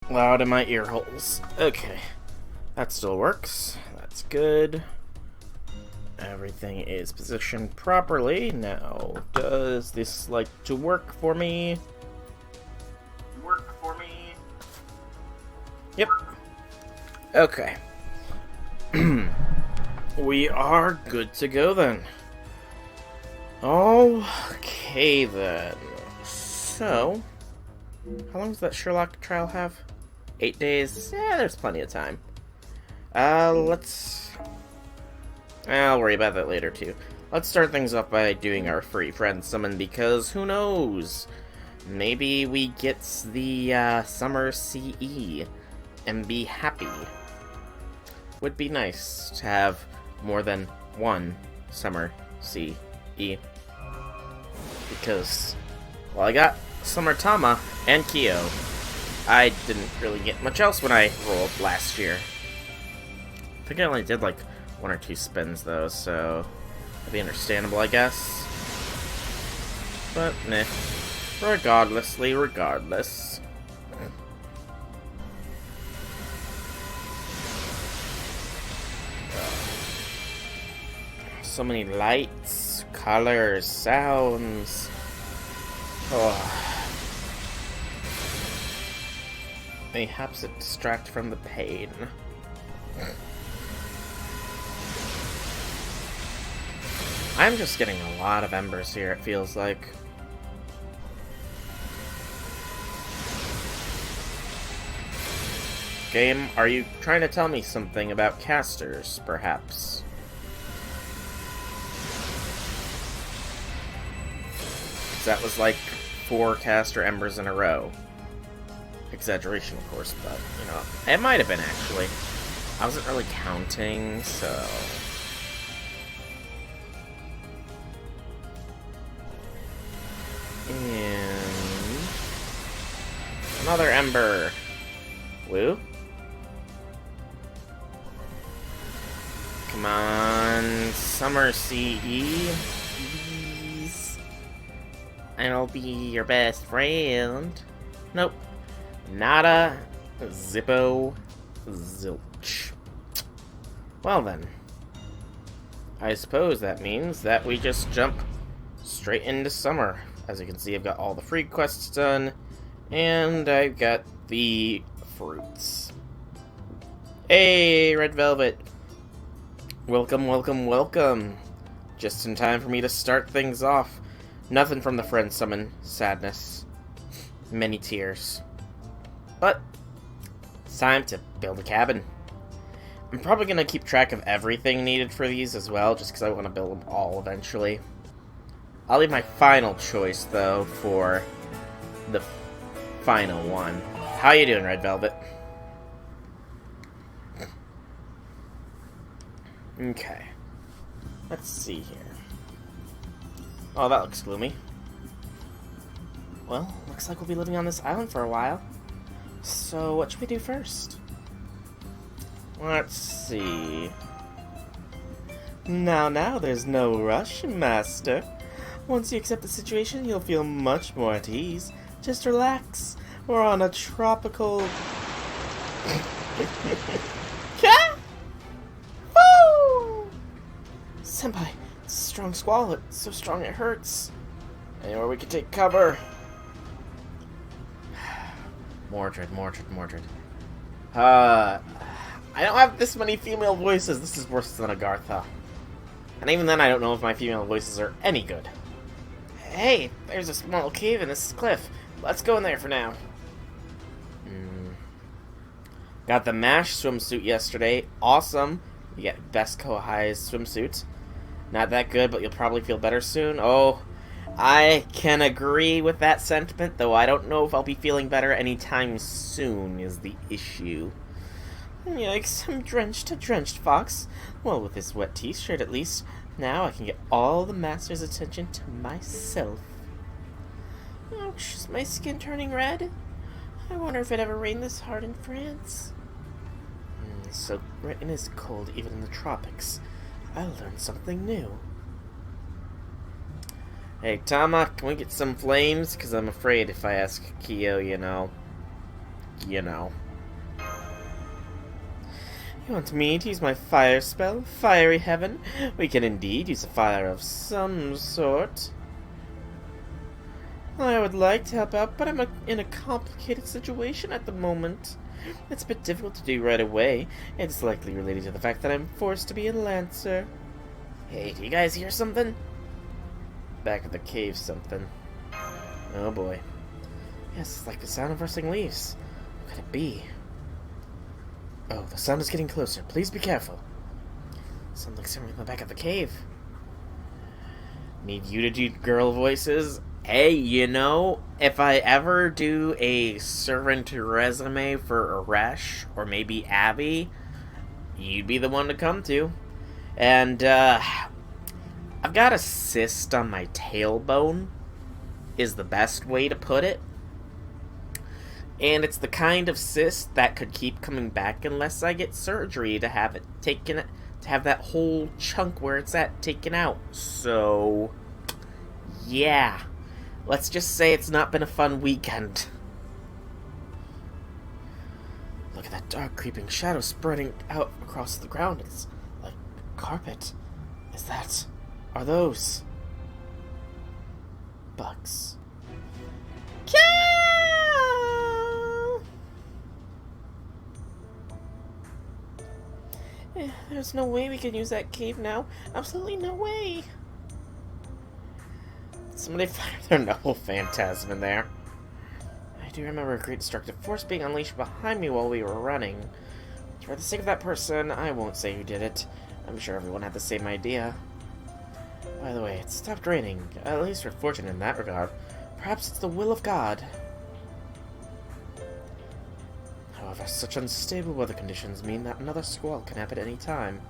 loud in my ear holes. Okay. That still works. That's good. Everything is positioned properly. Now, does this like to work for me? Yep. Okay. We are good to go then. Okay then. So, how long does that Sherlock trial have? 8 days? Yeah, there's plenty of time. I'll worry about that later too. Let's start things off by doing our free friend summon, because who knows? Maybe we get the summer CE and be happy. Would be nice to have more than one summer CE. Because, well, I got Summer Tama and Kyo. I didn't really get much else when I rolled last year. I think I only did like 1 or 2 spins though, so that'd be understandable, I guess. But, meh. Regardless. So many lights, colors, sounds. Oh. Mayhaps it distract from the pain. I'm just getting a lot of embers here, it feels like. Game, are you trying to tell me something about casters, perhaps? 'Cause that was like 4 caster embers in a row. Exaggeration, of course, but, you know, it might have been, actually. I wasn't really counting, so... And... another ember. Woo? Come on, Summer CE, please. I'll be your best friend. Nope. Nada. Zippo. Zilch. Well then. I suppose that means that we just jump straight into summer. As you can see, I've got all the free quests done. And I've got the fruits. Hey, Red Velvet. Welcome, welcome, welcome. Just in time for me to start things off. Nothing from the friend summon. Sadness. Many tears. But it's time to build a cabin. I'm probably going to keep track of everything needed for these as well, just because I want to build them all eventually. I'll leave my final choice, though, for the final one. How you doing, Red Velvet? Okay. Let's see here. Oh, that looks gloomy. Well, looks like we'll be living on this island for a while. So, what should we do first? Let's see. Now, there's no rush, Master. Once you accept the situation, you'll feel much more at ease. Just relax. We're on a tropical... Woo! Senpai, it's a strong squall. It's so strong it hurts. Anywhere we can take cover. Mordred. I don't have this many female voices. This is worse than Agartha. And even then, I don't know if my female voices are any good. Hey, there's a small cave in this cliff. Let's go in there for now. Got the MASH swimsuit yesterday. Awesome. You get best Kohai's swimsuit. Not that good, but you'll probably feel better soon. Oh, I can agree with that sentiment, though I don't know if I'll be feeling better anytime soon is the issue. Yikes, I'm drenched, Fox. Well, with this wet t-shirt at least, now I can get all the Master's attention to myself. Ouch, is my skin turning red? I wonder if it ever rained this hard in France. So Britain is cold even in the tropics. I'll learn something new. Hey, Tama, can we get some flames? Because I'm afraid if I ask Kyo, you know, you know. You want me to use my fire spell? Fiery heaven? We can indeed use a fire of some sort. I would like to help out, but I'm in a complicated situation at the moment. It's a bit difficult to do right away. It's likely related to the fact that I'm forced to be a lancer. Hey, do you guys hear something? Back of the cave something. Oh boy. Yes, it's like the sound of rustling leaves. What could it be? Oh, the sound is getting closer. Please be careful. Something similar in the back of the cave. Need you to do girl voices? Hey, you know, if I ever do a servant resume for Aresh, or maybe Abby, you'd be the one to come to. And, I've got a cyst on my tailbone, is the best way to put it. And it's the kind of cyst that could keep coming back unless I get surgery to have it taken, to have that whole chunk where it's at taken out. So, yeah. Let's just say it's not been a fun weekend. Look at that dark creeping shadow spreading out across the ground. It's like carpet. Are those bugs? There's no way we can use that cave now. Absolutely no way. Somebody fired their novel phantasm in there. I do remember a great destructive force being unleashed behind me while we were running. For the sake of that person, I won't say who did it. I'm sure everyone had the same idea. By the way, it stopped raining. At least we're fortunate in that regard. Perhaps it's the will of God. However, such unstable weather conditions mean that another squall can happen at any time.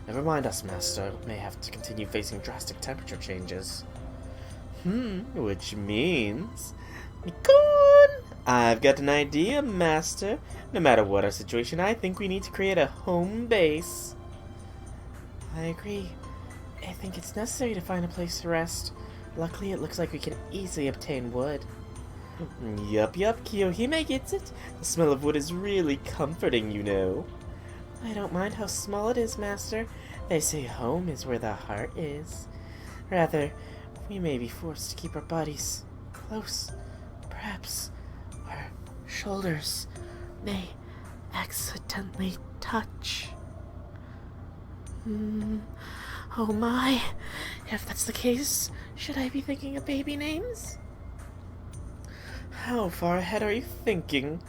Never mind us, Master. We may have to continue facing drastic temperature changes. Which means... Good! I've got an idea, Master. No matter what our situation, I think we need to create a home base. I agree. I think it's necessary to find a place to rest. Luckily, it looks like we can easily obtain wood. Yup, Kiyohime gets it. The smell of wood is really comforting, you know. I don't mind how small it is, Master. They say home is where the heart is. Rather, we may be forced to keep our bodies close. Perhaps our shoulders may accidentally touch. Oh my. If that's the case, should I be thinking of baby names? How far ahead are you thinking?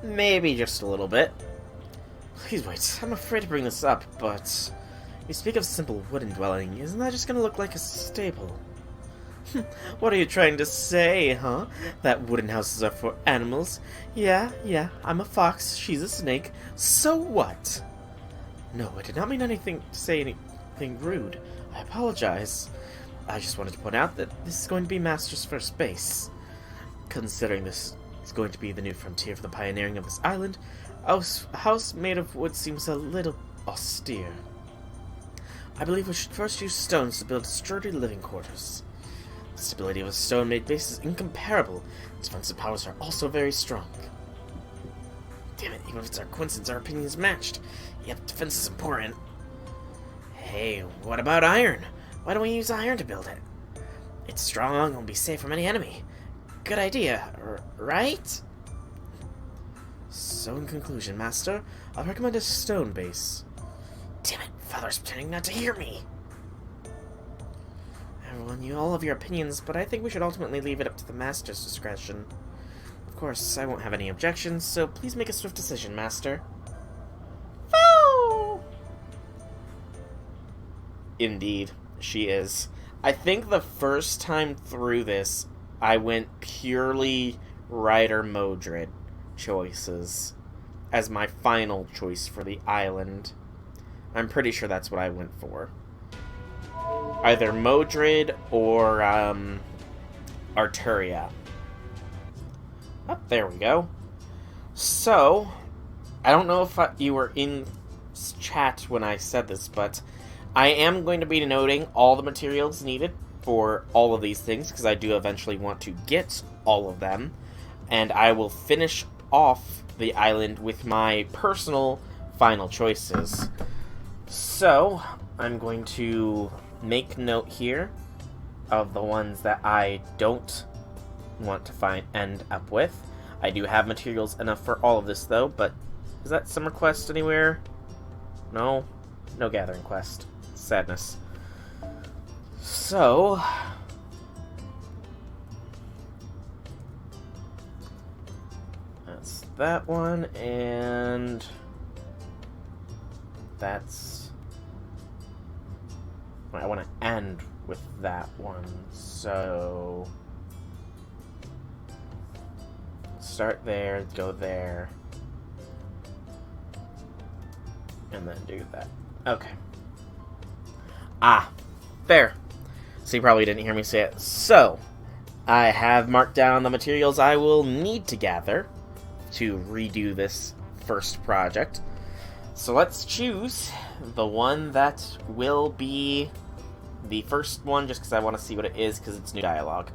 Maybe just a little bit. Please wait, I'm afraid to bring this up, but... You speak of a simple wooden dwelling, isn't that just gonna look like a stable? What are you trying to say, huh? That wooden houses are for animals? Yeah, I'm a fox, she's a snake. So what? No, I did not mean to say anything rude. I apologize. I just wanted to point out that this is going to be Master's first base. Considering this is going to be the new frontier for the pioneering of this island, a house made of wood seems a little austere. I believe we should first use stones to build sturdy living quarters. The stability of a stone-made base is incomparable. Its defensive powers are also very strong. Damn it, even if it's our coincidence, our opinions matched. Yep, defense is important. Hey, what about iron? Why don't we use iron to build it? It's strong and will be safe from any enemy. Good idea, right? So in conclusion, Master, I'll recommend a stone base. Damn it, Father's pretending not to hear me. Everyone, you all have your opinions, but I think we should ultimately leave it up to the Master's discretion. Of course, I won't have any objections, so please make a swift decision, Master. Oh! Indeed, she is. I think the first time through this, I went purely Ryder Modred choices as my final choice for the island. I'm pretty sure that's what I went for. Either Modred or Arturia. Oh, there we go. So, I don't know if you were in chat when I said this, but I am going to be noting all the materials needed for all of these things, because I do eventually want to get all of them, and I will finish off the island with my personal final choices. So, I'm going to make note here of the ones that I don't want to end up with. I do have materials enough for all of this, though, but is that summer quest anywhere? No? No gathering quest. Sadness. So, that's that one, and that's... I want to end with that one, so... start there, go there, and then do that. Okay. Ah, there. So you probably didn't hear me say it. So, I have marked down the materials I will need to gather to redo this first project. So let's choose the one that will be the first one, just because I want to see what it is, because it's new dialogue.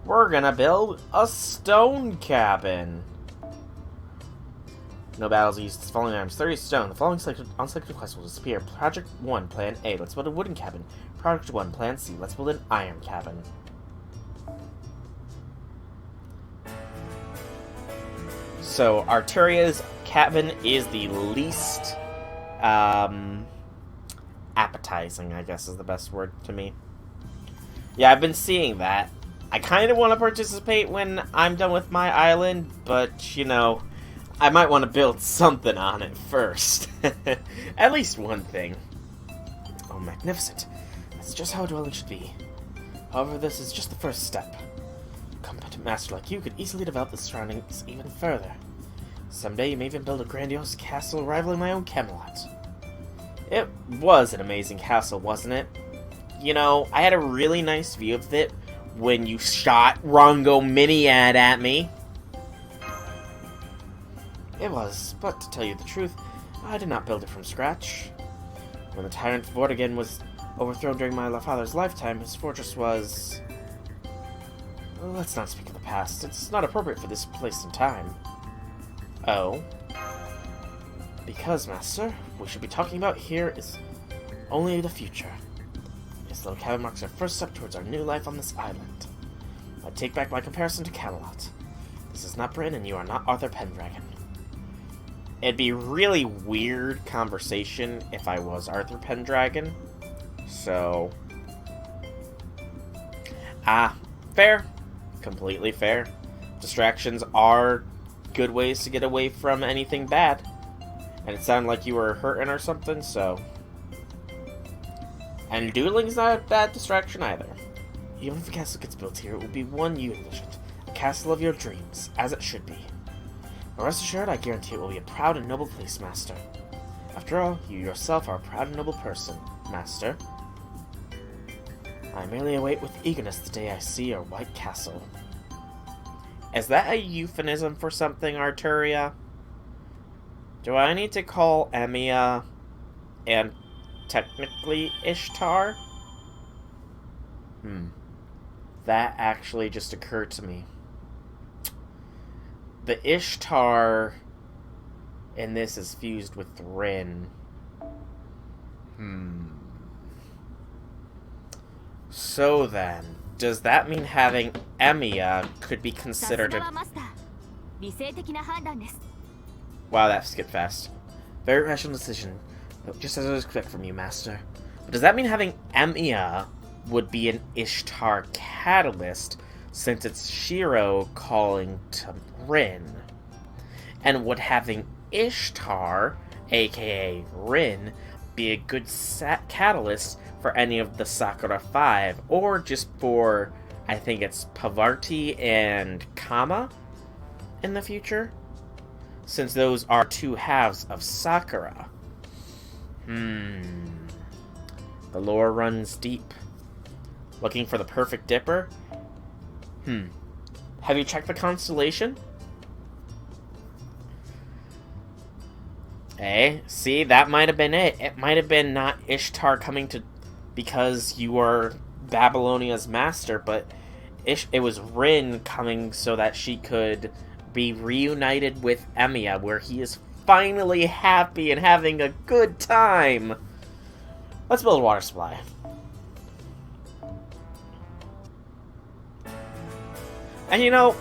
We're gonna build a stone cabin. No battles used. The following items: 30 stone. The following unselected quests will disappear. Project 1, Plan A. Let's build a wooden cabin. Project 1, Plan C. Let's build an iron cabin. So, Arturia's cabin is the least appetizing, I guess is the best word to me. Yeah, I've been seeing that. I kind of want to participate when I'm done with my island, but, you know, I might want to build something on it first. At least one thing. Oh, magnificent. That's just how a dwelling should be. However, this is just the first step. A competent master like you could easily develop the surroundings even further. Someday you may even build a grandiose castle rivaling my own Camelot. It was an amazing castle, wasn't it? You know, I had a really nice view of it when you shot Rongo Miniad at me. It was, but to tell you the truth, I did not build it from scratch. When the tyrant Vortigern was overthrown during my father's lifetime, his fortress was... Let's not speak of the past. It's not appropriate for this place and time. Oh? Because, Master, what we should be talking about here is only the future. This little cabin marks our first step towards our new life on this island. I take back my comparison to Camelot. This is not Bryn, and you are not Arthur Pendragon. It'd be really weird conversation if I was Arthur Pendragon. So... fair. Completely fair. Distractions are good ways to get away from anything bad. And it sounded like you were hurting or something, so... And doodling's not a bad distraction either. Even if a castle gets built here, it will be one you envisioned. A castle of your dreams, as it should be. But rest assured, I guarantee it will be a proud and noble place, Master. After all, you yourself are a proud and noble person, Master. I merely await with eagerness the day I see your white castle. Is that a euphemism for something, Arturia? Do I need to call Emiya and technically Ishtar? That actually just occurred to me. The Ishtar in this is fused with Rin. So then, does that mean having Emiya could be considered a... Wow, that skipped fast. Very rational decision, just as I was expected from you, Master. But does that mean having Emiya would be an Ishtar catalyst, since it's Shiro calling to Rin? And would having Ishtar, aka Rin, be a good catalyst for any of the Sakura 5, or just for, I think it's Pavarti and Kama in the future? Since those are two halves of Sakura. The lore runs deep. Looking for the perfect dipper? Have you checked the constellation? Hey, see, that might have been it. It might have been not Ishtar coming to... because you are Babylonia's master, but it was Rin coming so that she could be reunited with Emiya, where he is finally happy and having a good time. Let's build a water supply. And you know,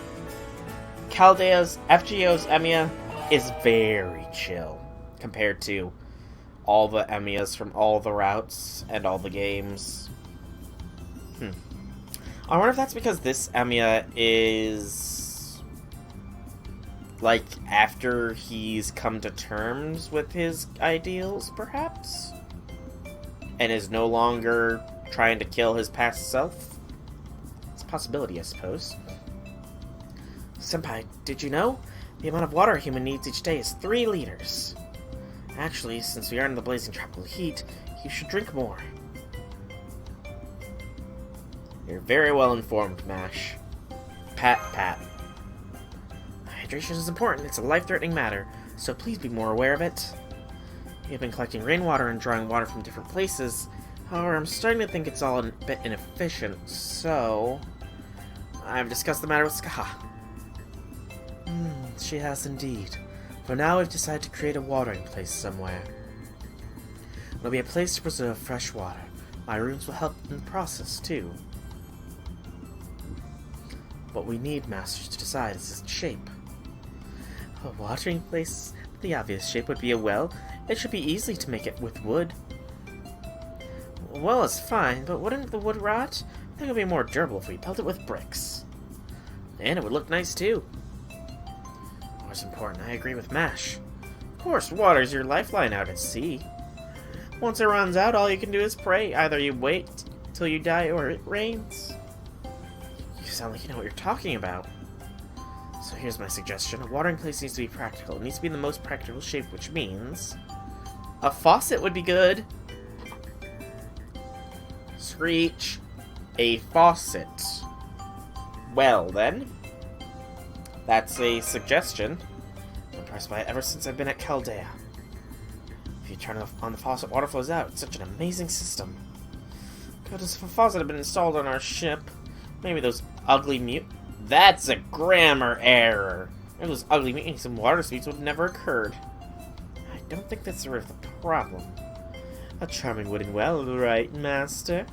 Chaldea's, FGO's Emiya is very chill compared to all the Emiyas from all the routes and all the games. I wonder if that's because this Emiya is like after he's come to terms with his ideals, perhaps? And is no longer trying to kill his past self? It's a possibility, I suppose. Senpai, did you know? The amount of water a human needs each day is 3 liters. Actually, since we are in the blazing tropical heat, you should drink more. You're very well informed, Mash. Pat, pat. Hydration is important. It's a life-threatening matter, so please be more aware of it. You've been collecting rainwater and drawing water from different places. However, I'm starting to think it's all a bit inefficient, so I've discussed the matter with Ska. She has indeed. For now, we've decided to create a watering place somewhere. It'll be a place to preserve fresh water. My runes will help in the process, too. What we need, Masters, to decide is its shape. A watering place? The obvious shape would be a well. It should be easy to make it with wood. A well is fine, but wouldn't the wood rot? I think it would be more durable if we built it with bricks. And it would look nice, too. Water's important, I agree with Mash. Of course, water's your lifeline out at sea. Once it runs out, all you can do is pray. Either you wait till you die or it rains. You sound like you know what you're talking about. So here's my suggestion. A watering place needs to be practical. It needs to be in the most practical shape, which means a faucet would be good. Screech. A faucet. Well, then. That's a suggestion. I've been impressed by it ever since I've been at Chaldea. If you turn on the faucet, water flows out. It's such an amazing system. God, if a faucet had been installed on our ship, maybe those ugly That's a grammar error. If those ugly mutants and water speeds would have never occurred. I don't think that's the root of the problem. A charming wooden well, right, Master?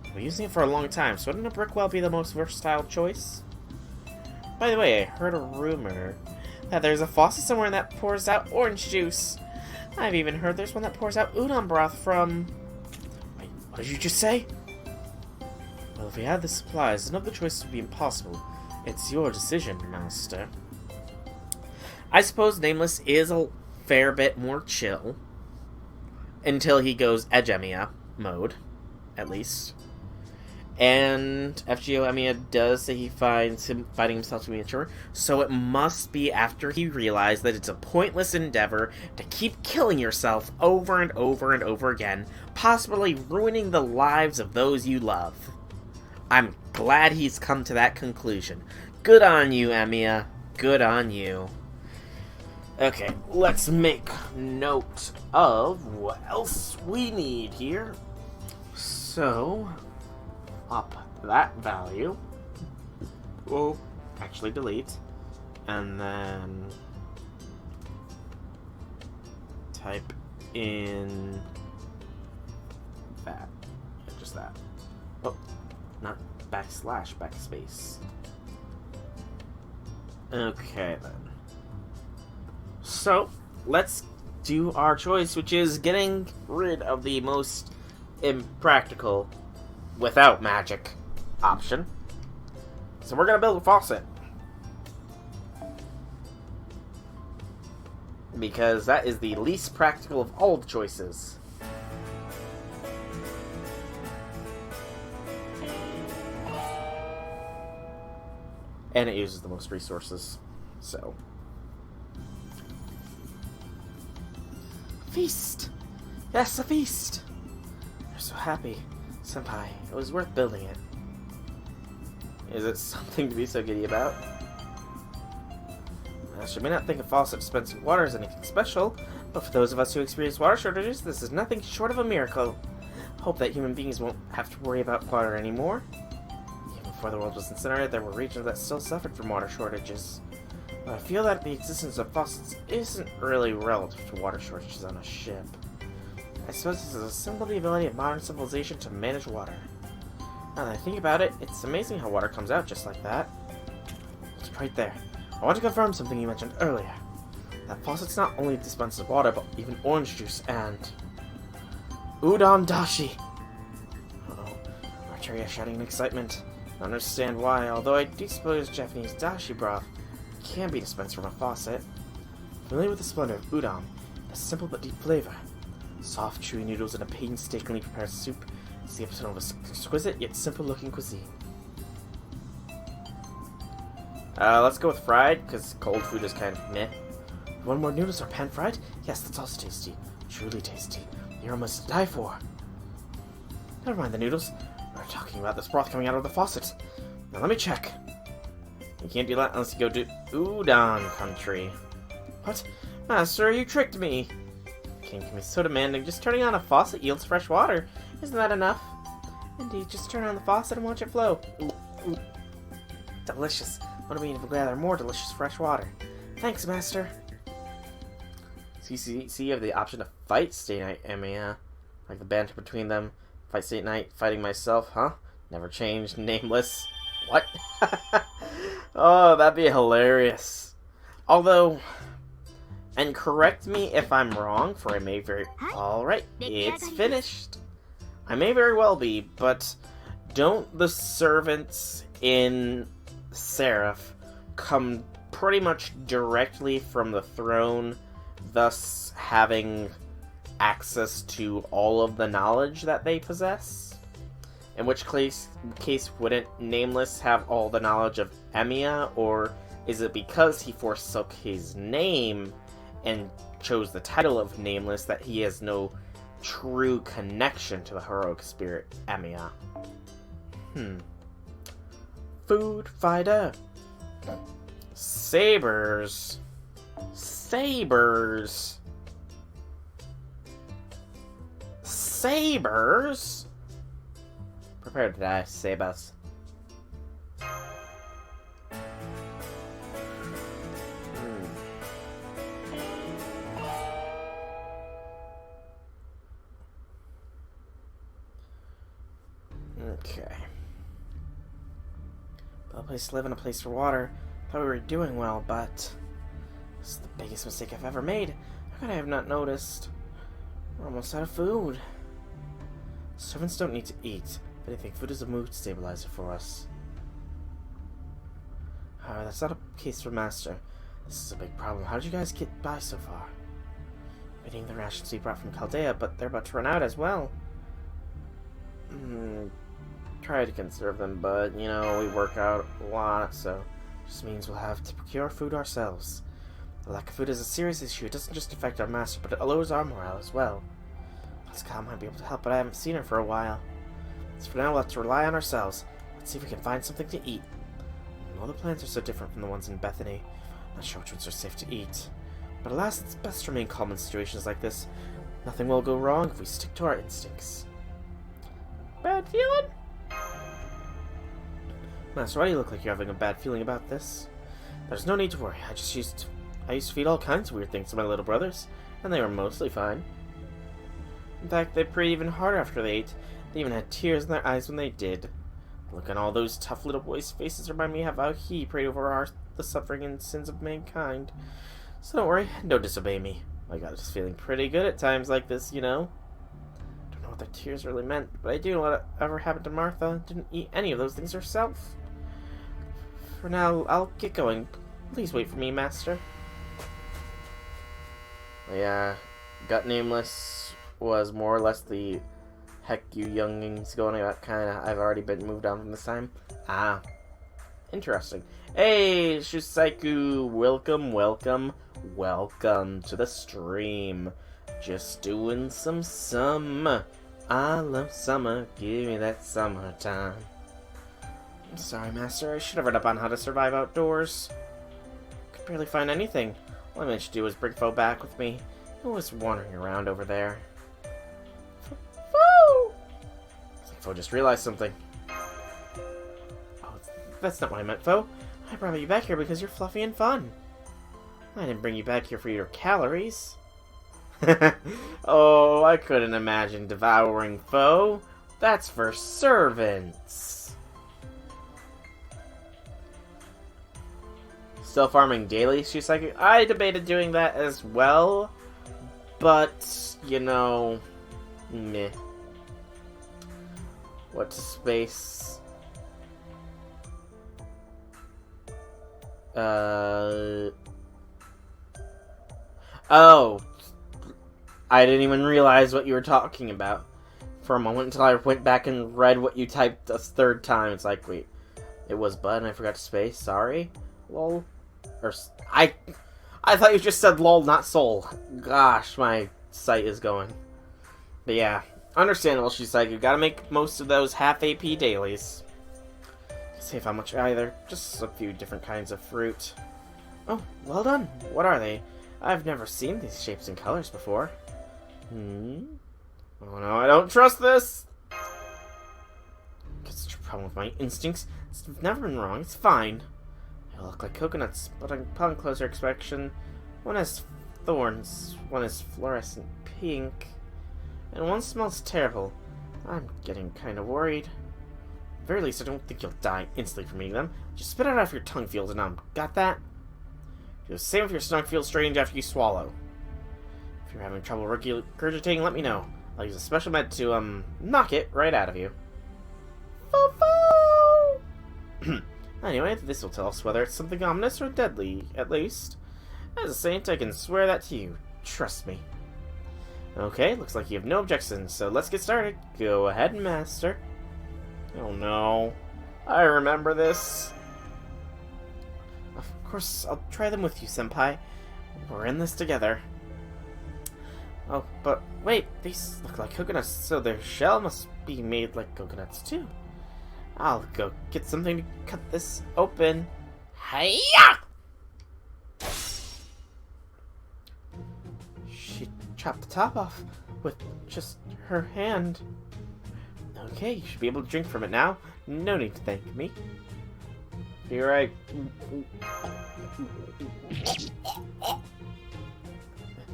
I've been using it for a long time, so wouldn't a brick well be the most versatile choice? By the way, I heard a rumor that there's a faucet somewhere that pours out orange juice. I've even heard there's one that pours out udon broth from... Wait, what did you just say? Well, if we had the supplies, none of the choices would be impossible. It's your decision, Master. I suppose Nameless is a fair bit more chill. Until he goes Edge Emiya mode, at least. And FGO Emiya does say he finds him fighting himself to be mature, so it must be after he realized that it's a pointless endeavor to keep killing yourself over and over and over again, possibly ruining the lives of those you love. I'm glad he's come to that conclusion. Good on you, Emiya. Good on you. Okay, let's make note of what else we need here. So, up that value. We'll actually delete. And then type in that. Yeah, just that. Oh, not backslash, backspace. Okay, then. So, let's do our choice, which is getting rid of the most impractical without magic option. So we're going to build a faucet. Because that is the least practical of all the choices. And it uses the most resources. So... Feast! Yes, a feast! You're so happy. Senpai, it was worth building it. Is it something to be so giddy about? Master may not think a faucet dispensing water is anything special, but for those of us who experience water shortages, this is nothing short of a miracle. Hope that human beings won't have to worry about water anymore. Even before the world was incinerated, there were regions that still suffered from water shortages. But I feel that the existence of faucets isn't really relative to water shortages on a ship. I suppose this is a symbol of the ability of modern civilization to manage water. Now that I think about it, it's amazing how water comes out just like that. It's right there. I want to confirm something you mentioned earlier. That faucets not only dispenses water, but even orange juice and... udon dashi! Uh-oh. Arteria shouting in excitement. I don't understand why, although I do suppose Japanese dashi broth can be dispensed from a faucet. Familiar with the splendor of udon, a simple but deep flavor. Soft, chewy noodles in a painstakingly prepared soup is the epitome of exquisite yet simple-looking cuisine. Let's go with fried, because cold food is kind of meh. One more noodles or pan-fried? Yes, that's also tasty. Truly tasty. You're almost to die for. Never mind the noodles. We're talking about this broth coming out of the faucet. Now let me check. You can't do that unless you go to udon country. What? Master, you tricked me! King can be so demanding. Just turning on a faucet yields fresh water. Isn't that enough? Indeed, just turn on the faucet and watch it flow. Ooh, ooh. Delicious. What do we even gather more delicious fresh water? Thanks, Master. So you have the option to fight Stay Night, Emiya. Like the banter between them. Fight Stay Night, fighting myself, huh? Never changed, nameless. What? Oh, that'd be hilarious. Although, and correct me if I'm wrong, for I may very... Alright, it's finished. I may very well be, but don't the servants in Seraph come pretty much directly from the throne, thus having access to all of the knowledge that they possess? In which case wouldn't Nameless have all the knowledge of Emiya, or is it because he forsook his name and chose the title of Nameless that he has no true connection to the heroic spirit Emiya? Food fighter. Sabers. Sabers. Sabers? Prepare to die, Sabers. Okay. A place to live and a place for water. Thought we were doing well, but this is the biggest mistake I've ever made. How could I have not noticed? We're almost out of food. Servants don't need to eat. If anything, food is a mood stabilizer for us. However, that's not a case for Master. This is a big problem. How did you guys get by so far? Eating the rations we brought from Chaldea, but they're about to run out as well. Try to conserve them, but, you know, we work out a lot, so it just means we'll have to procure food ourselves. The lack of food is a serious issue. It doesn't just affect our master, but it lowers our morale as well. Pascal might be able to help, but I haven't seen her for a while. So for now, we'll have to rely on ourselves. Let's see if we can find something to eat. All the plants are so different from the ones in Bethany. Not sure which ones are safe to eat. But alas, it's best to remain calm in situations like this. Nothing will go wrong if we stick to our instincts. Bad feeling? Master, why do you look like you're having a bad feeling about this? There's no need to worry. I used to feed all kinds of weird things to my little brothers, and they were mostly fine. In fact, they prayed even harder after they ate. They even had tears in their eyes when they did. Look at all those tough little boys' faces remind me of how he prayed over the suffering and sins of mankind. So don't worry, don't disobey me. My God, just feeling pretty good at times like this, you know? Don't know what their tears really meant, but I do know whatever happened to Martha didn't eat any of those things herself. For now, I'll get going. Please wait for me, Master. Yeah, Gut Nameless was more or less the heck you youngings going about kinda. I've already been moved on from this time. Ah, interesting. Hey, Shusaiku, welcome to the stream. Just doing some summer. I love summer, give me that summertime. I'm sorry, Master, I should have read up on how to survive outdoors. Could barely find anything. All I managed to do was bring Fo back with me. He was wandering around over there. Fo! Fo just realized something. Oh, that's not what I meant, Fo. I brought you back here because you're fluffy and fun. I didn't bring you back here for your calories. Oh, I couldn't imagine devouring Fo. That's for servants. Still farming daily, she's like, I debated doing that as well, but, you know, meh. What's space? Oh. I didn't even realize what you were talking about for a moment until I went back and read what you typed a third time. It's like, wait, it was Bud and I forgot to space, sorry? Lol. Or, I thought you just said lol, not soul. Gosh, my sight is going. But yeah, understandable, she's like, you gotta make most of those half AP dailies. Save how much either, just a few different kinds of fruit. Oh, well done. What are they? I've never seen these shapes and colors before. Oh no, I don't trust this! Guess it's a problem with my instincts. It's never been wrong, it's fine. They look like coconuts, but upon closer inspection, one has thorns, one is fluorescent pink, and one smells terrible. I'm getting kind of worried. At the very least, I don't think you'll die instantly from eating them. Just spit it out if your tongue feels numb. Got that? Do the same if your stomach feels strange after you swallow. If you're having trouble regurgitating, let me know. I'll use a special med to, knock it right out of you. Anyway, this will tell us whether it's something ominous or deadly, at least. As a saint, I can swear that to you. Trust me. Okay, looks like you have no objections, so let's get started. Go ahead, Master. Oh no. I remember this. Of course, I'll try them with you, Senpai. We're in this together. Oh, but wait, these look like coconuts, so their shell must be made like coconuts too. I'll go get something to cut this open. Hiya! She chopped the top off with just her hand. Okay, you should be able to drink from it now. No need to thank me. Here I...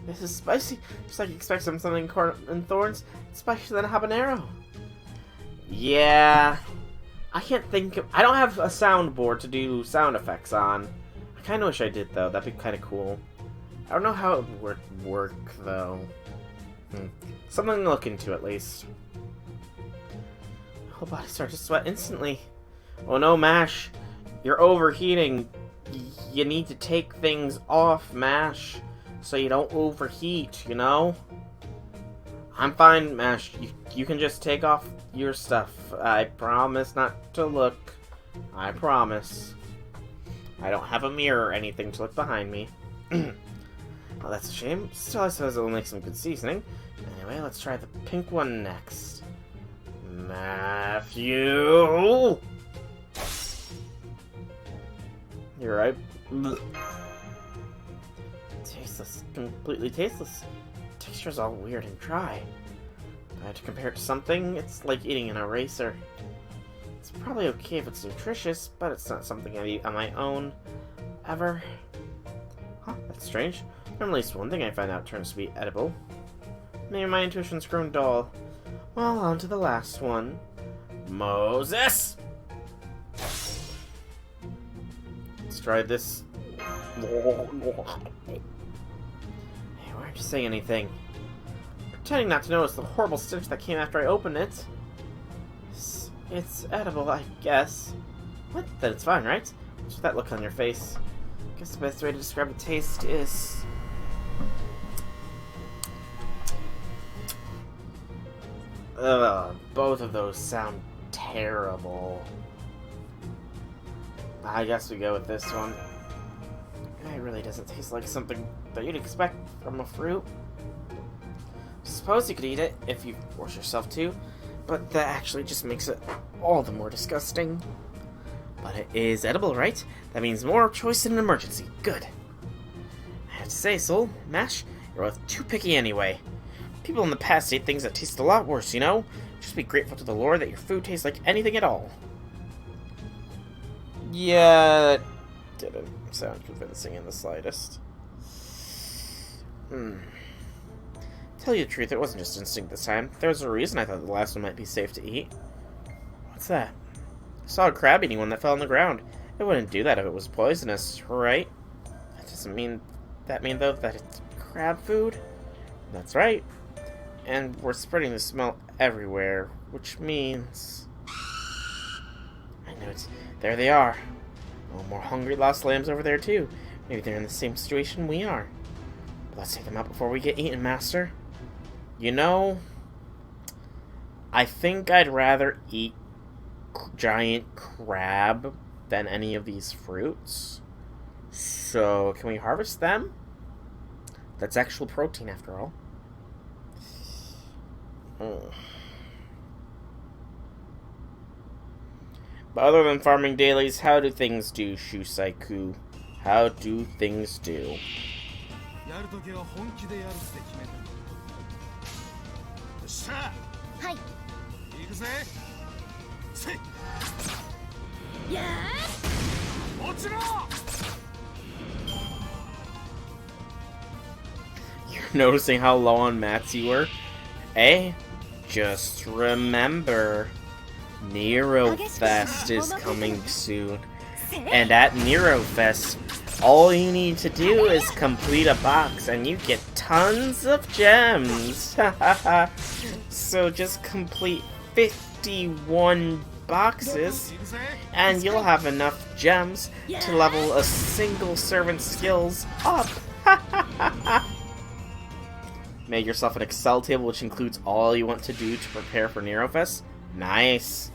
This is spicy. Just like you expect something corn and thorns. It's spicier than a habanero. Yeah. I can't think of... I don't have a soundboard to do sound effects on. I kind of wish I did, though. That'd be kind of cool. I don't know how it would work, though. Something to look into, at least. My whole body starts to sweat instantly. Oh no, Mash. You're overheating. You need to take things off, Mash, so you don't overheat, you know? I'm fine, Mash. You can just take off your stuff. I promise not to look. I promise. I don't have a mirror or anything to look behind me. Well, that's a shame. Still, I suppose it'll make some good seasoning. Anyway, let's try the pink one next. Matthew! You're right. Tasteless. Completely tasteless. Texture's all weird and dry. If I had to compare it to something, it's like eating an eraser. It's probably okay if it's nutritious, but it's not something I eat on my own. Ever. Huh, that's strange. Normally it's one thing I find out turns to be edible. Maybe my intuition's grown dull. Well, on to the last one. Moses! Let's try this. Hey, why aren't you saying anything? Pretending not to notice the horrible stench that came after I opened it. It's edible, I guess. What? Then it's fine, right? What's with that look on your face? I guess the best way to describe the taste is... both of those sound terrible. I guess we go with this one. It really doesn't taste like something that you'd expect from a fruit. Suppose you could eat it if you force yourself to, but that actually just makes it all the more disgusting. But it is edible, right? That means more choice in an emergency. Good. I have to say, Soul, Mash, you're both too picky anyway. People in the past ate things that tasted a lot worse, you know? Just be grateful to the Lord that your food tastes like anything at all. Yeah, that didn't sound convincing in the slightest. Tell you the truth, it wasn't just instinct this time. There was a reason I thought the last one might be safe to eat. What's that? I saw a crab eating one that fell on the ground. It wouldn't do that if it was poisonous, right? That doesn't mean... though, that it's crab food? That's right. And we're spreading the smell everywhere, which means... I know it's... There they are. Oh, more hungry lost lambs over there, too. Maybe they're in the same situation we are. But let's take them out before we get eaten, Master. You know... I think I'd rather eat giant crab than any of these fruits. So, can we harvest them? That's actual protein, after all. But other than farming dailies, how do things do, Shusaiku? How do things do? You're noticing how low on mats you were? Eh? Just remember, Nero Fest is coming soon. And at Nero Fest, all you need to do is complete a box and you get tons of gems. So just complete 51 boxes and you'll have enough gems to level a single servant's skills up. Make yourself an Excel table which includes all you want to do to prepare for Nero Fest. Nice.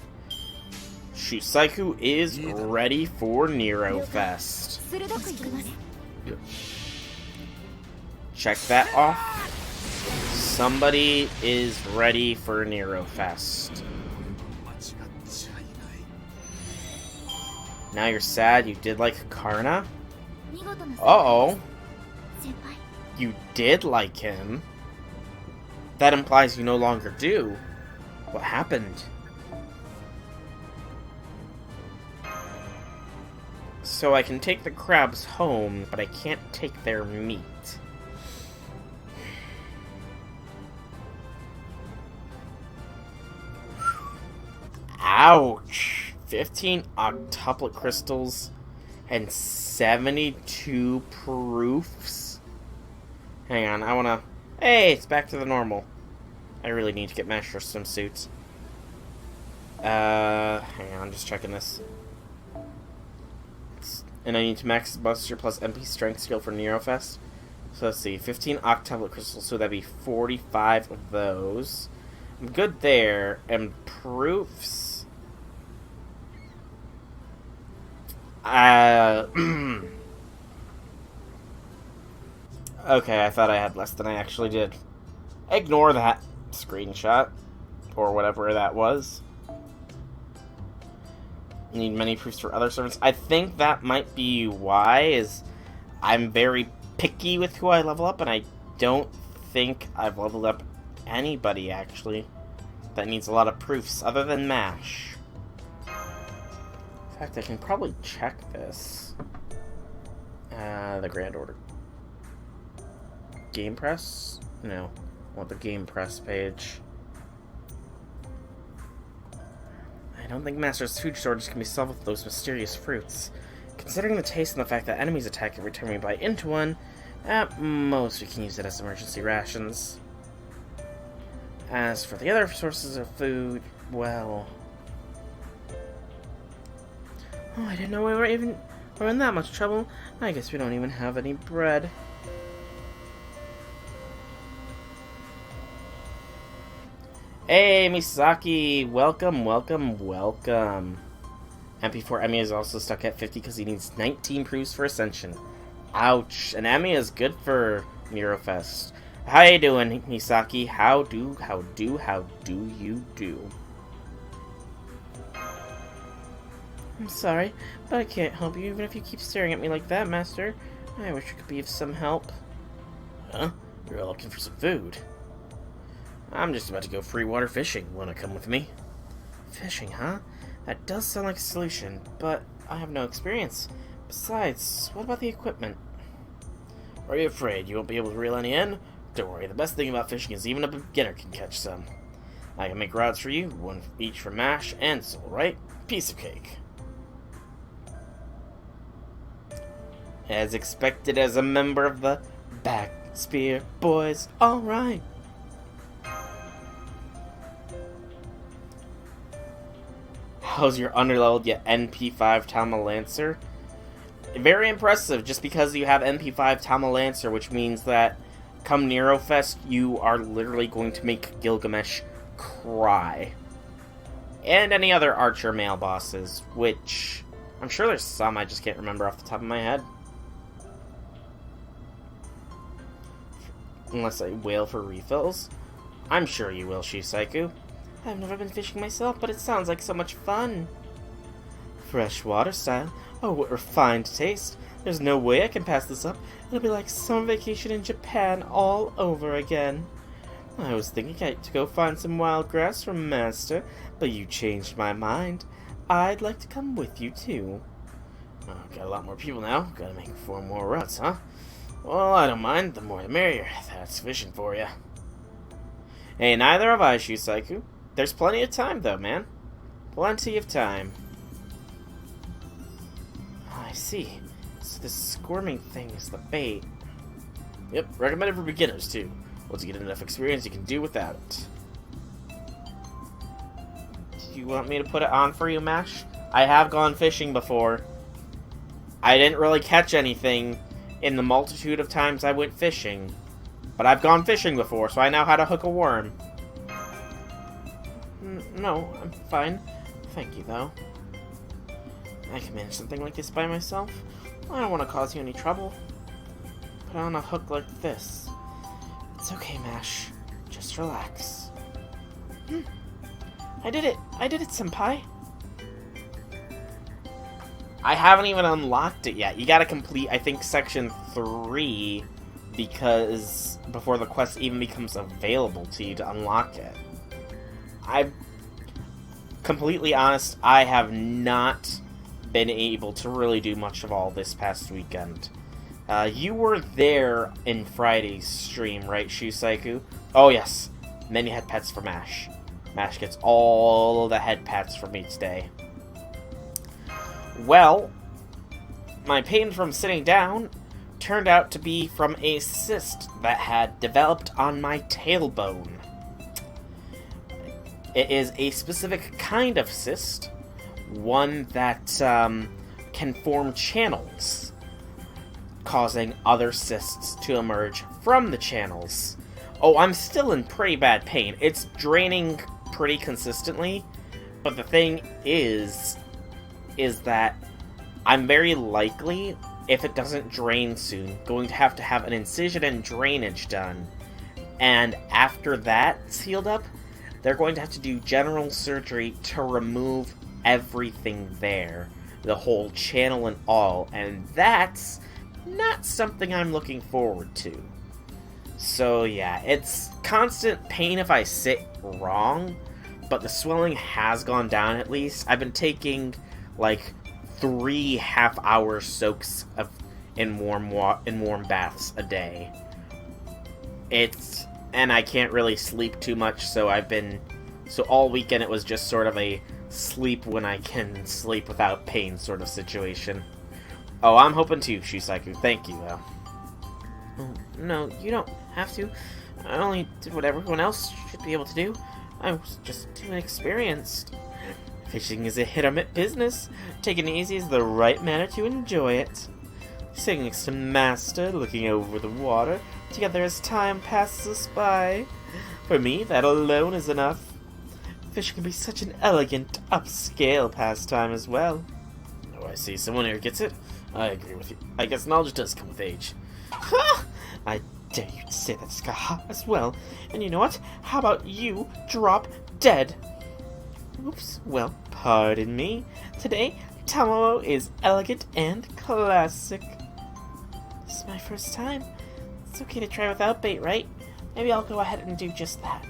Shusaiku is ready for Nero Fest. Check that off. Somebody is ready for Nero Fest. Now you're sad you did like Karna? Uh-oh. You did like him? That implies you no longer do. What happened? So I can take the crabs home, but I can't take their meat. Ouch! 15 octuplet crystals and 72 proofs? Hang on, I wanna... Hey, it's back to the normal. I really need to get Master Swimsuits. Hang on, just checking this. And I need to max Buster plus MP Strength skill for Nero Fest. So let's see, 15 octuplet crystals, so that'd be 45 of those. I'm good there, and proofs... Okay, I thought I had less than I actually did. Ignore that screenshot, or whatever that was. Need many proofs for other servants. I think that might be why, is I'm very picky with who I level up, and I don't think I've leveled up anybody, actually, that needs a lot of proofs, other than MASH. In fact, I can probably check this. The Grand Order. Game Press? No. I want the Game Press page. I don't think Master's food shortage can be solved with those mysterious fruits. Considering the taste and the fact that enemies attack every time we bite into one, at most we can use it as emergency rations. As for the other sources of food, well... Oh, I didn't know we were in that much trouble. I guess we don't even have any bread. Hey, Misaki! Welcome, welcome, welcome. MP4 Emi is also stuck at 50 because he needs 19 proofs for Ascension. Ouch. And Emi is good for Nero Fest. How you doing, Misaki? How do you do? I'm sorry, but I can't help you even if you keep staring at me like that, Master. I wish I could be of some help. Huh? You're looking for some food. I'm just about to go free-water fishing. Wanna come with me? Fishing, huh? That does sound like a solution, but I have no experience. Besides, what about the equipment? Are you afraid you won't be able to reel any in? Don't worry, the best thing about fishing is even a beginner can catch some. I can make rods for you, one each for mash and sole, right? Piece of cake. As expected as a member of the Backspear Boys, alright. How's your underleveled yet NP5 Tama Lancer? Very impressive, just because you have NP5 Tama Lancer, which means that come Nerofest, you are literally going to make Gilgamesh cry. And any other Archer male bosses, which I'm sure there's some, I just can't remember off the top of my head. Unless I wail for refills. I'm sure you will, Shiseiku. I've never been fishing myself, but it sounds like so much fun. Freshwater style? Oh, what refined taste. There's no way I can pass this up. It'll be like summer vacation in Japan all over again. I was thinking to go find some wild grass from Master, but you changed my mind. I'd like to come with you, too. Oh, got a lot more people now. Gotta make 4 more routes, huh? Well, I don't mind. The more the merrier. That's fishing for you. Hey, neither have I, Shiseiku. There's plenty of time, though, man. Plenty of time. I see. So this squirming thing is the bait. Yep, recommended for beginners, too. Once you get enough experience, you can do without it. Do you want me to put it on for you, Mash? I have gone fishing before. I didn't really catch anything in the multitude of times I went fishing. But I've gone fishing before, so I know how to hook a worm. No, I'm fine. Thank you, though. I can manage something like this by myself. I don't want to cause you any trouble. Put on a hook like this. It's okay, Mash. Just relax. I did it! I did it, Senpai! I haven't even unlocked it yet. You gotta complete, I think, section 3 because before the quest even becomes available to you to unlock it. I'm completely honest, I have not been able to really do much of all this past weekend. You were there in Friday's stream, right, Shiseiku? Oh yes, and then you had pets for Mash. Mash gets all the head pats from each day. Well, my pain from sitting down turned out to be from a cyst that had developed on my tailbone. It is a specific kind of cyst, one that can form channels, causing other cysts to emerge from the channels. Oh, I'm still in pretty bad pain. It's draining pretty consistently, but the thing is that I'm very likely, if it doesn't drain soon, going to have an incision and drainage done. And after that's healed up, they're going to have to do general surgery to remove everything there. The whole channel and all. And that's not something I'm looking forward to. So yeah, it's constant pain if I sit wrong, but the swelling has gone down at least. I've been taking like 3 half-hour soaks in warm baths a day. And I can't really sleep too much, so all weekend it was just sort of a sleep when I can sleep without pain sort of situation. Oh, I'm hoping to, Shiseiku. Thank you, though. Oh, no, you don't have to. I only did what everyone else should be able to do. I was just too inexperienced. Fishing is a hit-or-miss business. Taking it easy is the right manner to enjoy it. Sitting next to Master, looking over the water, together as time passes us by. For me, that alone is enough. Fishing can be such an elegant, upscale pastime as well. Oh, I see. Someone here gets it. I agree with you. I guess knowledge does come with age. Ha! I dare you to say that, Skaha, as well. And you know what? How about you drop dead? Oops, well, pardon me. Today, Tamamo is elegant and classic. This is my first time. It's okay to try without bait, right? Maybe I'll go ahead and do just that.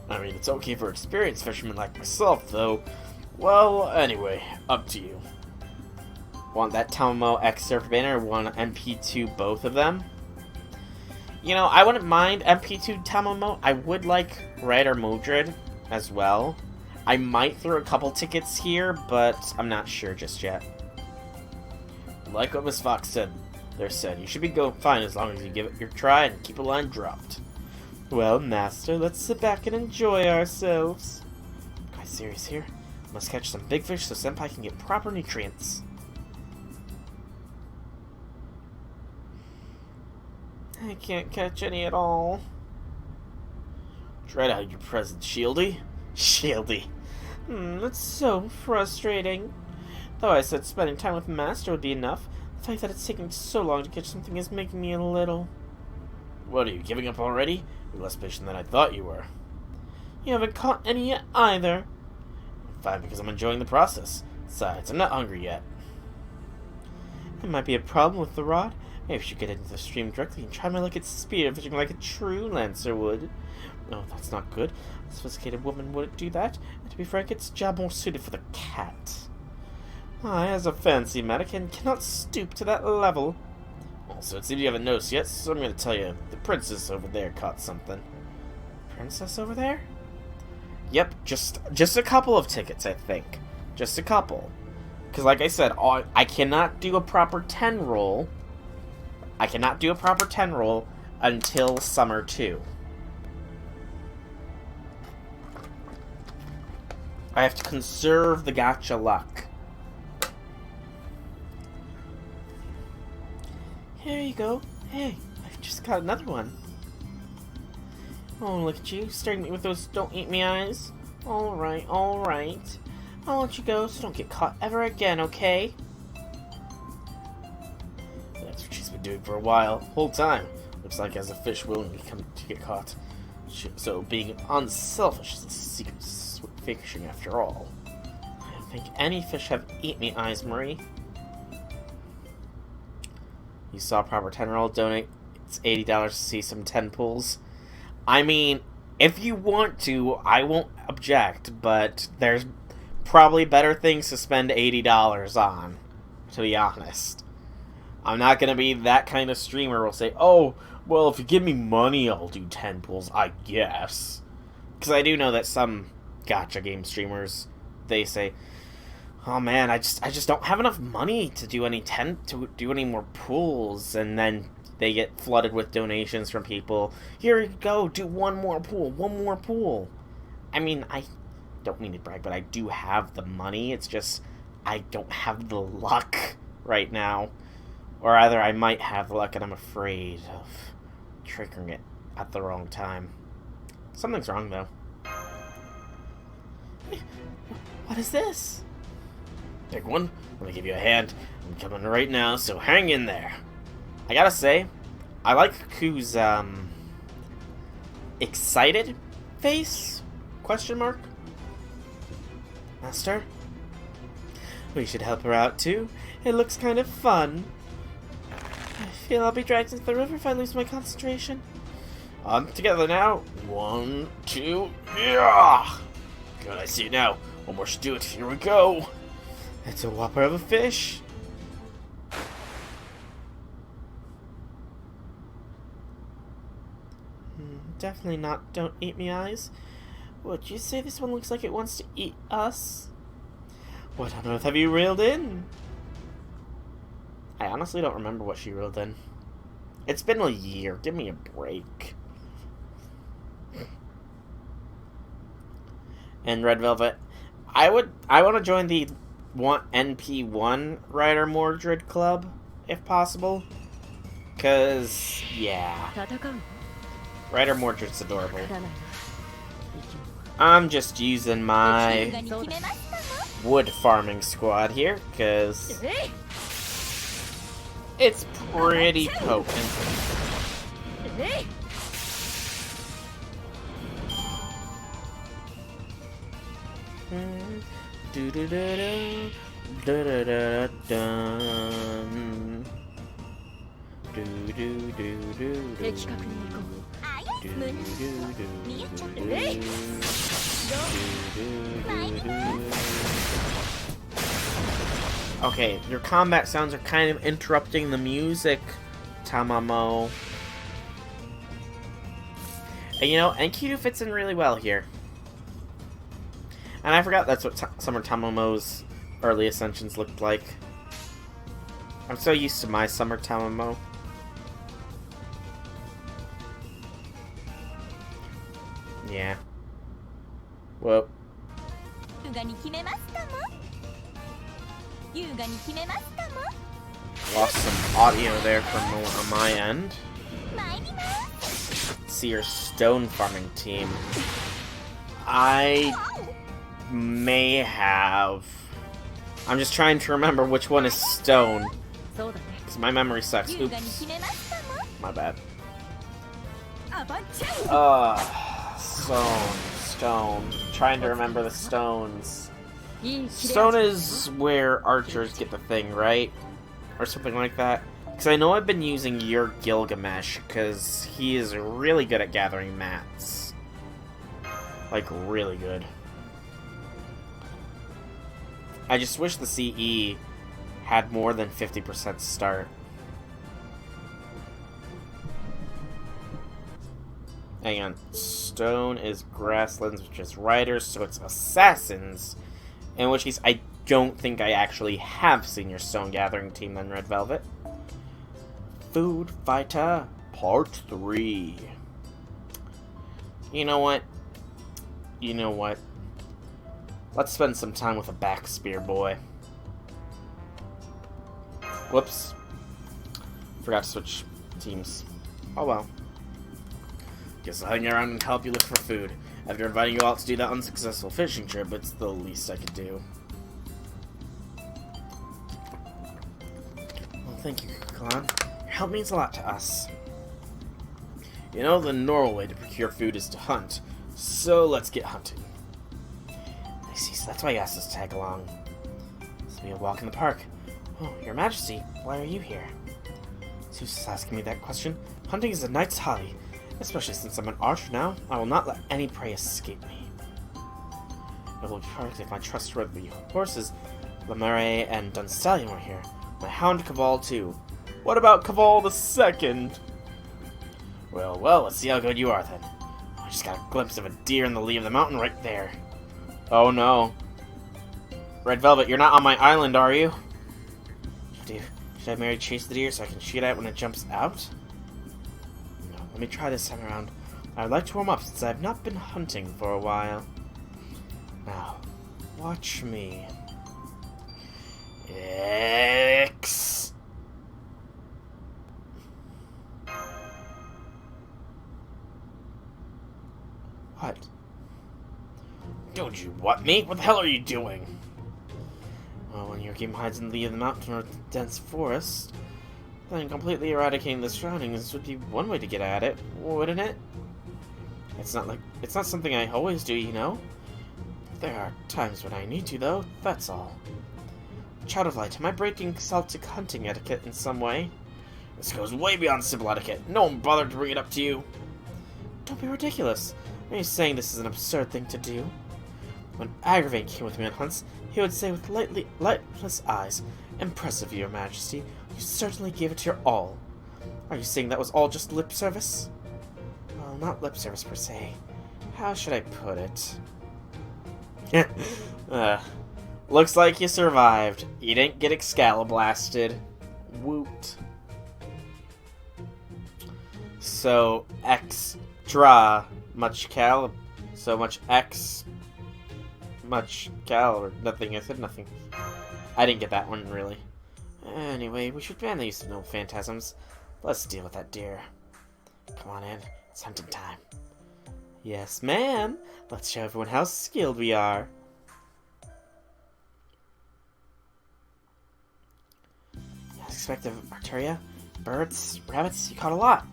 I mean, it's okay for experienced fishermen like myself, though. Well, anyway, up to you. Want that Tamamo X Surf banner or want MP2 both of them? You know, I wouldn't mind MP2 Tamamo. I would like Red or Mildred as well. I might throw a couple tickets here, but I'm not sure just yet. Like what Miss Fox said, you should be going fine as long as you give it your try and keep a line dropped. Well, Master, let's sit back and enjoy ourselves. Guys, serious here? Must catch some big fish so Senpai can get proper nutrients. I can't catch any at all. Try to hide your presence, Shieldy. Shieldy. That's so frustrating. Though I said spending time with Master would be enough, the fact that it's taking so long to catch something is making me a little... What, are you giving up already? You're less patient than I thought you were. You haven't caught any yet either. Fine, because I'm enjoying the process. Besides, I'm not hungry yet. There might be a problem with the rod. Maybe I should get into the stream directly and try my luck at spearfishing like a true Lancer would. No, that's not good. A sophisticated woman wouldn't do that. And to be frank, it's a job more suited for the cat. I, as a fancy mannequin, cannot stoop to that level. Also, it seems you haven't noticed yet, so I'm going to tell you. The princess over there caught something. Princess over there? Yep, just a couple of tickets, I think. Just a couple. Because like I said, I cannot do a proper 10 roll. I cannot do a proper 10 roll until Summer 2. I have to conserve the gacha luck. Here you go. Hey, I've just got another one. Oh, look at you, staring at me with those don't eat me eyes. Alright, alright. I'll let you go so don't get caught ever again, okay? That's what she's been doing for a while. Whole time. Looks like as a fish willing to come to get caught. So being unselfish is the secret of fishing after all. I don't think any fish have eat me eyes, Marie. You saw proper 10 roll, donate. It's $80 to see some 10 pulls. I mean, if you want to, I won't object, but there's probably better things to spend $80 on, to be honest. I'm not going to be that kind of streamer who will say, oh, well, if you give me money, I'll do 10 pulls, I guess. Because I do know that some gacha game streamers, they say, oh man, I just don't have enough money to do any more pulls, and then they get flooded with donations from people. Here you go, do one more pool. I mean, I don't mean to brag, but I do have the money. It's just I don't have the luck right now. Or rather, I might have luck and I'm afraid of triggering it at the wrong time. Something's wrong, though. What is this? Pick one. I'm gonna give you a hand. I'm coming right now, so hang in there. I gotta say, I like Ku's, excited face? Question mark? Master? We should help her out, too. It looks kind of fun. I feel I'll be dragged into the river if I lose my concentration. On together now. 1, 2, yeah! Good, I see it now. One more should do it. Here we go. It's a whopper of a fish. Definitely not don't eat me eyes. Would you say this one looks like it wants to eat us? What on earth have you reeled in? I honestly don't remember what she reeled in. It's been a year. Give me a break. And Red Velvet. I want to join the NP1 Rider Mordred Club, if possible. Cause yeah. Rider Mordred's adorable. I'm just using my wood farming squad here, because it's pretty potent. Okay, your combat sounds are kind of interrupting the music, Tamamo. And you know, Enkidu fits in really well here. And I forgot that's what Summer Tamamo's early ascensions looked like. I'm so used to my Summer Tamamo. Yeah. Whoa. Lost some audio there from on my end. See your stone farming team. I may have... I'm just trying to remember which one is stone. Because my memory sucks. Oops. My bad. Stone. Trying to remember the stones. Stone is where archers get the thing, right? Or something like that. Because I know I've been using your Gilgamesh, because he is really good at gathering mats. Like, really good. I just wish the CE had more than 50% start. Hang on. Stone is grasslands, which is riders, so it's assassins. In which case, I don't think I actually have seen your stone gathering team then, Red Velvet. Food Fighter Part 3. You know what? Let's spend some time with a back spear boy. Whoops. Forgot to switch teams. Oh well. Guess I'll hang around and help you look for food. After inviting you out to do that unsuccessful fishing trip, it's the least I could do. Well, thank you, Clan. Your help means a lot to us. You know, the normal way to procure food is to hunt, so let's get hunting. I see, so that's why you asked us to tag along. This will be a walk in the park. Oh, Your Majesty, why are you here? Zeus is asking me that question. Hunting is a knight's hobby, especially since I'm an archer now. I will not let any prey escape me. It will be perfect if my trustworthy horses, Lemare and Dunstallion, were here. My hound Caval, too. What about Caval the Second? Well, let's see how good you are, then. I just got a glimpse of a deer in the lee of the mountain right there. Oh, no. Red Velvet, you're not on my island, are you? Should I Mary chase the deer so I can shoot at it when it jumps out? No, let me try this time around. I would like to warm up since I have not been hunting for a while. Now, watch me. X. What? Don't you what me? What the hell are you doing? Well, when your game hides in the lee of the mountain or the dense forest, then completely eradicating the surroundings would be one way to get at it, wouldn't it? It's not something I always do, you know? There are times when I need to, though, that's all. Child of Light, am I breaking Celtic hunting etiquette in some way? This goes way beyond simple etiquette. No one bothered to bring it up to you. Don't be ridiculous. Are you saying this is an absurd thing to do? When Aggravate came with me on hunts, he would say with lightless eyes, "Impressive, Your Majesty. You certainly gave it your all." Are you saying that was all just lip service? Well, not lip service per se. How should I put it? Looks like you survived. You didn't get Excaliblasted. Woot. So, extra much cal. So much X. Much cal, or nothing. I said nothing. I didn't get that one, really. Anyway, we should ban the use of no phantasms. Let's deal with that deer. Come on in. It's hunting time. Yes, ma'am. Let's show everyone how skilled we are. As expected, Arteria, birds, rabbits, you caught a lot.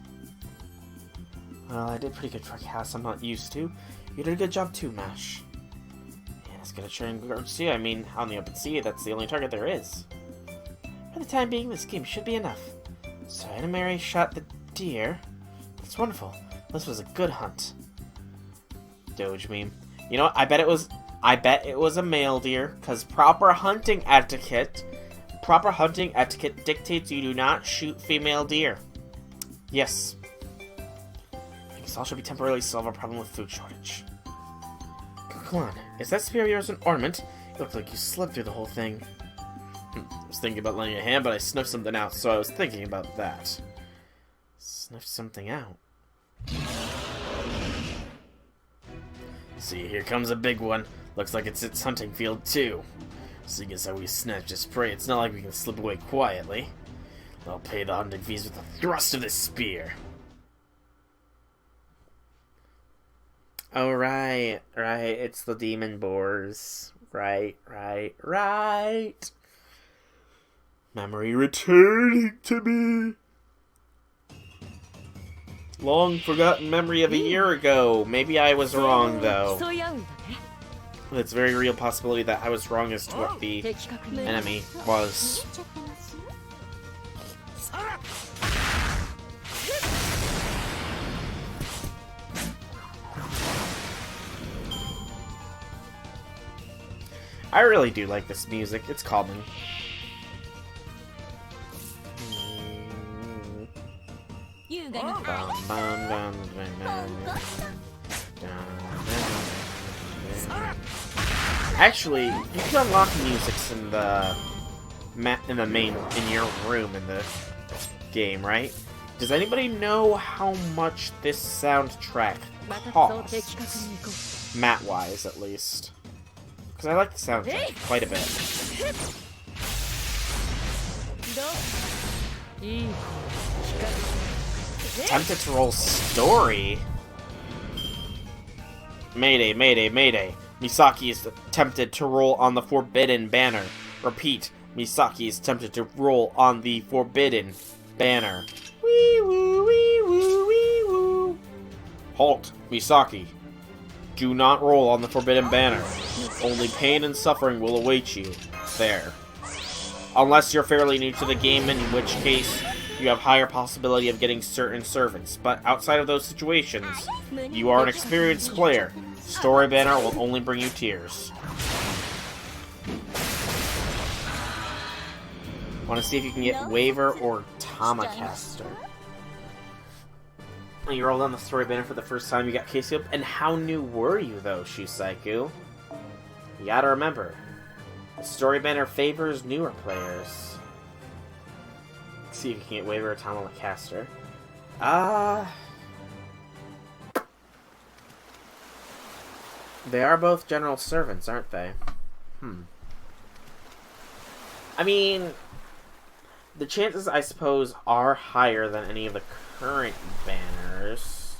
Well, I did pretty good for a cast I'm not used to. You did a good job too, Mash. Yeah, as good at sharing guard sea. I mean, on the open sea, that's the only target there is. For the time being, this game should be enough. So Anna Mary shot the deer. That's wonderful. This was a good hunt. Doge meme. You know what? I bet it was a male deer, because proper hunting etiquette dictates you do not shoot female deer. Yes. I guess I'll should be temporarily solve our problem with food shortage. Come on, is that spear of yours an ornament? It looked like you slept through the whole thing. I was thinking about lending a hand, but I snuffed something out, so I was thinking about that. Snuffed something out? See, here comes a big one. Looks like it's its hunting field, too. Seeing as how we snatched its prey, it's not like we can slip away quietly. I'll pay the hunting fees with a thrust of this spear. Oh, right. It's the demon boars. Right. Memory returning to me. Long forgotten memory of a year ago. Maybe I was wrong, though. It's a very real possibility that I was wrong as to what the enemy was. I really do like this music. It's calming. Actually, you can unlock musics in your room in the game, right? Does anybody know how much this soundtrack costs? Mat-wise, at least. Because I like the soundtrack quite a bit. Tempted to roll story? Mayday, mayday, mayday. Misaki is tempted to roll on the Forbidden Banner. Repeat, Misaki is tempted to roll on the Forbidden Banner. Wee woo, wee woo, wee woo. Halt, Misaki. Do not roll on the Forbidden Banner. Only pain and suffering will await you there. Unless you're fairly new to the game, in which case you have higher possibility of getting certain servants. But outside of those situations, you are an experienced player. Story Banner will only bring you tears. Want to see if you can get Waver or Tamacaster. You rolled on the Story Banner for the first time, you got Casey up. And how new were you, though, Shusaiku? You gotta remember, the Story Banner favors newer players. Let's see if you can get Waver or Tamacaster. They are both general servants, aren't they? I mean, the chances, I suppose, are higher than any of the current banners.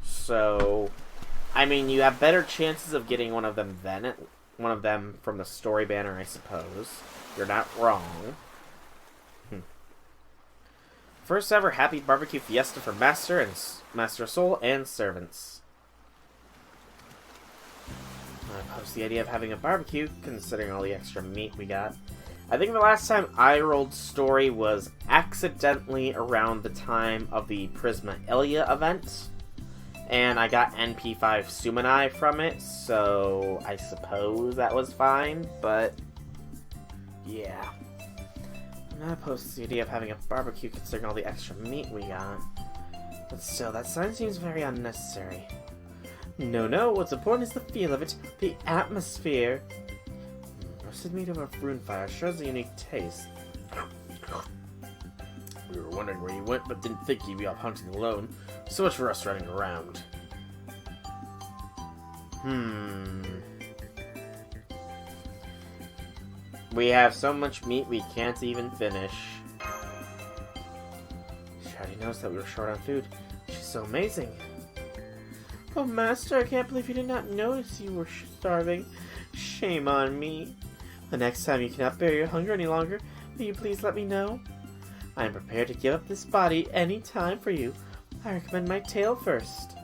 So, I mean, you have better chances of getting one of them from the story banner, I suppose. You're not wrong. First ever happy barbecue fiesta for Master Soul and servants. I oppose the idea of having a barbecue, considering all the extra meat we got. I think the last time I rolled story was accidentally around the time of the Prisma Ilia event. And I got NP5 Sumanai from it, so I suppose that was fine, but yeah. I'm not opposed to the idea of having a barbecue considering all the extra meat we got. But still, that sign seems very unnecessary. No, what's important is the feel of it, the atmosphere. Roasted meat over a rune fire shows a unique taste. We were wondering where you went, but didn't think you'd be off hunting alone. So much for us running around. We have so much meat we can't even finish. She already noticed that we were short on food. She's so amazing. Oh, Master, I can't believe you did not notice you were starving. Shame on me. The next time you cannot bear your hunger any longer, will you please let me know? I am prepared to give up this body any time for you. I recommend my tail first.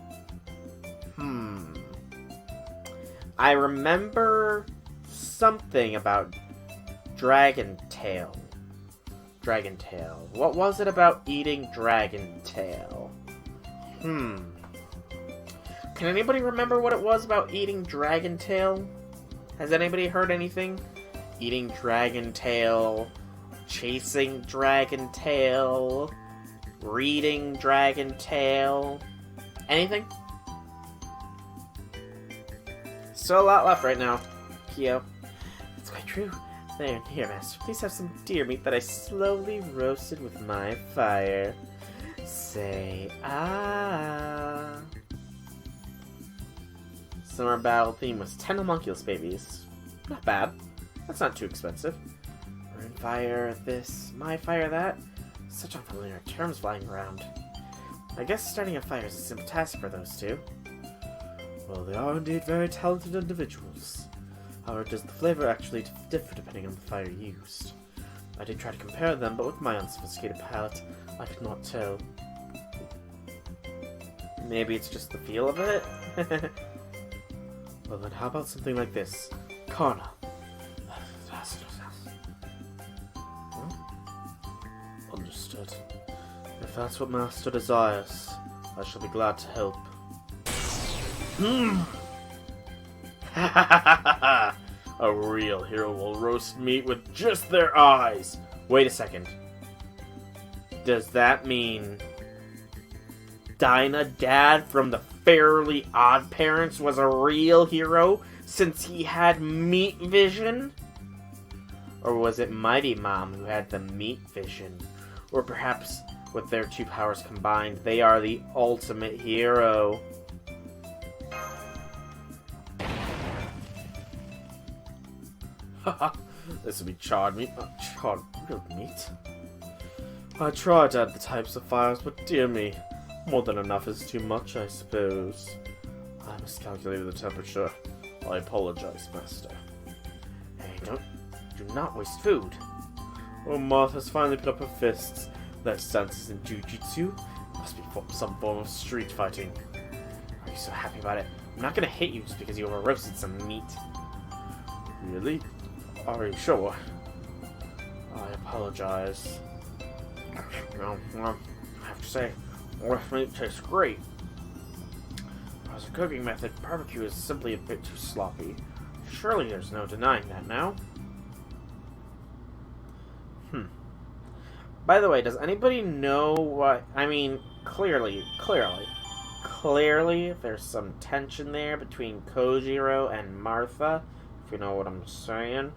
I remember something about Dragon Tail. What was it about eating Dragon Tail? Can anybody remember what it was about eating dragon tail? Has anybody heard anything? Eating dragon tail, chasing dragon tail, reading dragon tail, anything? Still a lot left right now, Kyo. That's quite true. There, here, Master. Please have some deer meat that I slowly roasted with my fire. Say, ah. Summer battle theme was 10 homunculus babies. Not bad. That's not too expensive. Rune fire this, my fire that. Such unfamiliar terms flying around. I guess starting a fire is a simple task for those two. Well, they are indeed very talented individuals. However, does the flavor actually differ depending on the fire used? I did try to compare them, but with my unsophisticated palate, I could not tell. Maybe it's just the feel of it? Well then, how about something like this? Karna. Huh? Understood. If that's what Master desires, I shall be glad to help. A real hero will roast meat with just their eyes. Wait a second. Does that mean Dinah Dad from the Fairly Odd Parents was a real hero since he had meat vision? Or was it Mighty Mom who had the meat vision? Or perhaps with their two powers combined, they are the ultimate hero. This would be charred meat, not charred grilled meat. I tried to add the types of fires, but dear me, more than enough is too much, I suppose. I miscalculated the temperature. I apologize, Master. Hey, do not waste food. Oh, Martha's finally put up her fists. That stance in jujitsu must be some form of street fighting. Are you so happy about it? I'm not gonna hit you just because you over-roasted some meat. Really? Are you sure? I apologize. Well, I have to say, roast meat tastes great. As a cooking method, barbecue is simply a bit too sloppy. Surely there's no denying that now. By the way, does anybody know what... I mean, clearly, there's some tension there between Kojiro and Martha, if you know what I'm saying.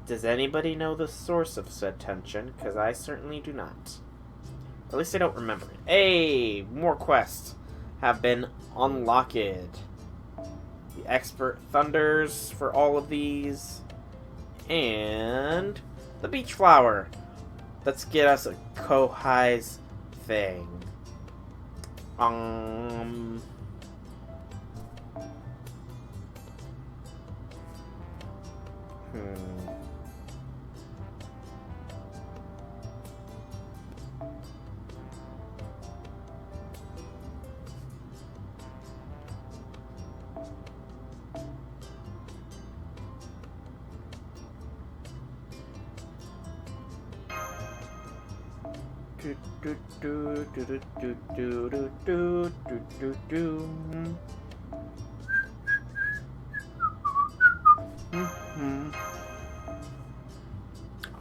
Does anybody know the source of said tension? Because I certainly do not. At least I don't remember it. Hey! More quests have been unlocked. The Expert Thunders for all of these. And the Beach Flower. Let's get us a Kohai's thing.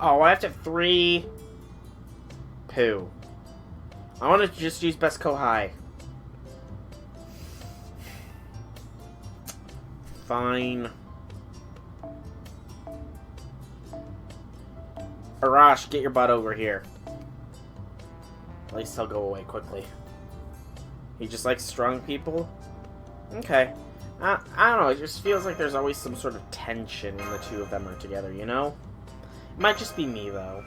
Oh, I have to have 3. Poo. I want to just use Best Kohai. Fine. Arash, get your butt over here. At least he'll go away quickly. He just likes strong people? Okay. I don't know, it just feels like there's always some sort of tension when the two of them are together, you know? It might just be me, though.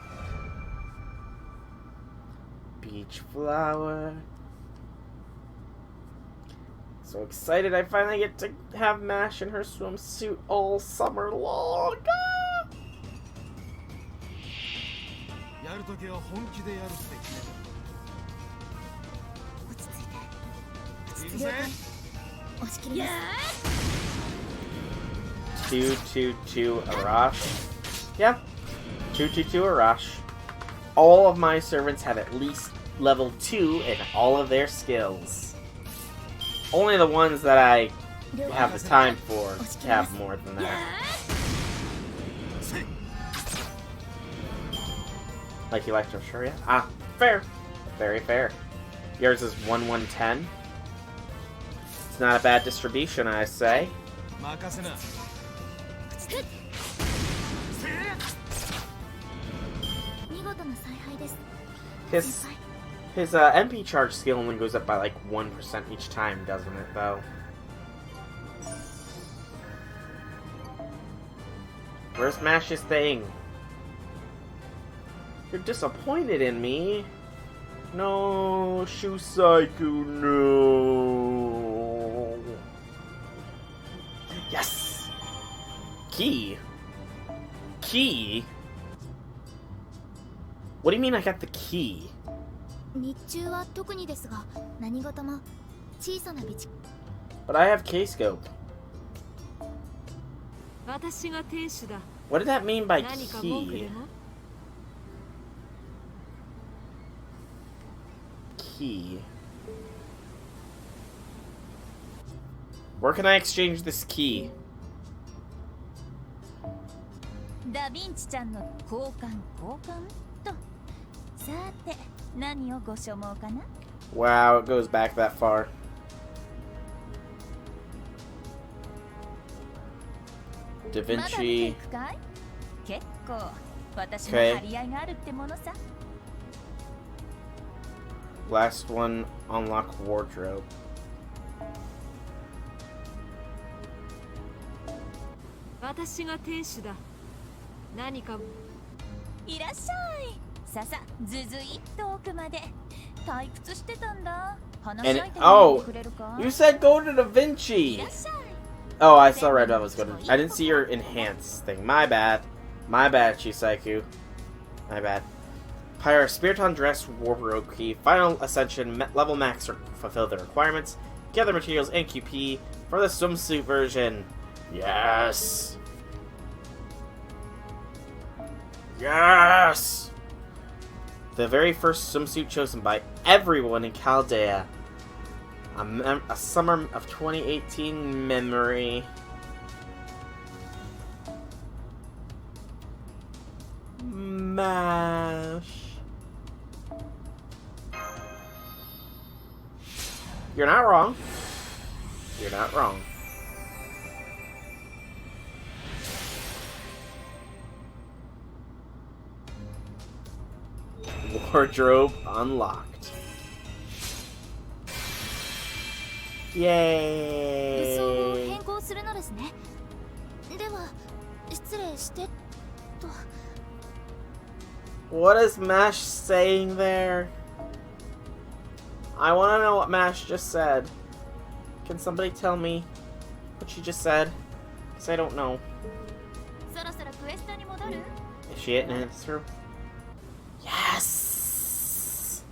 Beach Flower. So excited I finally get to have Mash in her swimsuit all summer long. Ah! Two Arash. Yeah. 222 Arash. All of my servants have at least level 2 in all of their skills. Only the ones that I have the time for have more than that. Like Electro Sharia? Ah, fair. Very fair. Yours is 1-1-10. It's not a bad distribution, I say. His MP charge skill only goes up by like 1% each time, doesn't it, though? Where's Mash's thing? You're disappointed in me. No, Shusaiku, no. Yes! Key? Key? What do you mean I got the key? But I have K-scope. What did that mean by key? Key. Where can I exchange this key? Wow, it goes back that far. Da Vinci. Okay. Last one, unlock wardrobe. And oh, you said go to Da Vinci. Oh, I saw Red Velvet's go to. I didn't see your enhance thing. My bad. My bad, Chisaiku. My bad. Pyra Spiriton Dress Wardrobe Key. Final Ascension level max fulfill the requirements. Gather materials and QP for the swimsuit version. Yes. Yes. The very first swimsuit chosen by everyone in Chaldea. A summer of 2018 memory. Mash. You're not wrong. You're not wrong. Wardrobe unlocked. Yay! What is Mash saying there? I want to know what Mash just said. Can somebody tell me what she just said? Because I don't know. Is she hitting it through? Yes!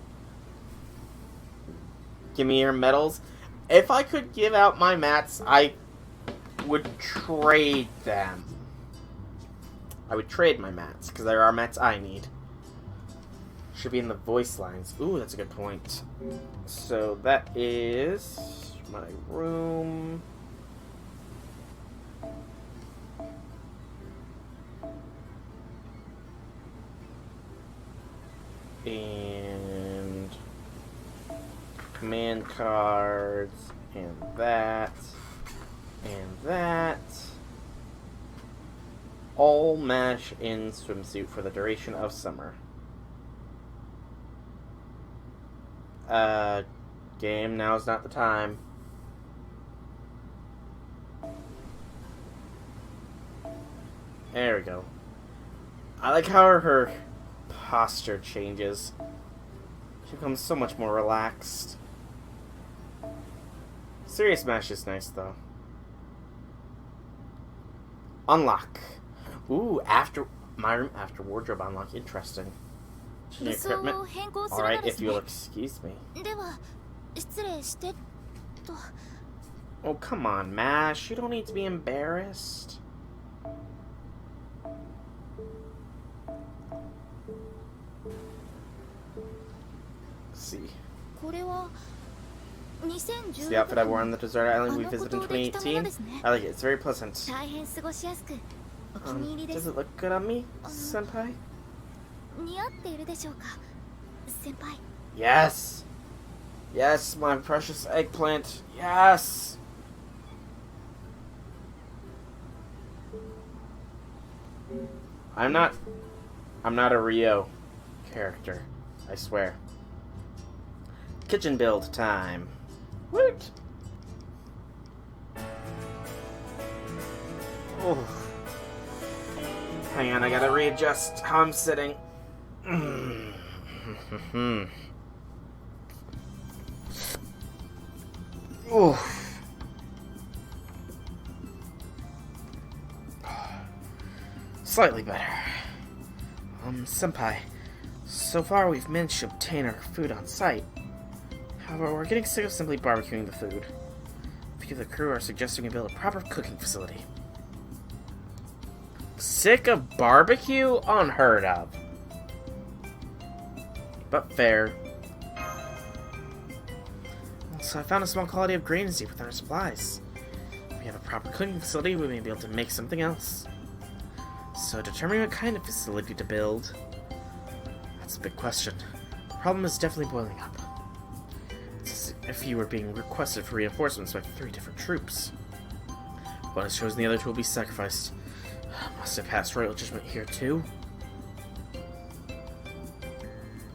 Give me your medals. If I could give out my mats, I would trade them. I would trade my mats, because there are mats I need. Should be in the voice lines. Ooh, that's a good point. So that is my room. And command cards, and that, and that. All Mash in swimsuit for the duration of summer. Game, now's not the time. There we go. I like how her posture changes. She becomes so much more relaxed. Serious Mash is nice, though. Unlock. Ooh, after my room, after wardrobe unlock. Interesting. Equipment. Alright, if you'll excuse me. Oh, come on, Mash. You don't need to be embarrassed. see. これは It's the outfit I wore on the desert island we visited in 2018. I like it. It's very pleasant. 大変過ごしやすくお気に入りで Does す。 it look good on me, senpai? 似合っているでしょうか、先輩。 Yes! Yes, my precious eggplant. Yes! I'm not a Rio character, I swear. Kitchen build time. Woot! Oh. Hang on, I gotta readjust how I'm sitting. Oh. Slightly better. Senpai, so far we've managed to obtain our food on site. However, we're getting sick of simply barbecuing the food. A few of the crew are suggesting we build a proper cooking facility. Sick of barbecue? Unheard of. But fair. So I found a small quantity of grain to see with our supplies. If we have a proper cooking facility, we may be able to make something else. So determining what kind of facility to build, that's a big question. The problem is definitely boiling up. It's as if you were being requested for reinforcements by 3 different troops. One is chosen, the other 2 will be sacrificed. Must have passed royal judgment here too.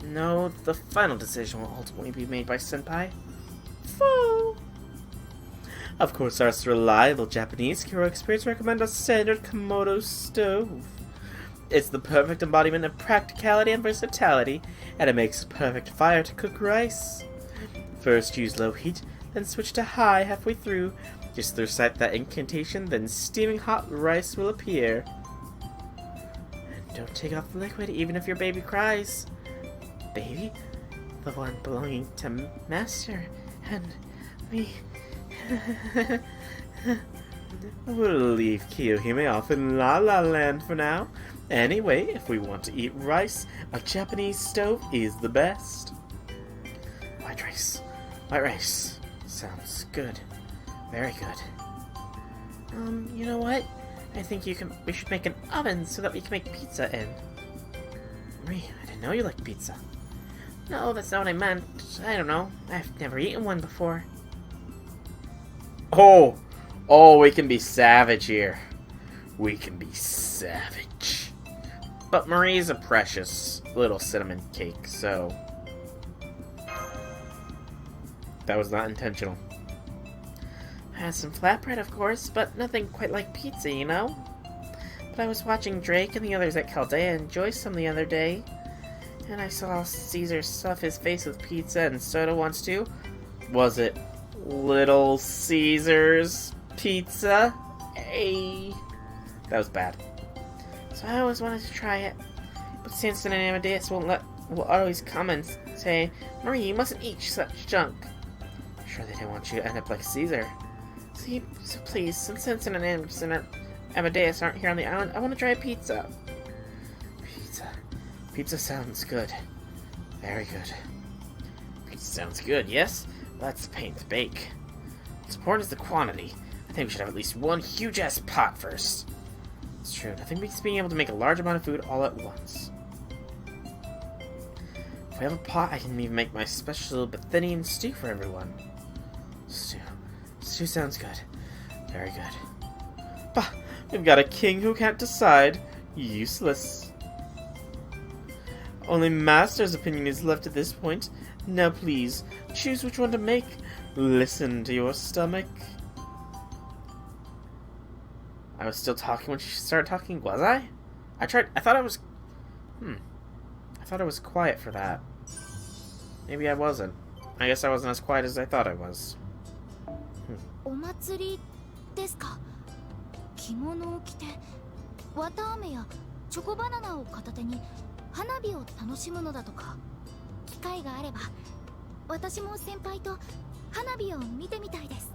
No, the final decision will ultimately be made by Senpai. Fool! Of course, our reliable Japanese Kiro experts recommend a standard Komodo stove. It's the perfect embodiment of practicality and versatility, and it makes a perfect fire to cook rice. First use low heat, then switch to high halfway through. Just recite that incantation, then steaming hot rice will appear. And don't take off the liquid even if your baby cries. Baby? The one belonging to Master and me. We'll leave Kiyohime off in La La Land for now. Anyway, if we want to eat rice, a Japanese stove is the best. White rice. White rice. Sounds good. Very good. You know what? I think we should make an oven so that we can make pizza in. Marie, I didn't know you liked pizza. No, that's not what I meant. I don't know. I've never eaten one before. Oh, we can be savage here. We can be savage. But Marie's a precious little cinnamon cake, so... that was not intentional. I had some flatbread, of course, but nothing quite like pizza, you know? But I was watching Drake and the others at Chaldea enjoy some the other day, and I saw Caesar stuff his face with pizza and soda once too. Was it Little Caesar's pizza? Hey, that was bad. So I always wanted to try it, but Samson and Amadeus will always come and say, "Marie, you mustn't eat such junk." I'm sure they didn't want you to end up like Caesar. So please, since Samson and Amadeus aren't here on the island, I want to try a pizza. Pizza sounds good. Very good. Pizza sounds good, yes? Let's paint the bake. What's important is the quantity. I think we should have at least one huge-ass pot first. It's true, nothing beats being able to make a large amount of food all at once. If we have a pot, I can even make my special Bithynian stew for everyone. Stew sounds good. Very good. Bah! We've got a king who can't decide. Useless. Only Master's opinion is left at this point. Now please, choose which one to make. Listen to your stomach. I was still talking when she started talking, was I? I thought I was... I thought I was quiet for that. Maybe I wasn't. I guess I wasn't as quiet as I thought I was. お祭りですか。着物を着て綿あめやチョコバナナを片手に花火を楽しむのだとか。機会があれば私も先輩と花火を見てみたいです。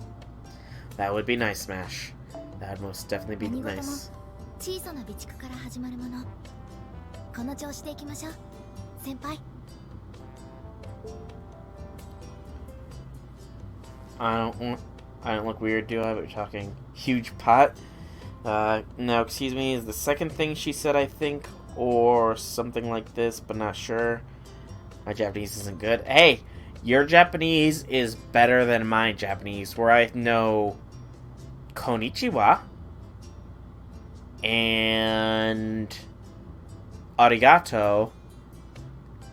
That would be nice, Smash. That would most definitely be 何事も nice. 小さな備蓄から始まるもの。この調子でいきましょう、先輩。I don't look weird, do I? But you're talking huge pot. No, excuse me, is the second thing she said, I think, or something like this, but not sure. My Japanese isn't good. Hey, your Japanese is better than my Japanese, where I know konnichiwa and arigato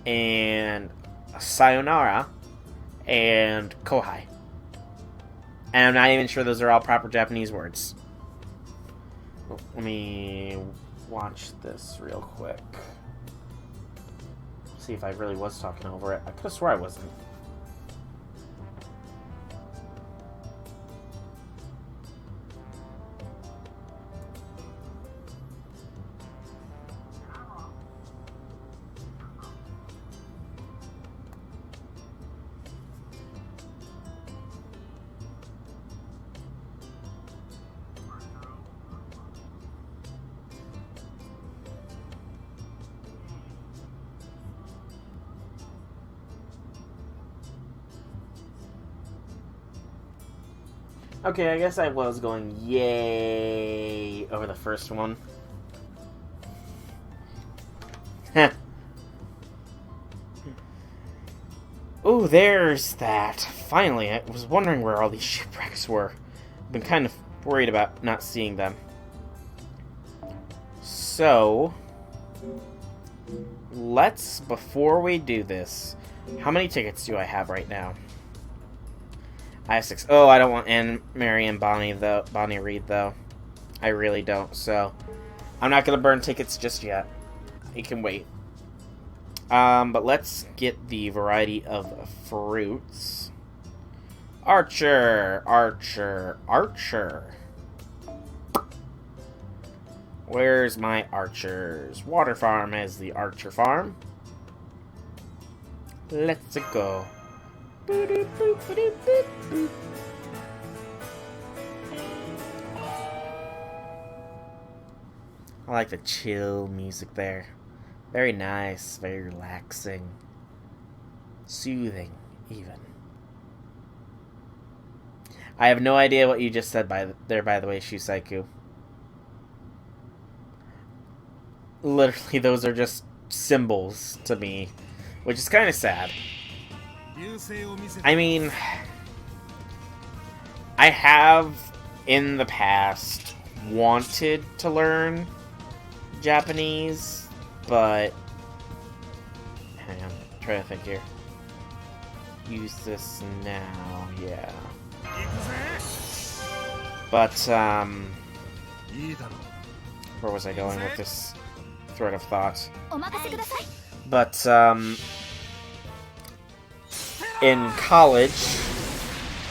and sayonara and kohai. And I'm not even sure those are all proper Japanese words. Let me watch this real quick. See if I really was talking over it. I could have swore I wasn't. Okay, I guess I was going yay over the first one. Heh. Ooh, there's that. Finally, I was wondering where all these shipwrecks were. I've been kind of worried about not seeing them. So, before we do this, how many tickets do I have right now? I have 6. Oh, I don't want Anne, Mary, and Bonnie Reed, though. I really don't, so I'm not going to burn tickets just yet. It can wait. But let's get the variety of fruits. Archer! Archer! Archer! Where's my archers? Water Farm is the Archer Farm. Let's go. I like the chill music there. Very nice, very relaxing. Soothing, even. I have no idea what you just said by the way, Shusaiku. Literally, those are just symbols to me, which is kind of sad. I mean, I have, in the past, wanted to learn Japanese, but... Hang on, I'm trying to think here. Use this now, yeah. But, where was I going with this thread of thought? But, in college,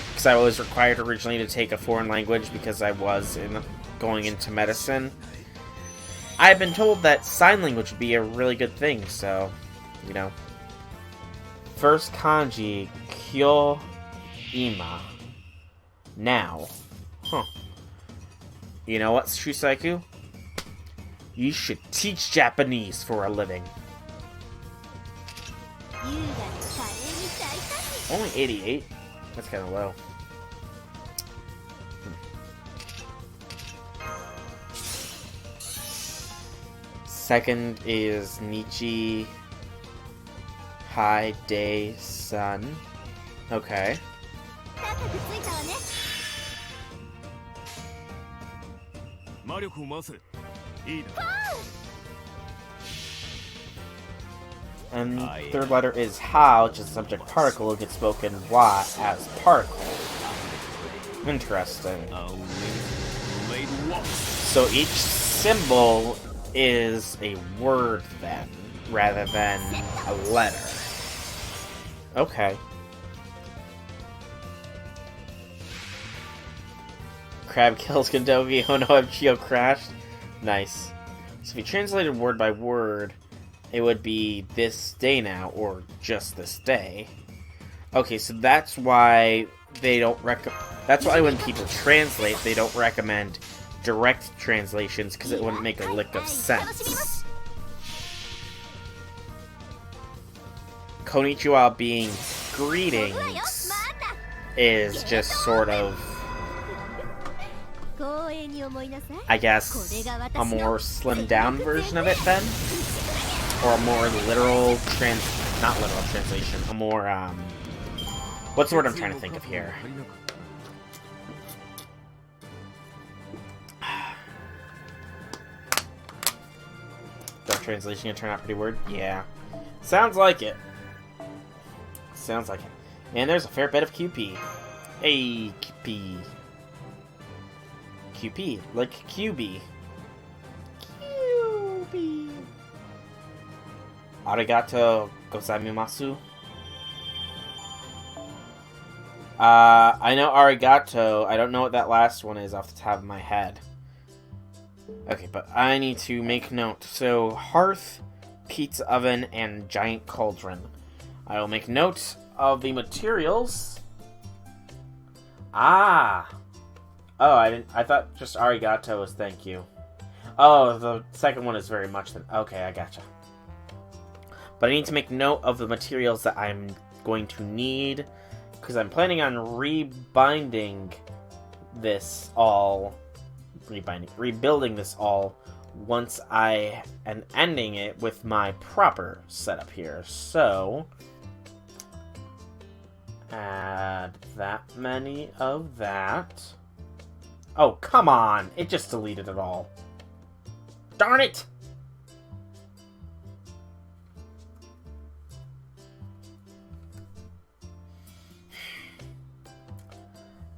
because I was required originally to take a foreign language because I was going into medicine, I've been told that sign language would be a really good thing, so, you know. First kanji, kyo ima. Now. Huh. You know what, Shusaiku? You should teach Japanese for a living. Only 88? That's kind of low. Second is Nichi High Day Sun. Okay. And third letter is ha, which is subject particle. It gets spoken wa as particle. Interesting. So each symbol is a word then, rather than a letter. Okay. Crab kills Kendogi. Oh no, MGO crashed. Nice. So if you translated word by word, it would be this day now, or just this day. Okay, so that's why they don't that's why when people translate, they don't recommend direct translations, because it wouldn't make a lick of sense. Konnichiwa being greetings is just sort of, I guess, a more slimmed down version of it then? Or a more not literal translation, a more, what's the word I'm trying to think of here? That translation gonna turn out pretty weird? Yeah. Sounds like it. Sounds like it. And there's a fair bit of QP. Hey, QP. QP, like QB. QB. Arigato gozaimasu. I know arigato. I don't know what that last one is off the top of my head. Okay, but I need to make note. So, hearth, pizza oven, and giant cauldron. I will make note of the materials. Ah! Oh, I thought just arigato was thank you. Oh, the second one is very much then. Okay, I gotcha. But I need to make note of the materials that I'm going to need, because I'm planning on rebuilding this all once I am ending it with my proper setup here. So, add that many of that. Oh, come on! It just deleted it all. Darn it!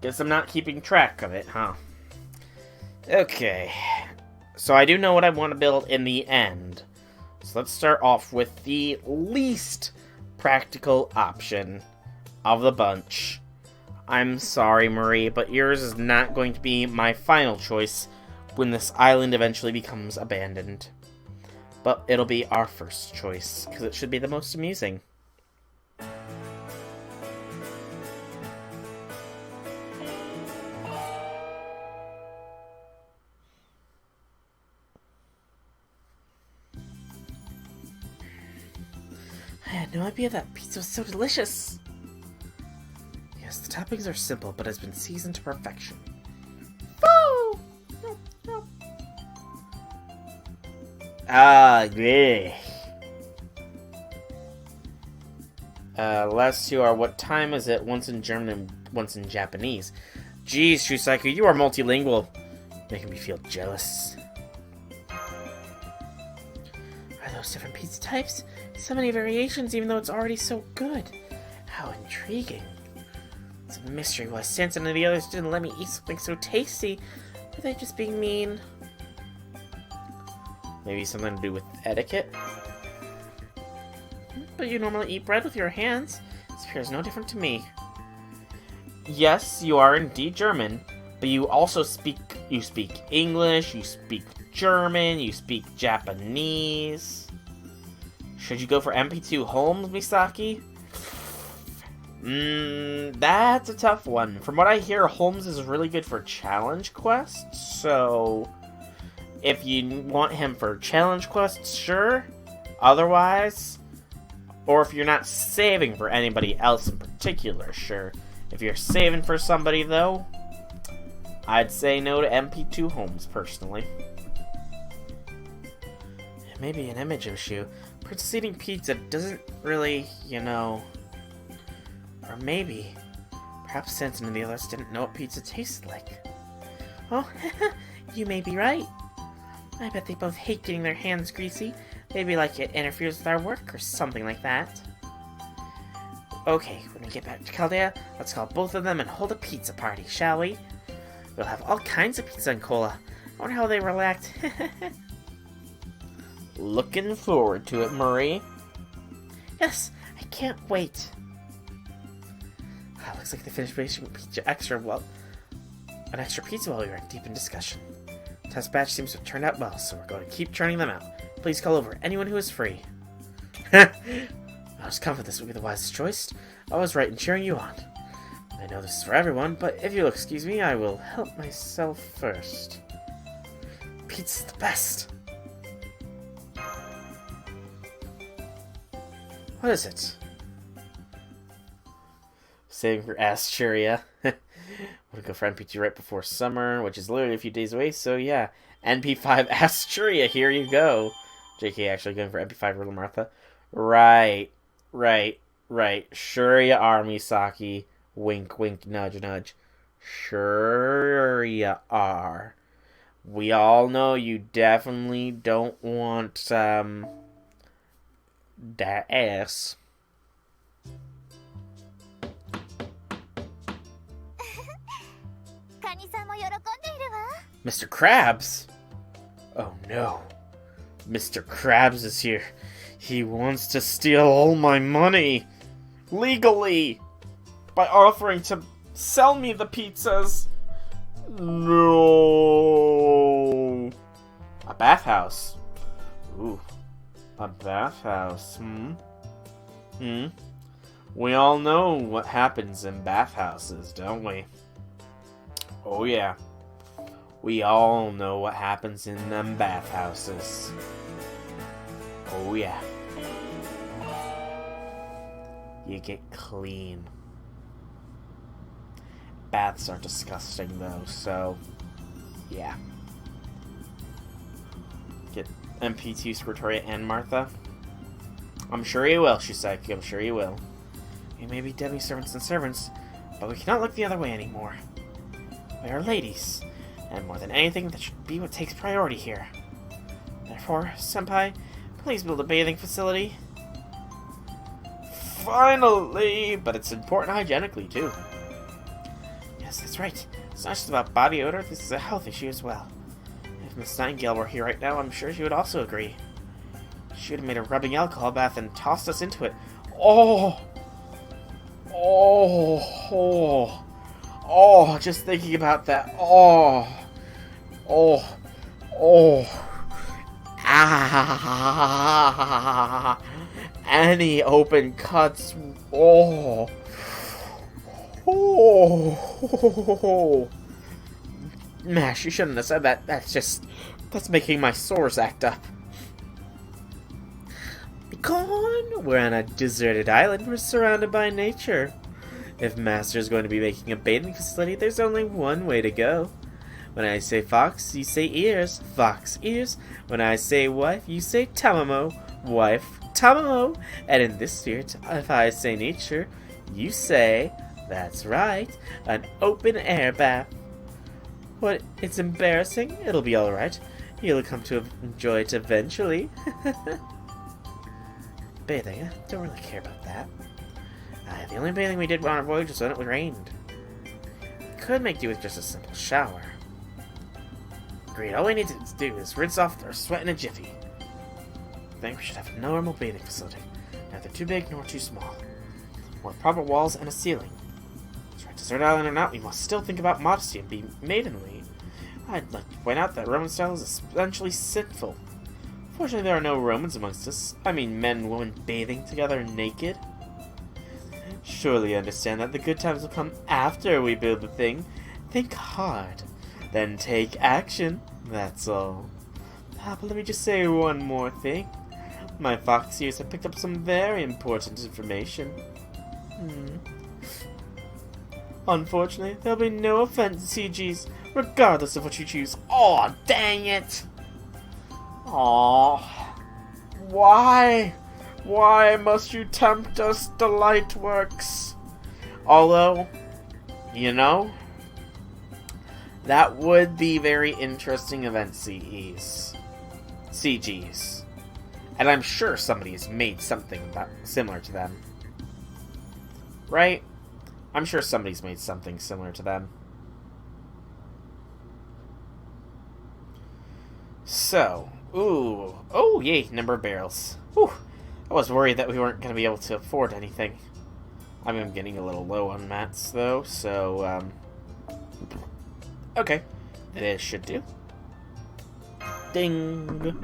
Guess I'm not keeping track of it, huh? Okay. So I do know what I want to build in the end. So let's start off with the least practical option of the bunch. I'm sorry, Marie, but yours is not going to be my final choice when this island eventually becomes abandoned. But it'll be our first choice, because it should be the most amusing. I had no idea that pizza was so delicious! Yes, the toppings are simple, but has been seasoned to perfection. Woo! Ah, yeah. Last two are, what time is it? Once in German and once in Japanese. Jeez, Shusaku, you are multilingual. Making me feel jealous. Are those different pizza types? So many variations, even though it's already so good. How intriguing. It's a mystery why Sanson and the others didn't let me eat something so tasty. Were they just being mean? Maybe something to do with etiquette? But you normally eat bread with your hands. This appears no different to me. Yes, you are indeed German, but you also speak English, you speak German, you speak Japanese. Should you go for MP2 Holmes, Misaki? That's a tough one. From what I hear, Holmes is really good for challenge quests, so if you want him for challenge quests, sure. Otherwise, or if you're not saving for anybody else in particular, sure. If you're saving for somebody, though, I'd say no to MP2 Holmes, personally. Maybe an image issue. Princess eating pizza doesn't really, Or maybe, perhaps Sanson and the others didn't know what pizza tasted like. Oh, you may be right. I bet they both hate getting their hands greasy. Maybe like it interferes with our work or something like that. Okay, when we get back to Chaldea, let's call both of them and hold a pizza party, shall we? We'll have all kinds of pizza and cola. I wonder how they react. Looking forward to it, Marie. Yes, I can't wait. Looks like they finished making an extra pizza while we were deep in discussion. Test batch seems to have turned out well, so we're going to keep churning them out. Please call over anyone who is free. I was confident this would be the wisest choice. I was right in cheering you on. I know this is for everyone, but if you'll excuse me, I will help myself first. Pizza's the best. What is it? Saving for Asturia. Want to go for NP2 right before summer, which is literally a few days away, so yeah. NP5 Asturia, here you go. JK actually going for NP5 Little Martha. Right. Sure you are, Misaki. Wink, wink, nudge, nudge. Sure you are. We all know you definitely don't want, that ass. Mr. Krabs? Oh no. Mr. Krabs is here. He wants to steal all my money. Legally. By offering to sell me the pizzas. No. A bathhouse. Ooh. A bathhouse. We all know what happens in bathhouses, don't we? Oh yeah. We all know what happens in them bathhouses. Oh yeah. You get clean. Baths are disgusting though, so yeah. Get MP2 Squirtoria and Martha. I'm sure you will, Shiseki. I'm sure you will. We may be demi-servants and servants, but we cannot look the other way anymore. We are ladies, and more than anything, that should be what takes priority here. Therefore, Senpai, please build a bathing facility. Finally! But it's important hygienically, too. Yes, that's right. It's not just about body odor, this is a health issue as well. If Miss Nightingale were here right now, I'm sure she would also agree. She would have made a rubbing alcohol bath and tossed us into it. Oh! Just thinking about that. Any open cuts. Mash, you shouldn't have said that. That's making my sores act up. Gone! We're on a deserted island. We're surrounded by nature. If Master's going to be making a bathing facility, there's only one way to go. When I say fox, you say ears. Fox, ears. When I say wife, you say tamamo. Wife, tamamo. And in this spirit, if I say nature, you say, that's right, an open air bath. What? It's embarrassing? It'll be alright. You'll come to enjoy it eventually. Bathing? I don't really care about that. The only bathing we did on our voyage was when it rained. Could make do with just a simple shower. Agreed. All we need to do is rinse off our sweat in a jiffy. I think we should have a normal bathing facility. Neither too big nor too small. With proper walls and a ceiling. Try desert island or not, we must still think about modesty and be maidenly. I'd like to point out that Roman style is essentially sinful. Fortunately, there are no Romans amongst us. I mean, men and women bathing together naked. Surely you understand that the good times will come after we build the thing. Think hard, then take action. That's all. But let me just say one more thing. My fox ears have picked up some very important information. Unfortunately, there'll be no offense, CGs, regardless of what you choose. Aw, dang it! Aww. Why? Why must you tempt us, Delightworks? Although, you know, that would be very interesting event CGs. And I'm sure somebody has made something similar to them. Right? I'm sure somebody's made something similar to them. So, ooh. Oh, yay, number of barrels. Whew. I was worried that we weren't going to be able to afford anything. I mean, I'm getting a little low on mats, though, so, okay. This should do. Ding!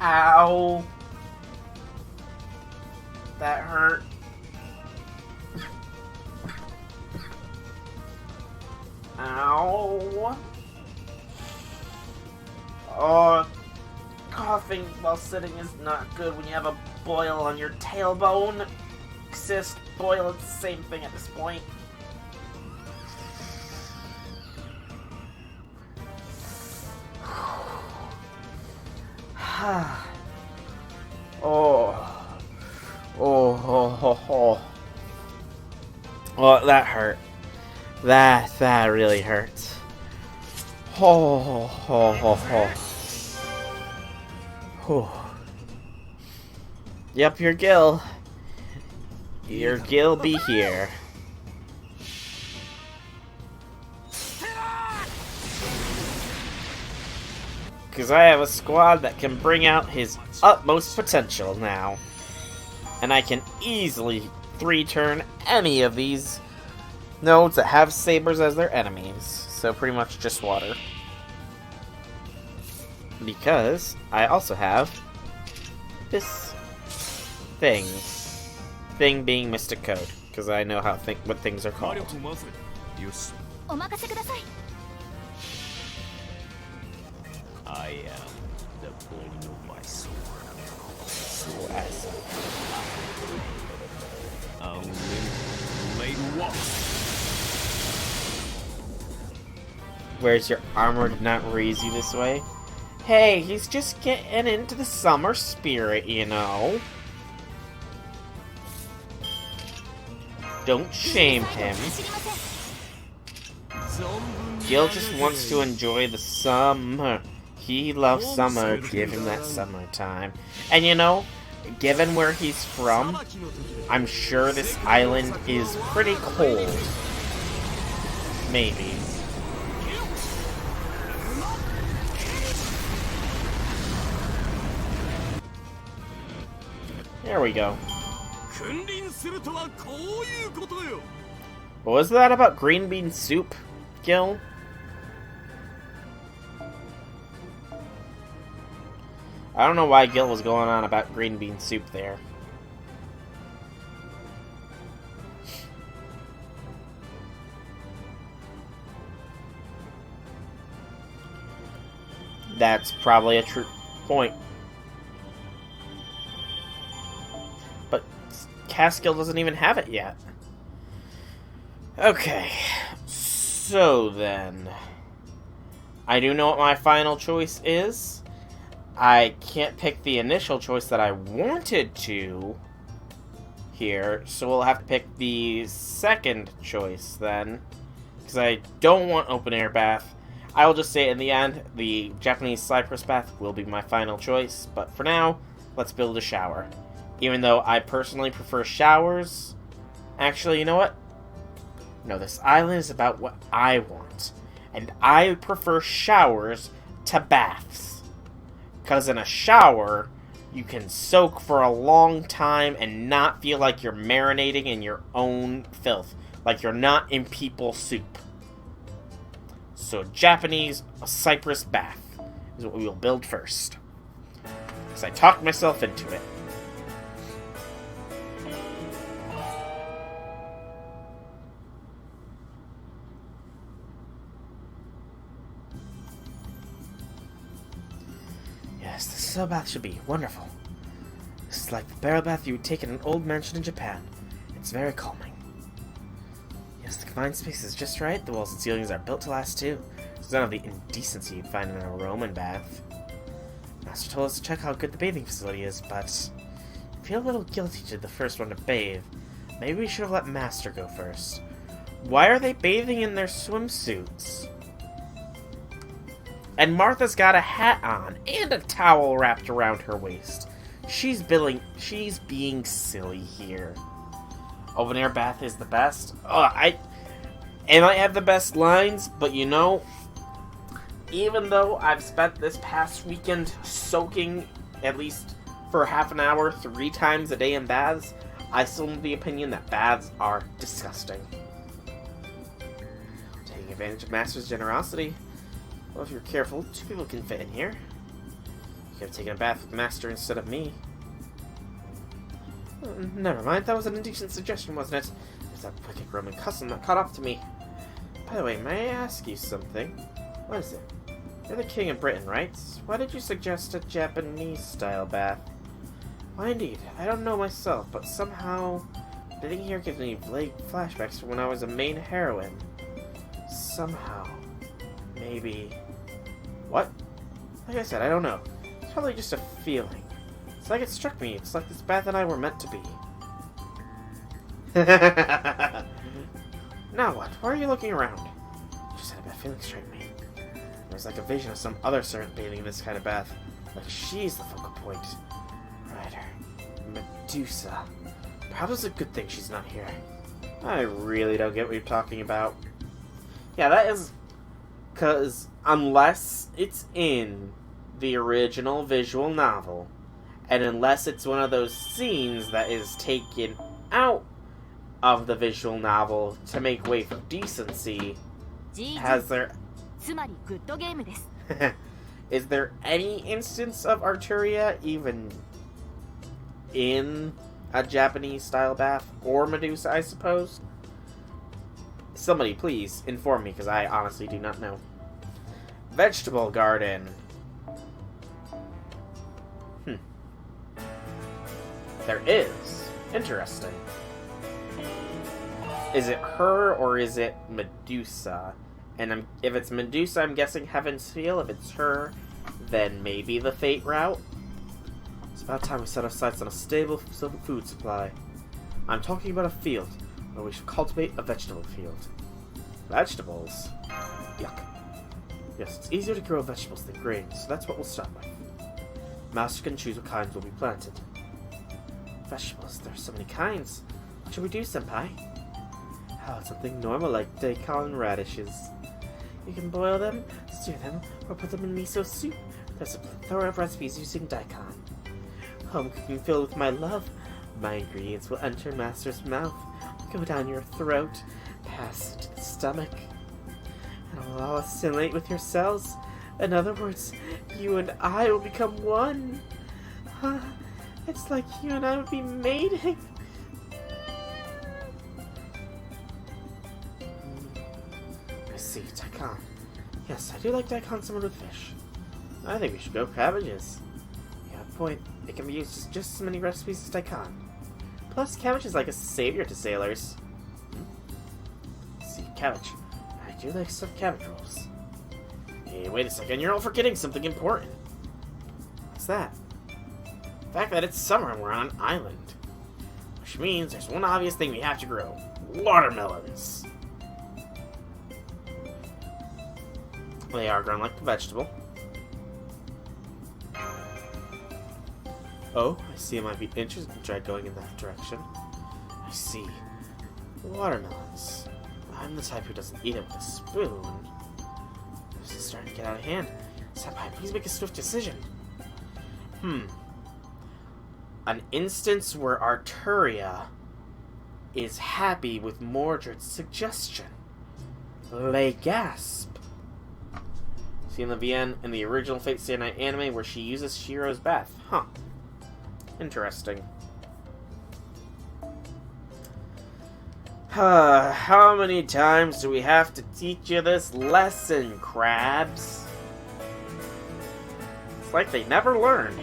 Ow. That hurt. Ow. Oh, coughing while sitting is not good when you have a boil on your tailbone. Cyst, boil, it's the same thing at this point. Oh. Oh, that hurt. That really hurts. Oh. Yep, your gill. Your gill be here. Because I have a squad that can bring out his utmost potential now. And I can easily 3-turn any of these nodes that have sabers as their enemies. So pretty much just water. Because I also have this thing. Thing being Mystic Code. Because I know how what things are called. I am the point of my sword. Where's your armor did not raise you this way? Hey, he's just getting into the summer spirit, you know. Don't shame him. Gil just wants to enjoy the summer. He loves summer. Give him that summertime. And you know, given where he's from, I'm sure this island is pretty cold. Maybe. There we go. What was that about green bean soup, Gil? I don't know why Gil was going on about green bean soup there. That's probably a true point. But Caskill doesn't even have it yet. Okay, so then, I do know what my final choice is. I can't pick the initial choice that I wanted to here, so we'll have to pick the second choice then, because I don't want open air bath. I will just say in the end, the Japanese cypress bath will be my final choice, but for now, let's build a shower. Even though I personally prefer showers, actually, you know what? No, this island is about what I want. And I prefer showers to baths. Because in a shower, you can soak for a long time and not feel like you're marinating in your own filth. Like you're not in people's soup. So Japanese cypress bath is what we will build first. Because I talked myself into it. Yes, the snow bath should be wonderful. This is like the barrel bath you would take in an old mansion in Japan. It's very calming. Yes, the confined space is just right. The walls and ceilings are built to last too. There's none of the indecency you'd find in a Roman bath. Master told us to check how good the bathing facility is, but I feel a little guilty to the first one to bathe. Maybe we should have let Master go first. Why are they bathing in their swimsuits? And Martha's got a hat on and a towel wrapped around her waist. She's being silly here. Open air bath is the best. I might have the best lines, but you know, even though I've spent this past weekend soaking at least for half an hour 3 times a day in baths, I still have the opinion that baths are disgusting. Taking advantage of Master's generosity. Well, if you're careful, 2 people can fit in here. You could have taken a bath with Master instead of me. Never mind, that was an indecent suggestion, wasn't it? It was that wicked Roman custom that caught up to me. By the way, may I ask you something? What is it? You're the king of Britain, right? Why did you suggest a Japanese-style bath? Why indeed, I don't know myself, but somehow living here gives me vague flashbacks from when I was a main heroine. Somehow. Maybe. What? Like I said, I don't know. It's probably just a feeling. It's like it struck me. It's like this bath and I were meant to be. Now what? Why are you looking around? Just had a bad feeling strike me. There's like a vision of some other servant bathing in this kind of bath. Like she's the focal point. Right, Medusa. Perhaps it's a good thing she's not here. I really don't get what you're talking about. Yeah, that is... Because unless it's in the original visual novel, and unless it's one of those scenes that is taken out of the visual novel to make way for decency, has there... つまりグッドゲームです。 Is there any instance of Arturia even in a Japanese-style bath? Or Medusa, I suppose? Somebody please inform me, because I honestly do not know. Vegetable garden. There is. Interesting. Is it her or is it Medusa? And if it's Medusa, I'm guessing Heaven's Feel. If it's her, then maybe the Fate route. It's about time we set our sights on a stable food supply. I'm talking about a field where we should cultivate a vegetable field. Vegetables? Yuck. Yes, it's easier to grow vegetables than grains, so that's what we'll start with. Master can choose what kinds will be planted. Vegetables, there are so many kinds. What should we do, Senpai? How about something normal like daikon radishes? You can boil them, stew them, or put them in miso soup. There's a plethora of recipes using daikon. Home cooking filled with my love. My ingredients will enter Master's mouth, go down your throat, pass into the stomach, and will all assimilate with your cells. In other words, you and I will become one. It's like you and I would be mating. I see, daikon. Yes, I do like daikon similar with fish. I think we should go cabbages. You have a point. It can be used as just as many recipes as daikon. Plus, cabbage is like a savior to sailors. See, cabbage. I do like stuffed cabbage rolls. Hey, wait a second. You're all forgetting something important. What's that? The fact that it's summer and we're on an island. Which means there's one obvious thing we have to grow. Watermelons. They are grown like a vegetable. Oh, I see. I might be interested in try going in that direction. I see. Watermelons. I'm the type who doesn't eat it with a spoon. This is starting to get out of hand. Senpai, please make a swift decision. An instance where Arturia is happy with Mordred's suggestion. They gasp. See in the VN in the original Fate Stay Night anime where she uses Shiro's bath. Huh. Interesting. How many times do we have to teach you this lesson, crabs? It's like they never learn.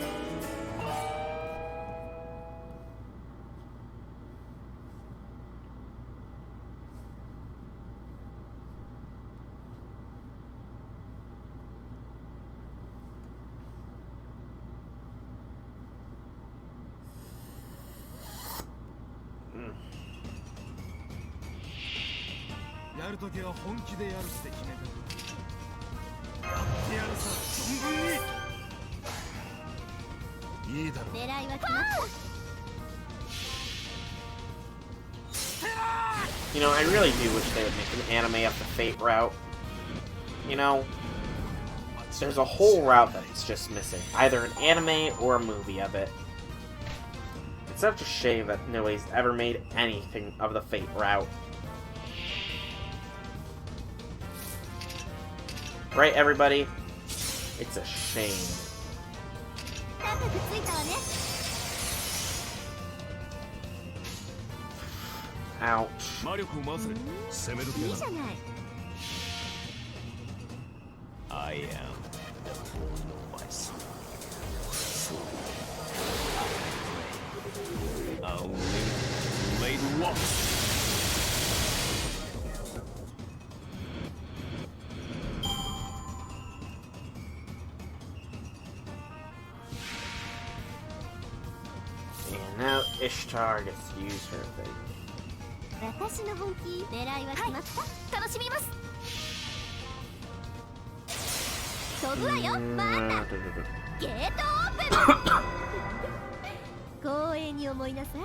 You know, I really do wish they would make an anime of the Fate route. You know, there's a whole route that's just missing. Either an anime or a movie of it. It's such a shame that nobody's ever made anything of the Fate route. Right, everybody? It's a shame. くっついたわね。 Ouch. 魔力を回せ。攻める気いいじゃない。 I am the pony of my soul. I'll blade walk. And now Ishtar gets to use her thing. 私の本気狙いは決まった、楽しみます。飛ぶわよ、またゲートオープン。光栄に思いなさい。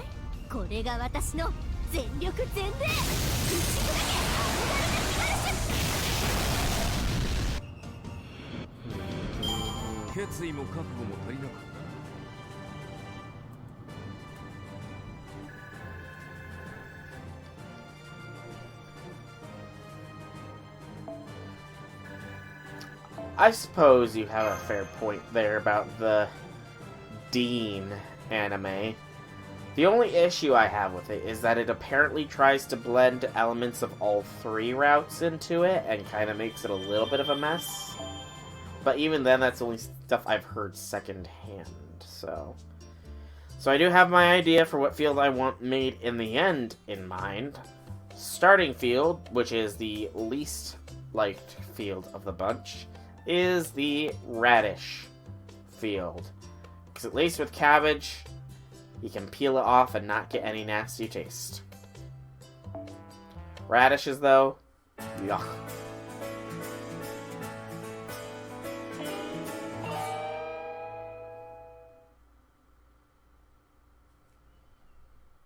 これが私の全力全霊。打ち砕けアルガルデスガルシュ。決意も覚悟も足りなかった。 I suppose you have a fair point there about the Dean anime. The only issue I have with it is that it apparently tries to blend elements of all three routes into it and kind of makes it a little bit of a mess. But even then, that's only stuff I've heard secondhand, so... So I do have my idea for what field I want made in the end in mind. Starting field, which is the least liked field of the bunch, is the radish field. Because at least with cabbage, you can peel it off and not get any nasty taste. Radishes, though, yuck.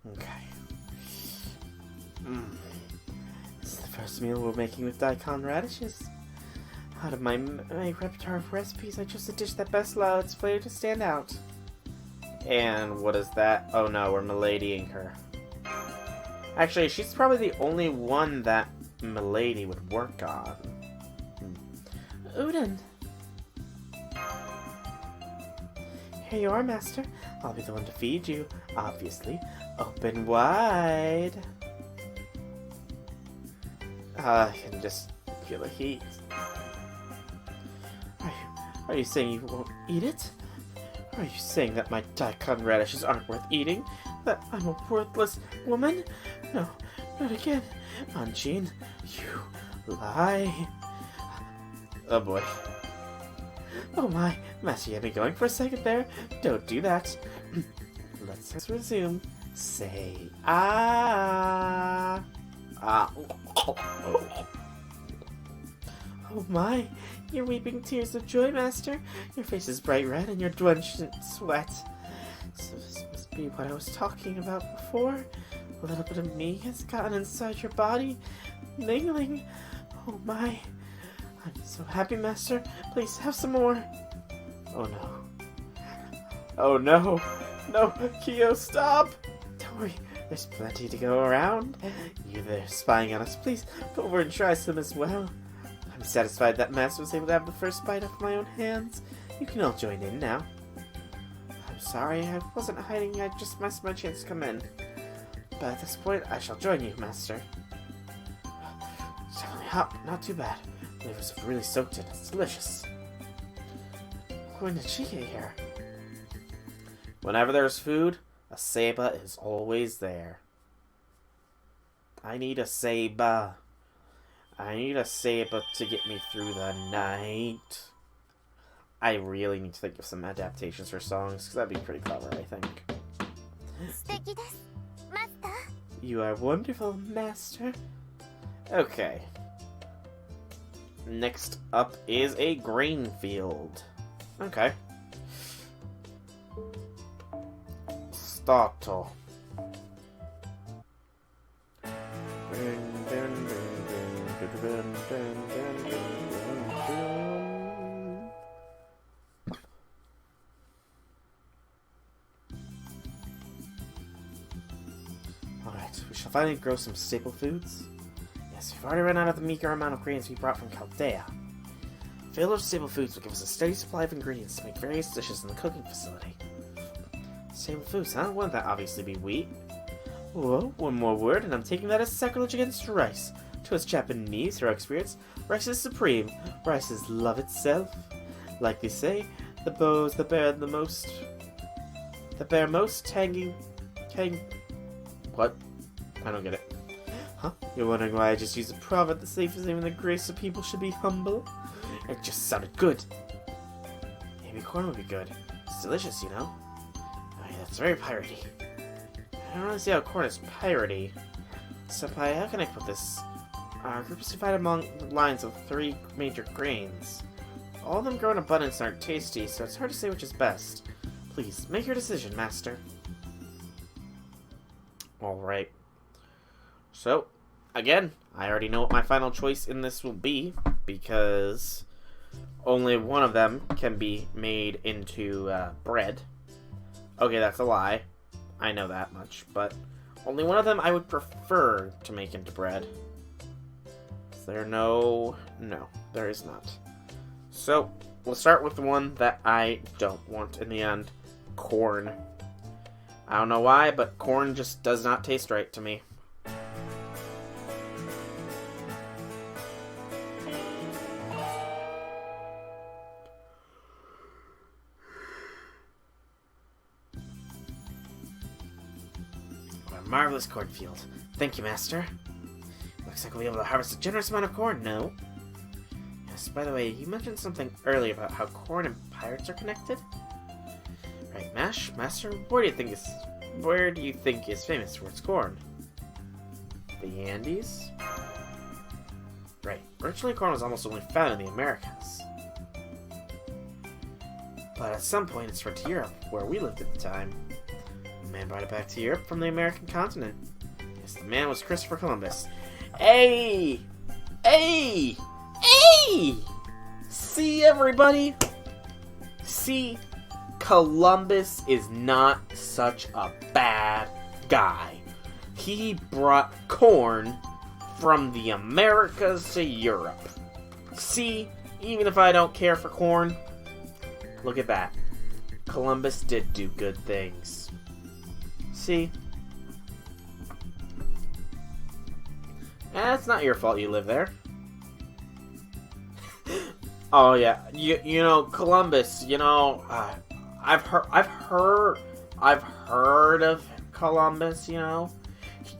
Okay. This is the first meal we're making with daikon radishes. Out of my repertoire of recipes, I chose a dish that best allows its flavor to stand out. And what is that? Oh no, we're miladying her. Actually, she's probably the only one that milady would work on. Udon! Here you are, Master. I'll be the one to feed you, obviously. Open wide. I can just feel the heat. Are you saying you won't eat it? Are you saying that my daikon radishes aren't worth eating? That I'm a worthless woman? No, not again. Anjin, you lie. Oh boy. Oh my, Master, you had me going for a second there. Don't do that. Let's resume. Say ah. Ah. Oh my, you're weeping tears of joy, Master. Your face is bright red and you're drenched in sweat. So this must be what I was talking about before. A little bit of me has gotten inside your body, mingling. Oh my, I'm so happy, Master. Please have some more. Oh no. Oh no. No, Kyo, stop! Don't worry, there's plenty to go around. You there spying on us, please go over and try some as well. I'm satisfied that Master was able to have the first bite off my own hands. You can all join in now. I'm sorry, I wasn't hiding, I just missed my chance to come in. But at this point, I shall join you, Master. It's definitely hot, not too bad. The flavors have really soaked in, it's delicious. When did she get here? Whenever there's food, a Seba is always there. I need a Seba. I need a Seba to get me through the night. I really need to think of some adaptations for songs, because that'd be pretty clever, I think. You are wonderful, Master. Okay. Next up is a grain field. Okay. Stato. Alright, we shall finally grow some staple foods. Yes, we've already run out of the meager amount of grains we brought from Chaldea. Available stable foods will give us a steady supply of ingredients to make various dishes in the cooking facility. Stable foods, huh? Wouldn't that obviously be wheat? Whoa, one more word and I'm taking that as sacrilege against rice. To us Japanese heroic spirits, rice is supreme. Rice is love itself. Like they say, the bows that bear most hanging... What? I don't get it. Huh? You're wondering why I just used a proverb that safe is even the grace of people should be humble? It just sounded good. Maybe corn would be good. It's delicious, you know? I mean, that's very piratey. I don't really see how corn is piratey. Senpai, how can I put this? Our group is divided along the lines of 3 major grains. All of them grow in abundance and aren't tasty, so it's hard to say which is best. Please, make your decision, Master. Alright. So, again, I already know what my final choice in this will be, because only one of them can be made into bread. Okay, that's a lie. I know that much, but only one of them I would prefer to make into bread. Is there no, there is not. So, we'll start with the one that I don't want in the end. Corn. I don't know why, but corn just does not taste right to me. What a marvelous cornfield. Thank you, Master. Looks like we'll be able to harvest a generous amount of corn now. Yes, by the way, you mentioned something earlier about how corn and pirates are connected? Right, Master, where do you think is famous for its corn? The Andes? Right, originally corn was almost only found in the Americas. But at some point it spread to Europe, where we lived at the time. A man brought it back to Europe from the American continent. Yes, the man was Christopher Columbus. Hey! Hey! Hey! See, everybody? See? Columbus is not such a bad guy. He brought corn from the Americas to Europe. See, even if I don't care for corn, look at that. Columbus did do good things. See? It's not your fault you live there. Oh yeah, you know Columbus. You know, I've heard of Columbus. You know,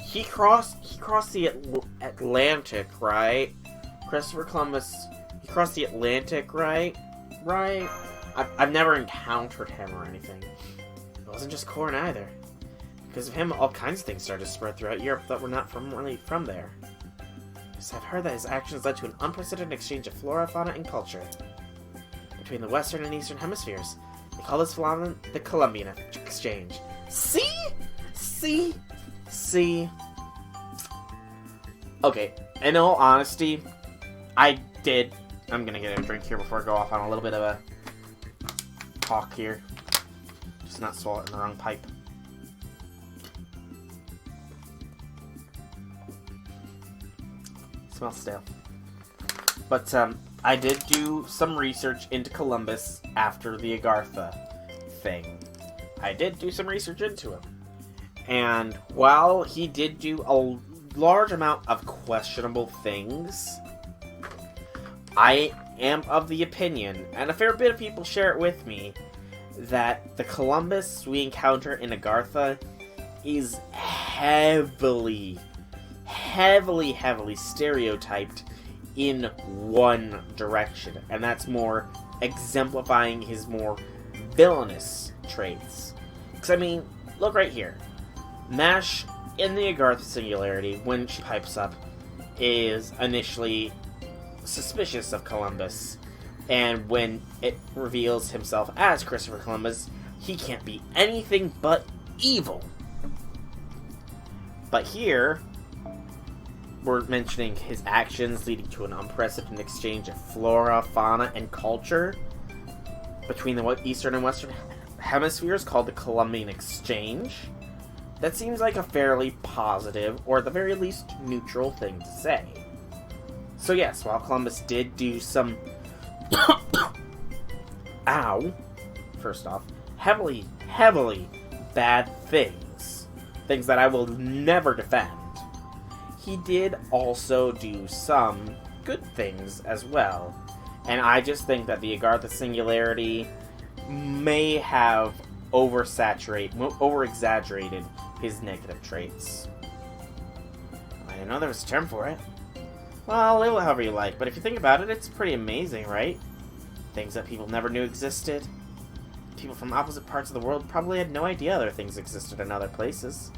he crossed the Atlantic, right? Christopher Columbus. He crossed the Atlantic, right? Right. I've never encountered him or anything. It wasn't just corn either. Because of him, all kinds of things started to spread throughout Europe that were not really from there. Yes, I've heard that his actions led to an unprecedented exchange of flora, fauna, and culture between the Western and Eastern hemispheres. They call this phenomenon the Columbian Exchange. See? See? See? Okay, in all honesty, I'm gonna get a drink here before I go off on a little bit of a talk here. Just not swallow it in the wrong pipe. Smells stale. But I did do some research into Columbus after the Agartha thing. I did do some research into him. And while he did do a large amount of questionable things, I am of the opinion, and a fair bit of people share it with me, that the Columbus we encounter in Agartha is heavily stereotyped in one direction, and that's more exemplifying his more villainous traits. Because, I mean, look right here. Mash, in the Agartha Singularity, when she pipes up, is initially suspicious of Columbus, and when it reveals himself as Christopher Columbus, he can't be anything but evil. But here, we're mentioning his actions leading to an unprecedented exchange of flora, fauna, and culture between the Eastern and Western hemispheres called the Columbian Exchange. That seems like a fairly positive, or at the very least, neutral thing to say. So yes, while Columbus did do some Ow. First off, heavily, heavily bad things. Things that I will never defend. He did also do some good things as well. And I just think that the Agartha Singularity may have over-exaggerated his negative traits. I didn't know there was a term for it. Well, label it however you like, but if you think about it, it's pretty amazing, right? Things that people never knew existed. People from opposite parts of the world probably had no idea other things existed in other places.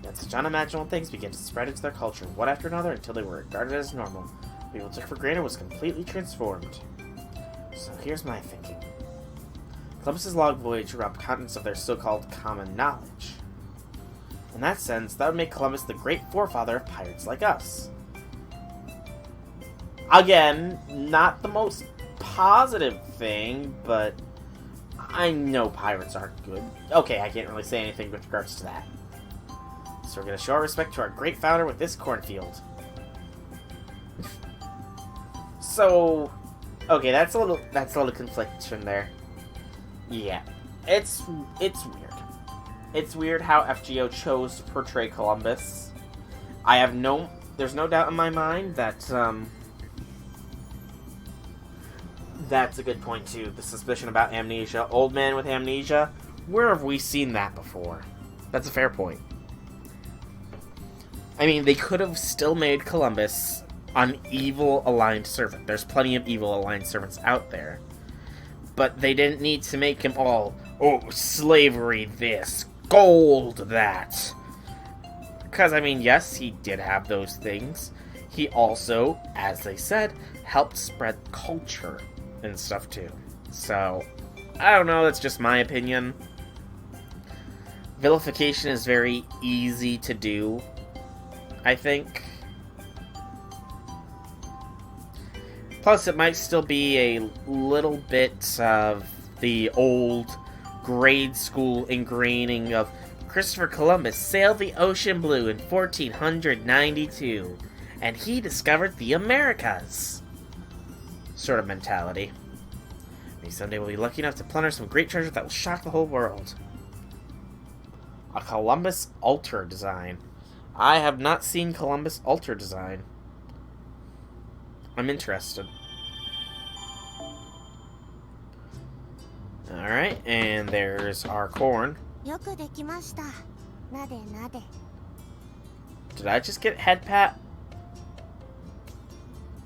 Yet such unimaginable things began to spread into their culture, one after another, until they were regarded as normal. What people took for granted was completely transformed. So here's my thinking. Columbus's log voyage robbed continents of their so-called common knowledge. In that sense, that would make Columbus the great forefather of pirates like us. Again, not the most positive thing, but I know pirates aren't good. Okay, I can't really say anything with regards to that. So we're going to show our respect to our great founder with this cornfield. So, okay, that's a little confliction there. Yeah, it's weird. It's weird how FGO chose to portray Columbus. There's no doubt in my mind that that's a good point too. The suspicion about amnesia, old man with amnesia. Where have we seen that before? That's a fair point. I mean, they could have still made Columbus an evil aligned servant. There's plenty of evil aligned servants out there. But they didn't need to make him all, oh, slavery this, gold that. Because, I mean, yes, he did have those things. He also, as they said, helped spread culture and stuff too. So, I don't know, that's just my opinion. Vilification is very easy to do, I think. Plus, it might still be a little bit of the old grade school ingraining of Christopher Columbus sailed the ocean blue in 1492, and he discovered the Americas sort of mentality. Maybe someday we'll be lucky enough to plunder some great treasure that will shock the whole world. A Columbus altar design. I have not seen Columbus altar design. I'm interested. Alright, and there's our corn. Did I just get head pat?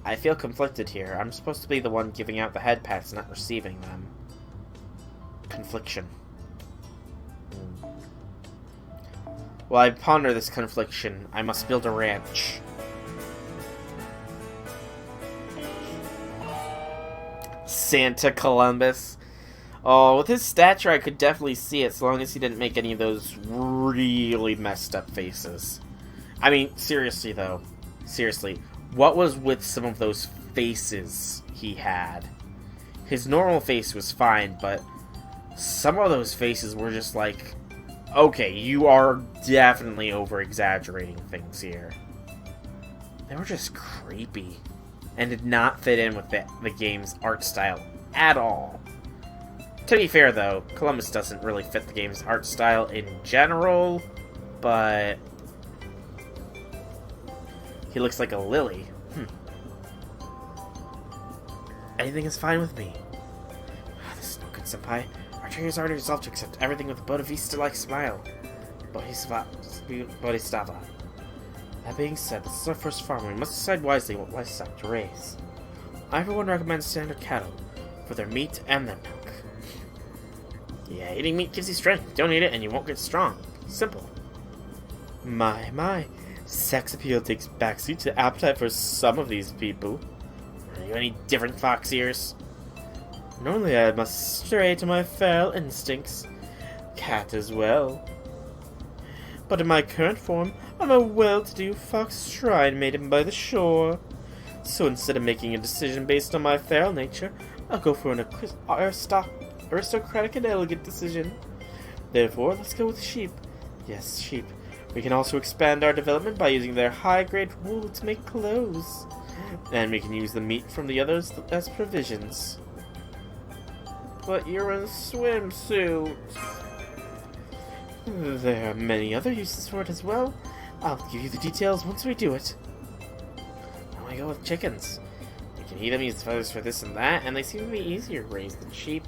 I feel conflicted here. I'm supposed to be the one giving out the head pats, not receiving them. Confliction. While I ponder this confliction, I must build a ranch. Santa Columbus. Oh, with his stature, I could definitely see it, so long as he didn't make any of those really messed up faces. I mean, seriously, though. Seriously. What was with some of those faces he had? His normal face was fine, but some of those faces were just like, okay, you are definitely over-exaggerating things here. They were just creepy, and did not fit in with the game's art style at all. To be fair, though, Columbus doesn't really fit the game's art style in general, but he looks like a lily. Anything is fine with me. This is no good, senpai. Our trio has already resolved to accept everything with a Buena Vista-like smile. Bodhisattva. That being said, this is our first farm, and we must decide wisely what livestock to raise. I, for one, recommend standard cattle, for their meat and their milk. Yeah, eating meat gives you strength. Don't eat it and you won't get strong. Simple. My. Sex appeal takes backseat to appetite for some of these people. Are you any different, fox ears? Normally I must stray to my feral instincts. Cat as well. But in my current form, I'm a well-to-do fox shrine maiden by the shore. So instead of making a decision based on my feral nature, I'll go for an aristocratic and elegant decision. Therefore, let's go with sheep. Yes, sheep. We can also expand our development by using their high-grade wool to make clothes. And we can use the meat from the others as provisions. But you're in a swimsuit. There are many other uses for it as well. I'll give you the details once we do it. Now I go with chickens. You can eat them, use feathers for this and that, and they seem to be easier to raise than sheep.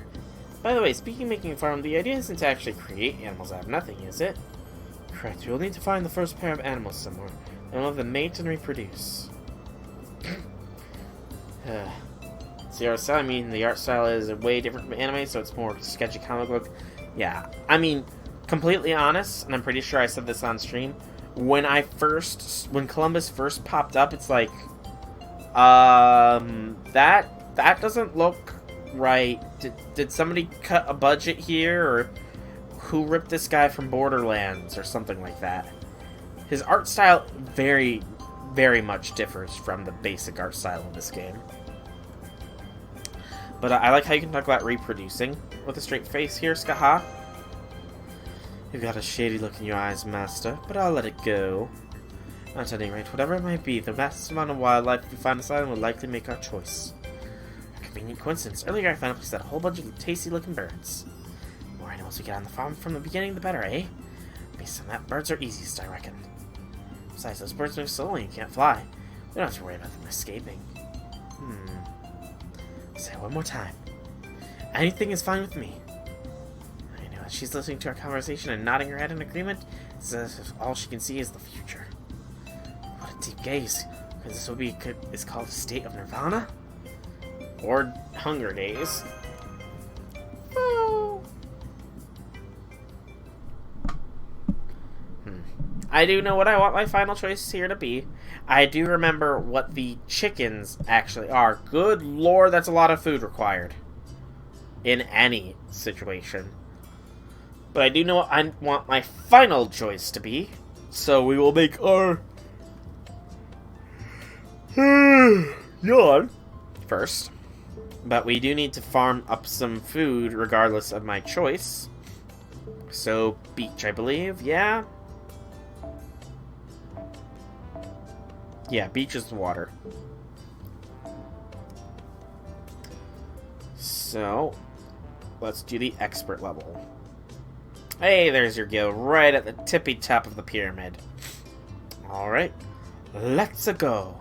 By the way, speaking of making a farm, the idea isn't to actually create animals out of nothing, is it? Correct, you'll need to find the first pair of animals somewhere, and we'll have them mate and reproduce. See, I was telling me the art style is way different from anime, so it's more sketchy comic book. Yeah, I mean, completely honest, and I'm pretty sure I said this on stream, when Columbus first popped up, it's like, that doesn't look right. Did somebody cut a budget here, or who ripped this guy from Borderlands, or something like that? His art style very, very much differs from the basic art style of this game. But I like how you can talk about reproducing with a straight face here, Skaha. You've got a shady look in your eyes, Master, but I'll let it go. At any rate, whatever it might be, the vast amount of wildlife we find this island will likely make our choice. A convenient coincidence. Earlier I found a place that had a whole bunch of tasty-looking birds. The more animals we get on the farm from the beginning, the better, eh? Based on that, birds are easiest, I reckon. Besides, those birds move slowly and can't fly. We don't have to worry about them escaping. Say it one more time. Anything is fine with me. I know that she's listening to our conversation and nodding her head in agreement. It's as if all she can see is the future. What a deep gaze. Because this will be is called a state of nirvana? Or Hunger Games. I do know what I want my final choice here to be. I do remember what the chickens actually are. Good lord, that's a lot of food required. In any situation. But I do know what I want my final choice to be. So we will make our... yawn first. But we do need to farm up some food regardless of my choice. So, beach, I believe. Yeah? Yeah, beach is the water. So, let's do the expert level. Hey, there's your guild, right at the tippy top of the pyramid. Alright, let's go.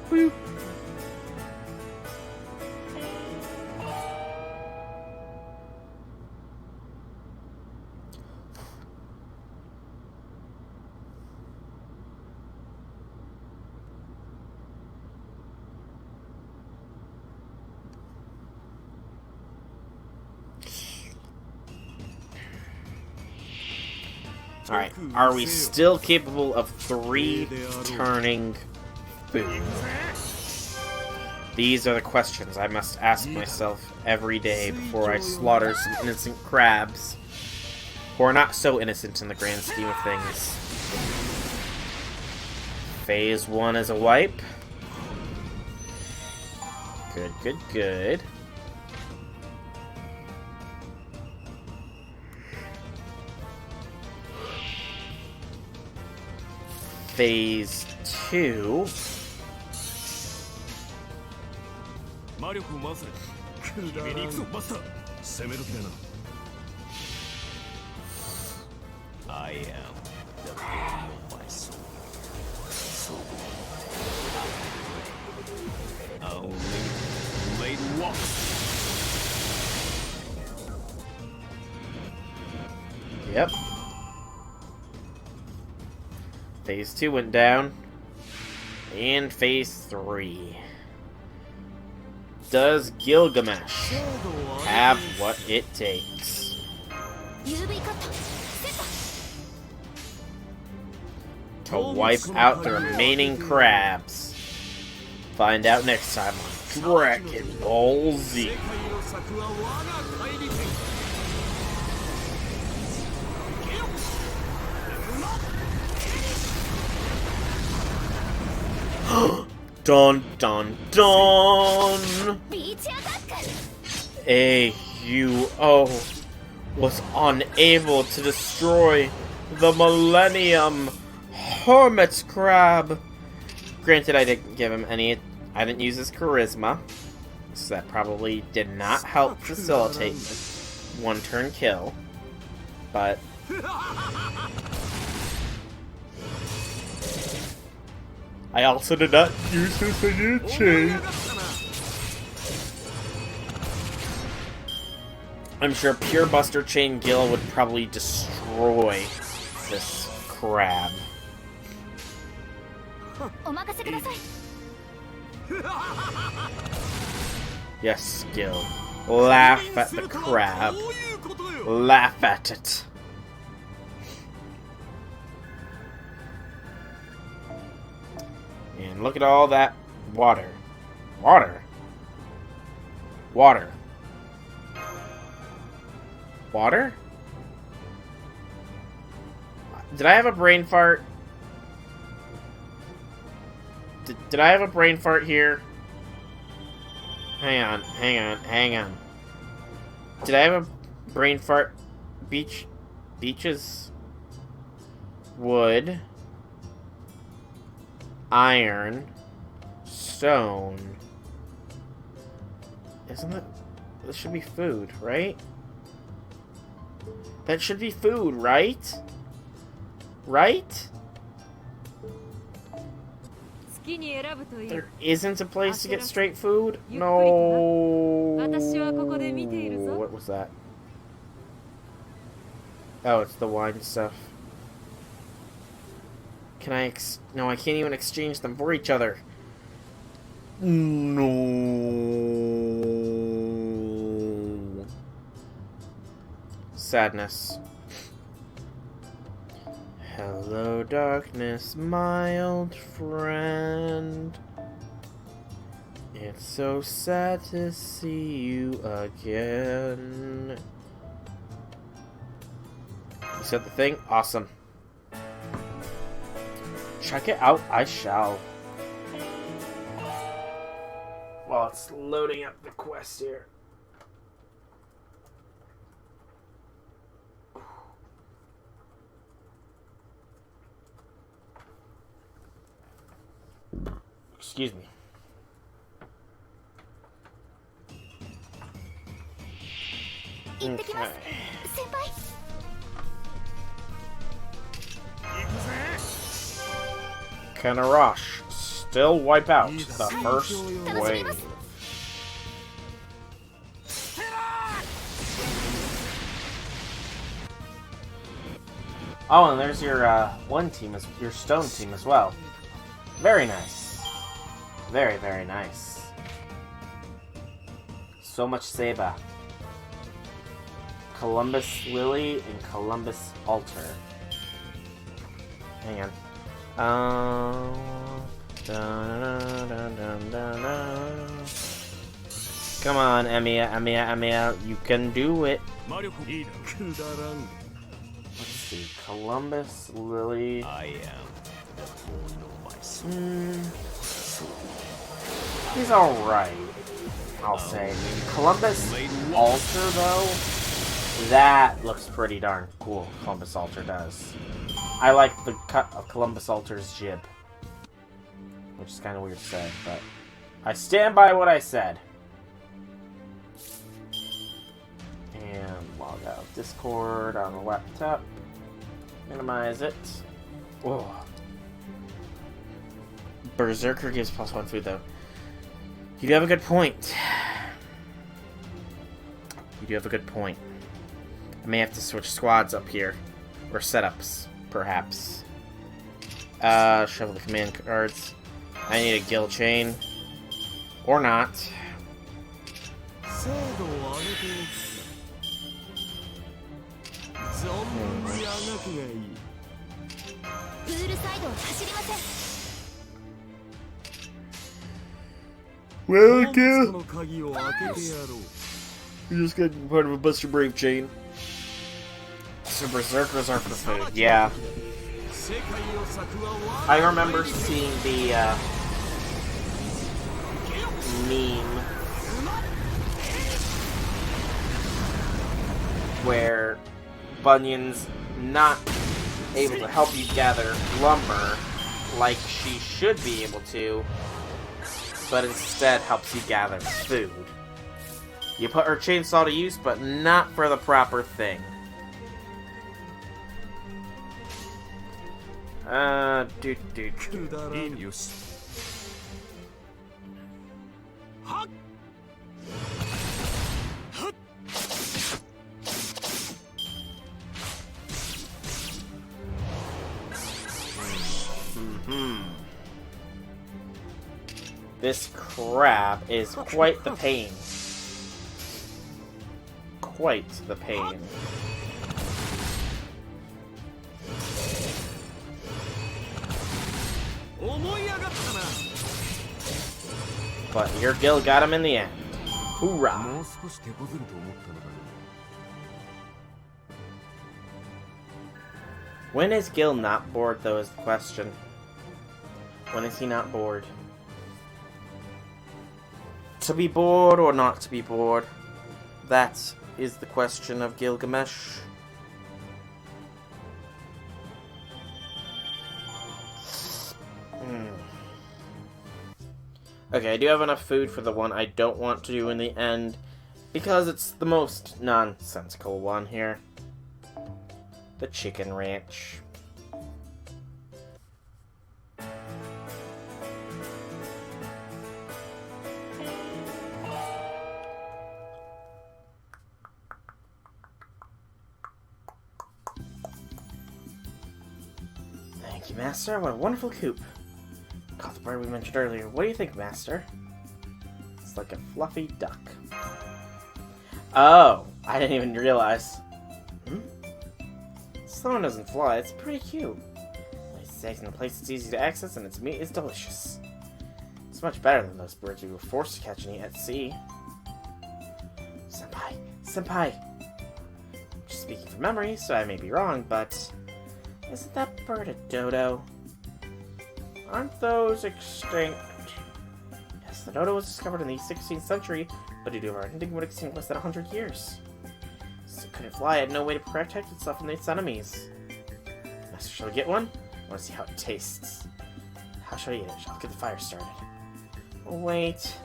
Boop. Alright, are we still capable of 3 turning food? These are the questions I must ask myself every day before I slaughter some innocent crabs. Who are not so innocent in the grand scheme of things. Phase 1 is a wipe. Good. Phase 2. I am the burning of my soul. I'll lay walk. Yep. Phase 2 went down. And Phase 3. Does Gilgamesh have what it takes? To wipe out the remaining crabs. Find out next time on Dragon Ball Z. Dun dun dun! AUO was unable to destroy the Millennium Hermit Crab Granted, I didn't give him any... I didn't use his charisma, so that probably did not help facilitate the one-turn kill. But... I also did not use this in a chain. I'm sure Pure Buster Chain Gill would probably destroy this crab. Yes, Gil. Laugh at the crab. Laugh at it. And look at all that water. Water. Water. Water? Did I have a brain fart? Did I have a brain fart here? Hang on, hang on, hang on. Did I have a brain fart? Beaches? Wood. Iron. Stone. Isn't that... This should be food, right? That should be food, right? Right? There isn't a place to get straight food? No. What was that? Oh, it's the wine stuff. Can I no, I can't even exchange them for each other. No. Sadness. Hello, darkness, my old friend. It's so sad to see you again. You said the thing? Awesome. Check it out, I shall. While it's loading up the quest here. Excuse me. Okay. Kinda rush. Still wipe out the first wave. Oh, and there's your one team, your stone team as well. Very nice. Very, very nice. So much Seba. Columbus Lily and Columbus Altar. Hang on. Come on, Emiya, you can do it. Let's see, Columbus Lily. I am the queen of myself. He's alright, I'll say. I mean, Columbus Altar, though, that looks pretty darn cool. Columbus Altar does. I like the cut of Columbus Altar's jib. Which is kind of weird to say, but I stand by what I said. And log out of Discord on the laptop. Minimize it. Whoa. Berserker gives +1 food, though. You do have a good point. You do have a good point. I may have to switch squads up here. Or setups, perhaps. Shuffle the command cards. I need a guild chain. Or not. Well, you just got part of a Buster Brave chain. So berserkers are for food, yeah. I remember seeing the meme where Bunyan's not able to help you gather lumber like she should be able to, but instead helps you gather food. You put her chainsaw to use, but not for the proper thing. This crab is quite the pain. Quite the pain. But your guild got him in the end. Hoorah! When is Gil not bored, though, is the question. When is he not bored? To be bored or not to be bored? That is the question of Gilgamesh. Okay, I do have enough food for the one I don't want to do in the end, because it's the most nonsensical one here. The chicken ranch. Thank you, Master. What a wonderful coop. Caught the bird we mentioned earlier. What do you think, Master? It's like a fluffy duck. Oh, I didn't even realize. This one doesn't fly. It's pretty cute. It's eggs in a place that's easy to access, and its meat is delicious. It's much better than those birds we were forced to catch and eat at sea. Senpai! Just speaking from memory, so I may be wrong, but isn't that bird a dodo? Aren't those extinct? Yes, the dodo was discovered in the 16th century, but due to our ending would extinct less than 100 years. Since it couldn't fly, it had no way to protect itself from its enemies. Master, shall we get one? I want to see how it tastes. How shall I eat it? Shall I get the fire started? Wait.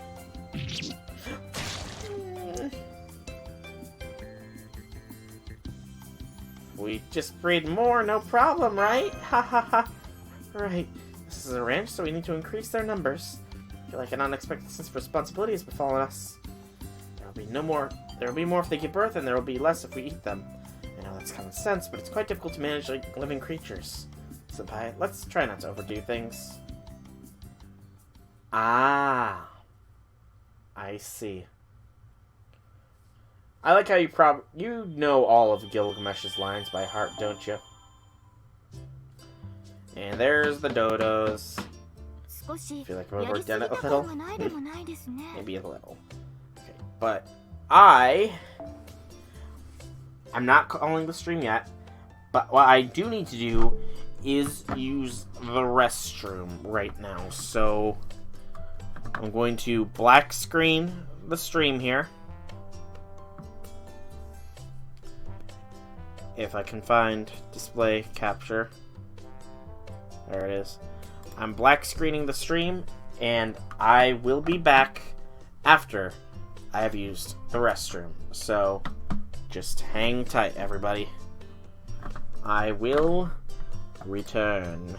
We just breed more, no problem, right? Ha ha ha. Right. This is a ranch, so we need to increase their numbers. I feel like an unexpected sense of responsibility has befallen us. There will be more if they give birth, and there will be less if we eat them. I know that's common sense, but it's quite difficult to manage like living creatures. Senpai, let's try not to overdo things. Ah. I see. I like how you know all of Gilgamesh's lines by heart, don't you? And there's the dodos. I feel like we've done it a little. Maybe a little. Okay, but I'm not calling the stream yet, but what I do need to do is use the restroom right now. So I'm going to black screen the stream here. If I can find display capture. There it is. I'm black screening the stream, and I will be back after I have used the restroom. So just hang tight, everybody. I will return.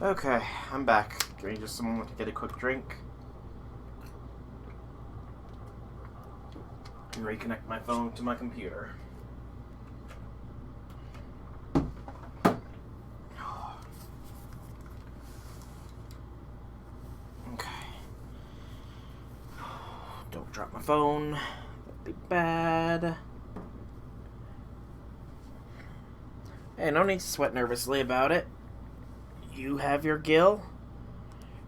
Okay, I'm back. Give me just a moment to get a quick drink. And reconnect my phone to my computer. Okay. Don't drop my phone. That'd be bad. Hey, no need to sweat nervously about it. You have your gill,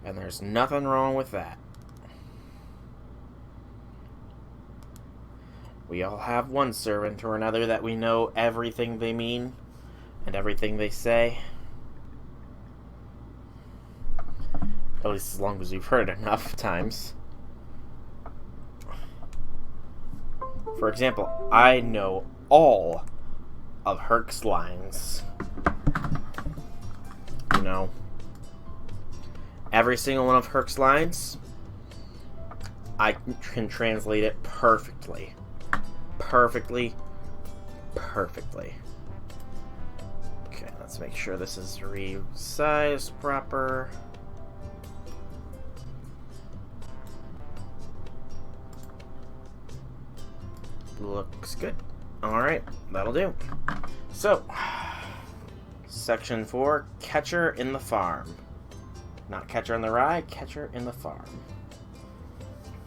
and there's nothing wrong with that. We all have one servant or another that we know everything they mean and everything they say. At least as long as we've heard it enough times. For example, I know all of Herc's lines. You know, every single one of Herc's lines, I can translate it perfectly. Perfectly. Okay, let's make sure this is resized proper. Looks good. Alright, that'll do. So, Section 4, Catcher in the Farm. Not Catcher in the Rye, Catcher in the Farm.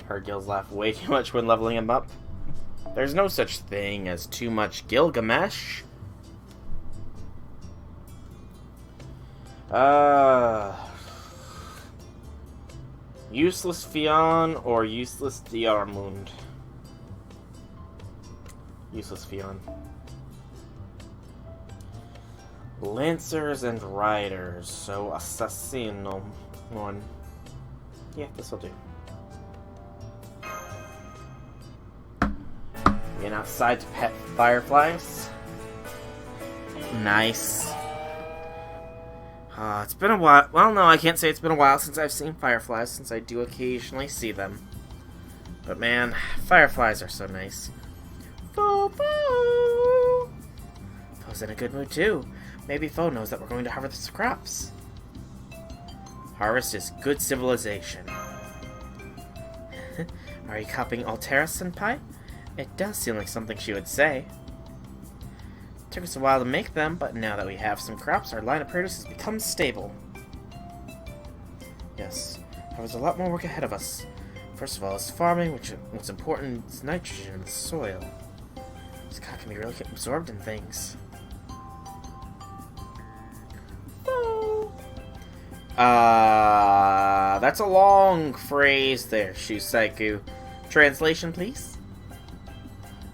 Her gills laugh way too much when leveling him up. There's no such thing as too much Gilgamesh. Useless Fionn or useless Diarmund? Useless Fionn. Lancers and Riders, so Assassino one. Yeah, this'll do. Being outside to pet fireflies. Nice. It's been a while. Well, no, I can't say it's been a while since I've seen fireflies, since I do occasionally see them. But man, fireflies are so nice. Fo! Fo's in a good mood too. Maybe Fo knows that we're going to harvest the crops. Harvest is good civilization. Are you copying Altera, Senpai? It does seem like something she would say. Took us a while to make them, but now that we have some crops, our line of produce has become stable. Yes, there's a lot more work ahead of us. First of all, is farming, what's important is nitrogen in the soil. This guy can be really absorbed in things. That's a long phrase there, Shusaiku. Translation, please?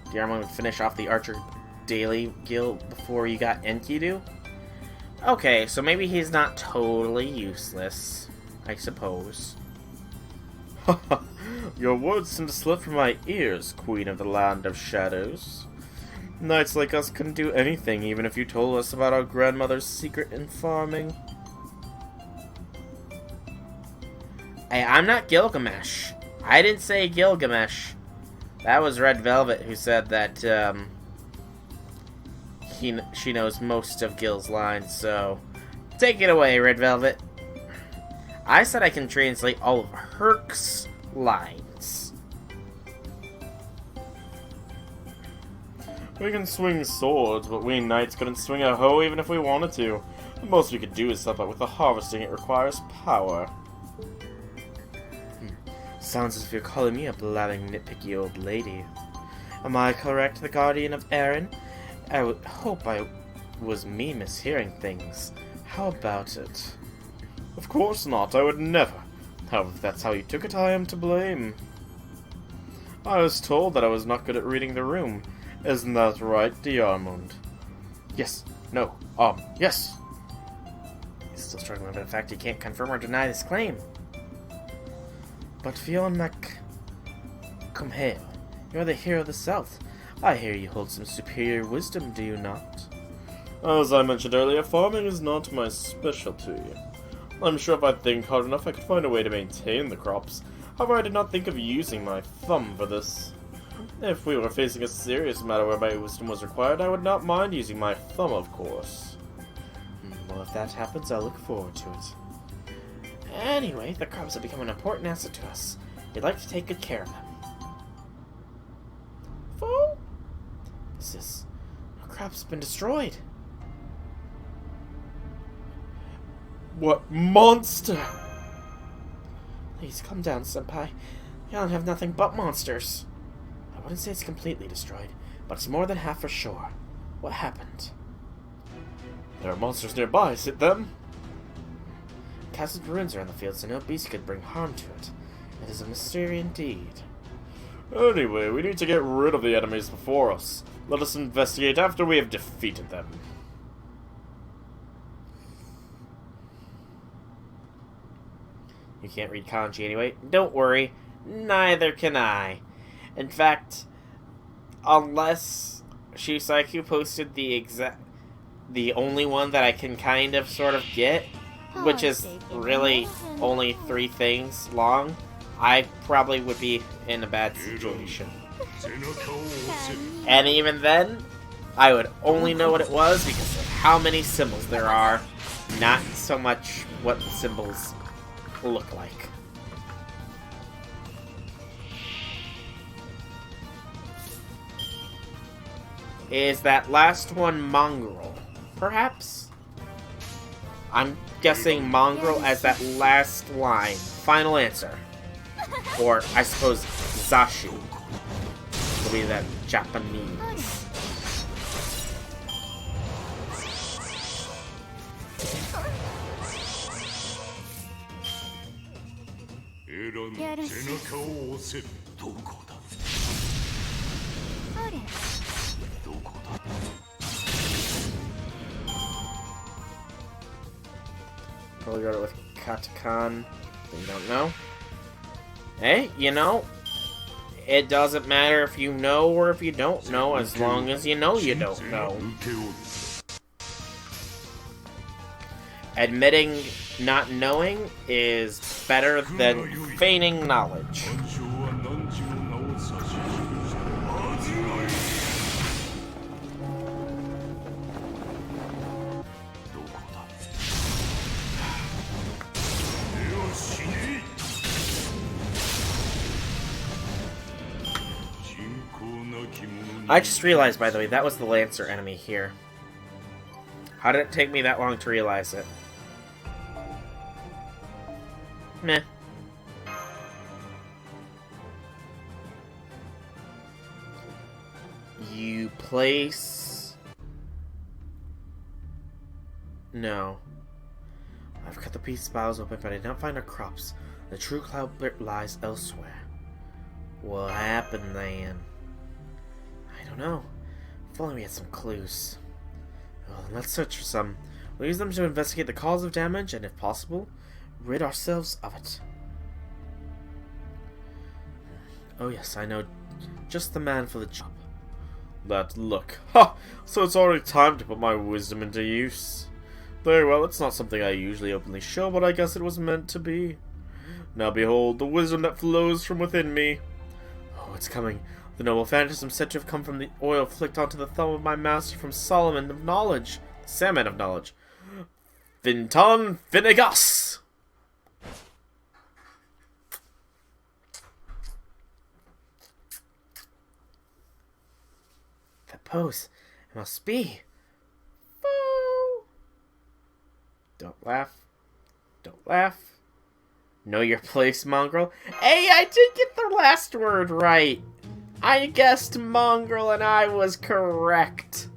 Diarmon would finish off the Archer Daily Guild before you got Enkidu? Okay, so maybe he's not totally useless, I suppose. Your words seem to slip from my ears, Queen of the Land of Shadows. Knights like us couldn't do anything, even if you told us about our grandmother's secret in farming. Hey, I'm not Gilgamesh. I didn't say Gilgamesh. That was Red Velvet who said that, she knows most of Gil's lines, so take it away, Red Velvet. I said I can translate all of Herc's lines. We can swing swords, but we knights couldn't swing a hoe even if we wanted to. The most we could do is help out with the harvesting. It requires power. Sounds as if you're calling me a blabbing, nitpicky old lady. Am I correct, the guardian of Aaron? I would hope I was me mishearing things. How about it? Of course not, I would never. However, if that's how you took it, I am to blame. I was told that I was not good at reading the room. Isn't that right, Diarmund? Yes. No. Yes. He's still struggling with the fact he can't confirm or deny this claim. But Fionn come here. You're the hero of the South. I hear you hold some superior wisdom, do you not? As I mentioned earlier, farming is not my specialty. I'm sure if I think hard enough, I could find a way to maintain the crops. However, I did not think of using my thumb for this. If we were facing a serious matter where my wisdom was required, I would not mind using my thumb, of course. Well, if that happens, I'll look forward to it. Anyway, the crabs have become an important asset to us. We'd like to take good care of them. Fool? Our crab's been destroyed. What monster? Please, calm down, Senpai. The island have nothing but monsters. I wouldn't say it's completely destroyed, but it's more than half for sure. What happened? There are monsters nearby, is it them? Castle's ruins are in the field, so no beast could bring harm to it. It is a mystery indeed. Anyway, we need to get rid of the enemies before us. Let us investigate after we have defeated them. You can't read kanji anyway. Don't worry, neither can I. In fact, unless Shisaiku posted the only one that I can kind of sort of get, which is really only 3 things long, I probably would be in a bad situation. And even then, I would only know what it was because of how many symbols there are, not so much what the symbols look like. Is that last one mongrel? Perhaps? I'm guessing mongrel as that last line. Final answer. Or, I suppose, Zashu will be that Japanese. Probably got it with Katakan. You don't know. Hey, you know, it doesn't matter if you know or if you don't know, as long as you know you don't know. Admitting not knowing is better than feigning knowledge. I just realized, by the way, that was the Lancer enemy here. How did it take me that long to realize it? Meh. You place... No. I've cut the peace boughs open, but I did not find our crops. The true cloud lies elsewhere. What happened then? I don't know. If only we had some clues. Well, then let's search for some. We'll use them to investigate the cause of damage, and if possible, rid ourselves of it. Oh yes, I know just the man for the job. That look. Ha! So it's already time to put my wisdom into use. Very well, it's not something I usually openly show, but I guess it was meant to be. Now behold, the wisdom that flows from within me. Oh, it's coming. The noble phantasm said to have come from the oil flicked onto the thumb of my master from Solomon of Knowledge. Salmon of Knowledge. Vinton Finnegas! That pose. It must be. Boo! Don't laugh. Don't laugh. Know your place, mongrel. Hey, I did get the last word right. I guessed mongrel and I was correct.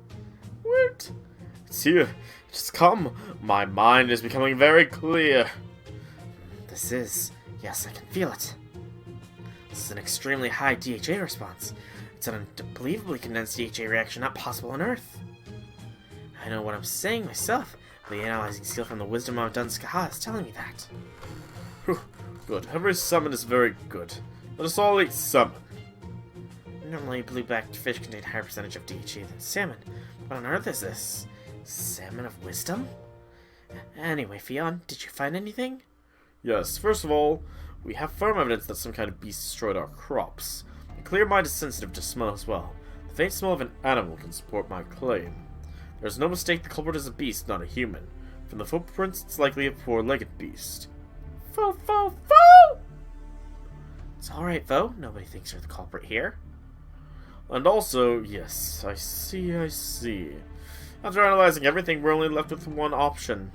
Woot! It's here. Just come. My mind is becoming very clear. This is... Yes, I can feel it. This is an extremely high DHA response. It's an unbelievably condensed DHA reaction not possible on Earth. I know what I'm saying myself. The analyzing skill from the wisdom of Dunskaha is telling me that. Whew. Good. Every summon is very good. Let us all eat summon. Normally, blue-backed fish contain a higher percentage of DHA than salmon. What on earth is this? Salmon of wisdom? Anyway, Fionn, did you find anything? Yes, first of all, we have firm evidence that some kind of beast destroyed our crops. The clear mind is sensitive to smell as well. The faint smell of an animal can support my claim. There's no mistake the culprit is a beast, not a human. From the footprints, it's likely a four-legged beast. Fo! It's alright, Vo. Nobody thinks you're the culprit here. And also, yes, I see. After analyzing everything, we're only left with one option.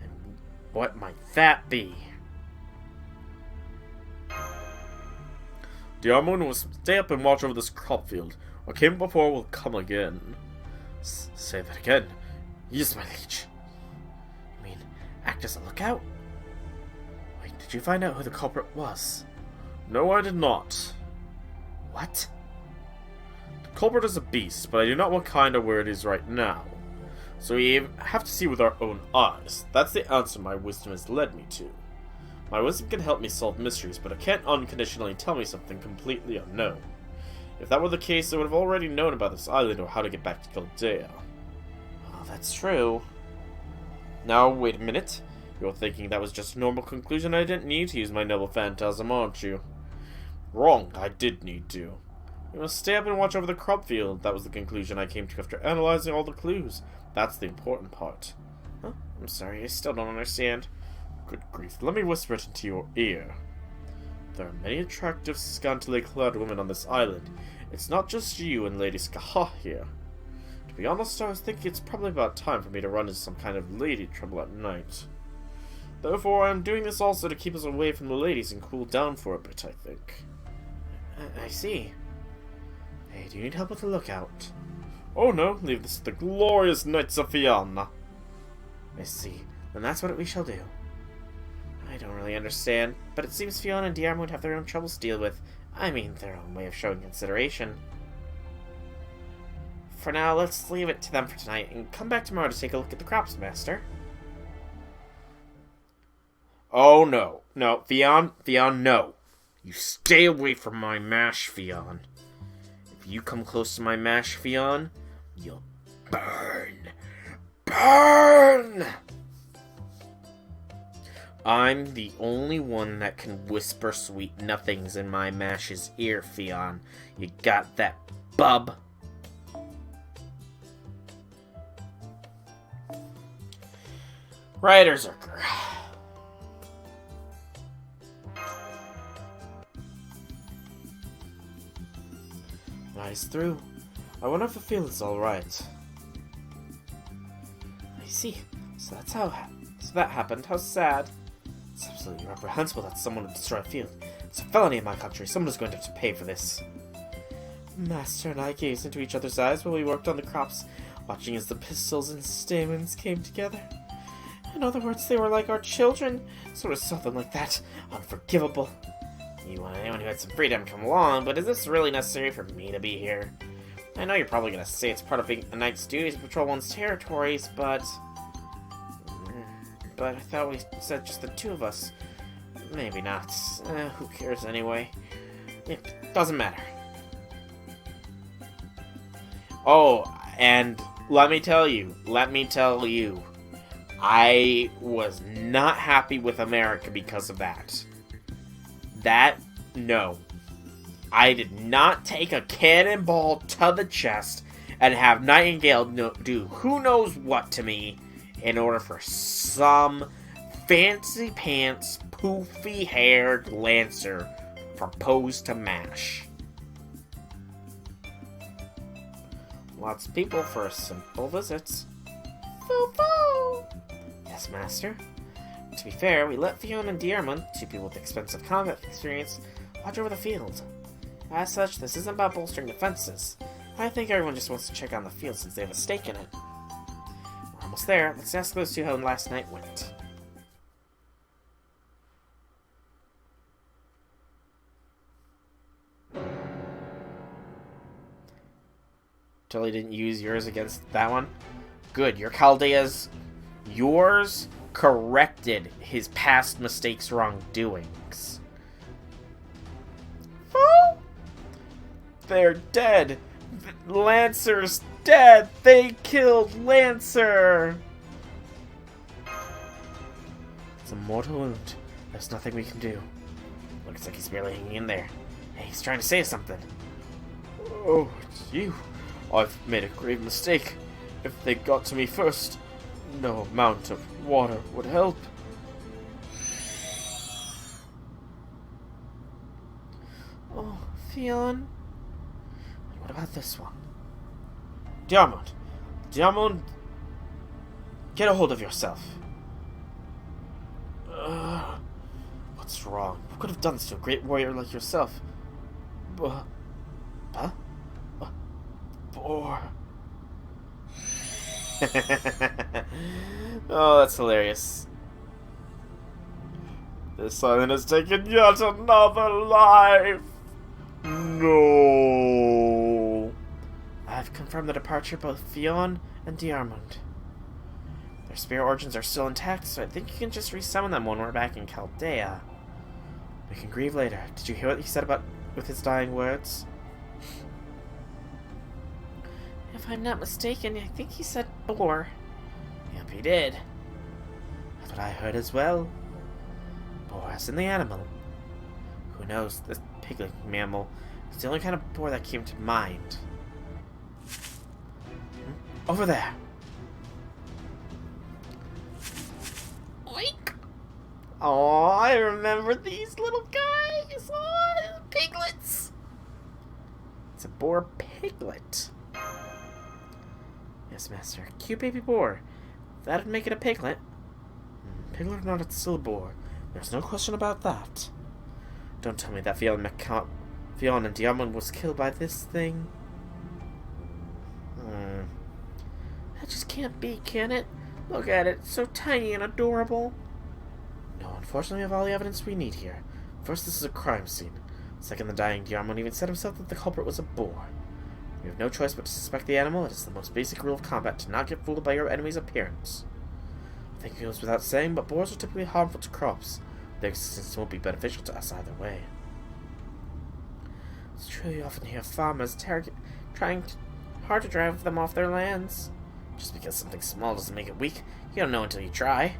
And what might that be? Diarmond will stay up and watch over this crop field. What came before will come again. Say that again. Yes, my liege. You mean, act as a lookout? Wait, did you find out who the culprit was? No, I did not. What? The culprit is a beast, but I do not know what kind of where it is right now. So we have to see with our own eyes. That's the answer my wisdom has led me to. My wisdom can help me solve mysteries, but it can't unconditionally tell me something completely unknown. If that were the case, I would have already known about this island or how to get back to Chaldea. Oh, that's true. Now, wait a minute. You're thinking that was just a normal conclusion I didn't need to use my noble phantasm, aren't you? Wrong, I did need to. You must stay up and watch over the crop field. That was the conclusion I came to after analyzing all the clues. That's the important part. Huh? I'm sorry, I still don't understand. Good grief, let me whisper it into your ear. There are many attractive, scantily clad women on this island. It's not just you and Lady Skaha here. To be honest, I was thinking it's probably about time for me to run into some kind of lady trouble at night. Therefore, I am doing this also to keep us away from the ladies and cool down for a bit, I think. I see. Hey, do you need help with the lookout? Oh no, leave this to the glorious Knights of Fianna. I see. Then that's what we shall do. I don't really understand, but it seems Fiona and Diarmond have their own troubles to deal with. I mean, their own way of showing consideration. For now, let's leave it to them for tonight, and come back tomorrow to take a look at the crops, Master. Oh no. No, Fionn, no. You stay away from my mash, Fionn. If you come close to my mash, Fionn, you'll burn. Burn! I'm the only one that can whisper sweet nothings in my mash's ear, Fionn. You got that, bub? Right, Zerker. Nice through. I wonder if the field is alright. I see. So that's how that happened. How sad. It's absolutely reprehensible that someone would destroy a field. It's a felony in my country. Someone is going to have to pay for this. Master and I gazed into each other's eyes while we worked on the crops, watching as the pistils and stamens came together. In other words, they were like our children. Sort of something like that. Unforgivable. You want anyone who had some freedom come along, but is this really necessary for me to be here? I know you're probably going to say it's part of being a knight's duty to patrol one's territories, but I thought we said just the two of us. Maybe not. Who cares anyway? It doesn't matter. Oh, and let me tell you, I was not happy with America because of that. No. I did not take a cannonball to the chest and have Nightingale do who knows what to me in order for some fancy pants, poofy haired Lancer propose to mash. Lots of people for a simple visit. Foo-foo! Yes, Master. To be fair, we let Fiona and Diarmond, two people with expensive combat experience, watch over the field. As such, this isn't about bolstering defenses. I think everyone just wants to check on the field since they have a stake in it. We're almost there. Let's ask those two how last night went. Totally didn't use yours against that one? Good, your Chaldea's... Yours corrected his past mistakes, wrongdoings. Oh! They're dead! Lancer's dead! They killed Lancer! It's a mortal wound. There's nothing we can do. Looks like he's barely hanging in there. Hey, he's trying to say something. Oh, it's you. I've made a grave mistake. If they got to me first, no amount of water would help. Oh, Fionn. What about this one? Diamond! Diamond! Get a hold of yourself. What's wrong? Who could have done this to a great warrior like yourself? Huh? Boar. Oh, that's hilarious. This island has taken yet another life. No. I've confirmed the departure of both Fionn and Diarmond. Their spirit origins are still intact, so I think you can just resummon them when we're back in Chaldea. We can grieve later. Did you hear what he said about with his dying words? If I'm not mistaken, I think he said boar. Yep, he did. That's what I heard as well. Boar as in the animal. Who knows, this piglet mammal is the only kind of boar that came to mind. Over there. Oink! Oh, I remember these little guys. Oh, piglets. It's a boar piglet. Yes, master. Cute baby boar. That'd make it a piglet. Piglet or not, it's still a boar. There's no question about that. Don't tell me that Fionn and Diamond was killed by this thing. That just can't be, can it? Look at it. It's so tiny and adorable. No, unfortunately we have all the evidence we need here. First, this is a crime scene. Second, the dying Diamond even said himself that the culprit was a boar. We have no choice but to suspect the animal. It is the most basic rule of combat to not get fooled by your enemy's appearance. I think it goes without saying, but boars are typically harmful to crops. Their existence won't be beneficial to us either way. It's true you often hear farmers trying hard to drive them off their lands. Just because something small doesn't make it weak, you don't know until you try.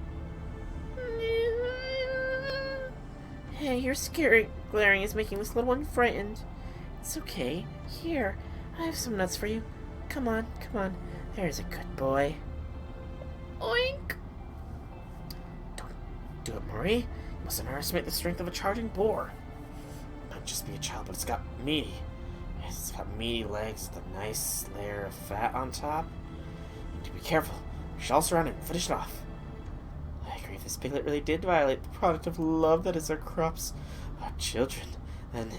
Hey, your scary glaring is making this little one frightened. It's okay. Here, I have some nuts for you. Come on, come on. There's a good boy. Oink! Don't do it, Marie. You mustn't underestimate the strength of a charging boar. It might just be a child, but it's got meaty. Yes, it's got meaty legs with a nice layer of fat on top. You need to be careful. Shall surround it and finish it off. I agree, this piglet really did violate the product of love that is our crops, our children, and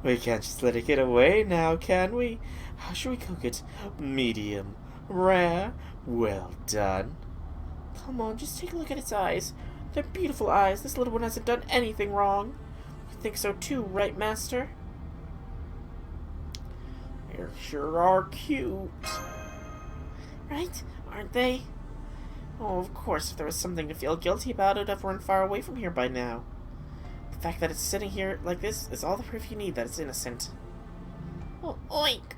we can't just let it get away now, can we? How should we cook it? Medium, rare, well done. Come on, just take a look at its eyes. They're beautiful eyes. This little one hasn't done anything wrong. You think so too, right, Master? They sure are cute. Right? Aren't they? Oh, of course, if there was something to feel guilty about, I'd have run far away from here by now. The fact that it's sitting here like this is all the proof you need that it's innocent. Oh, oink!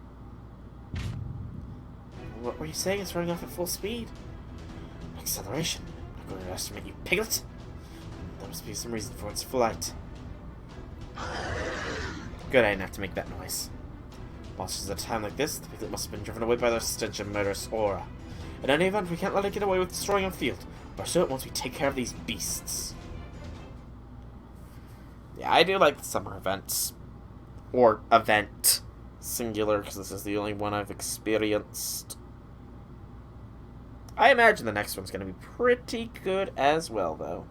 What were you saying? It's running off at full speed. Acceleration. I'm not going to estimate you, piglet. There must be some reason for its flight. Good, I didn't have to make that noise. Monsters at a time like this, the piglet must have been driven away by their stench and murderous aura. In any event, we can't let it get away with destroying our field. Pursue it once we take care of these beasts. Yeah, I do like the summer events. Or event. Singular, because this is the only one I've experienced. I imagine the next one's going to be pretty good as well, though.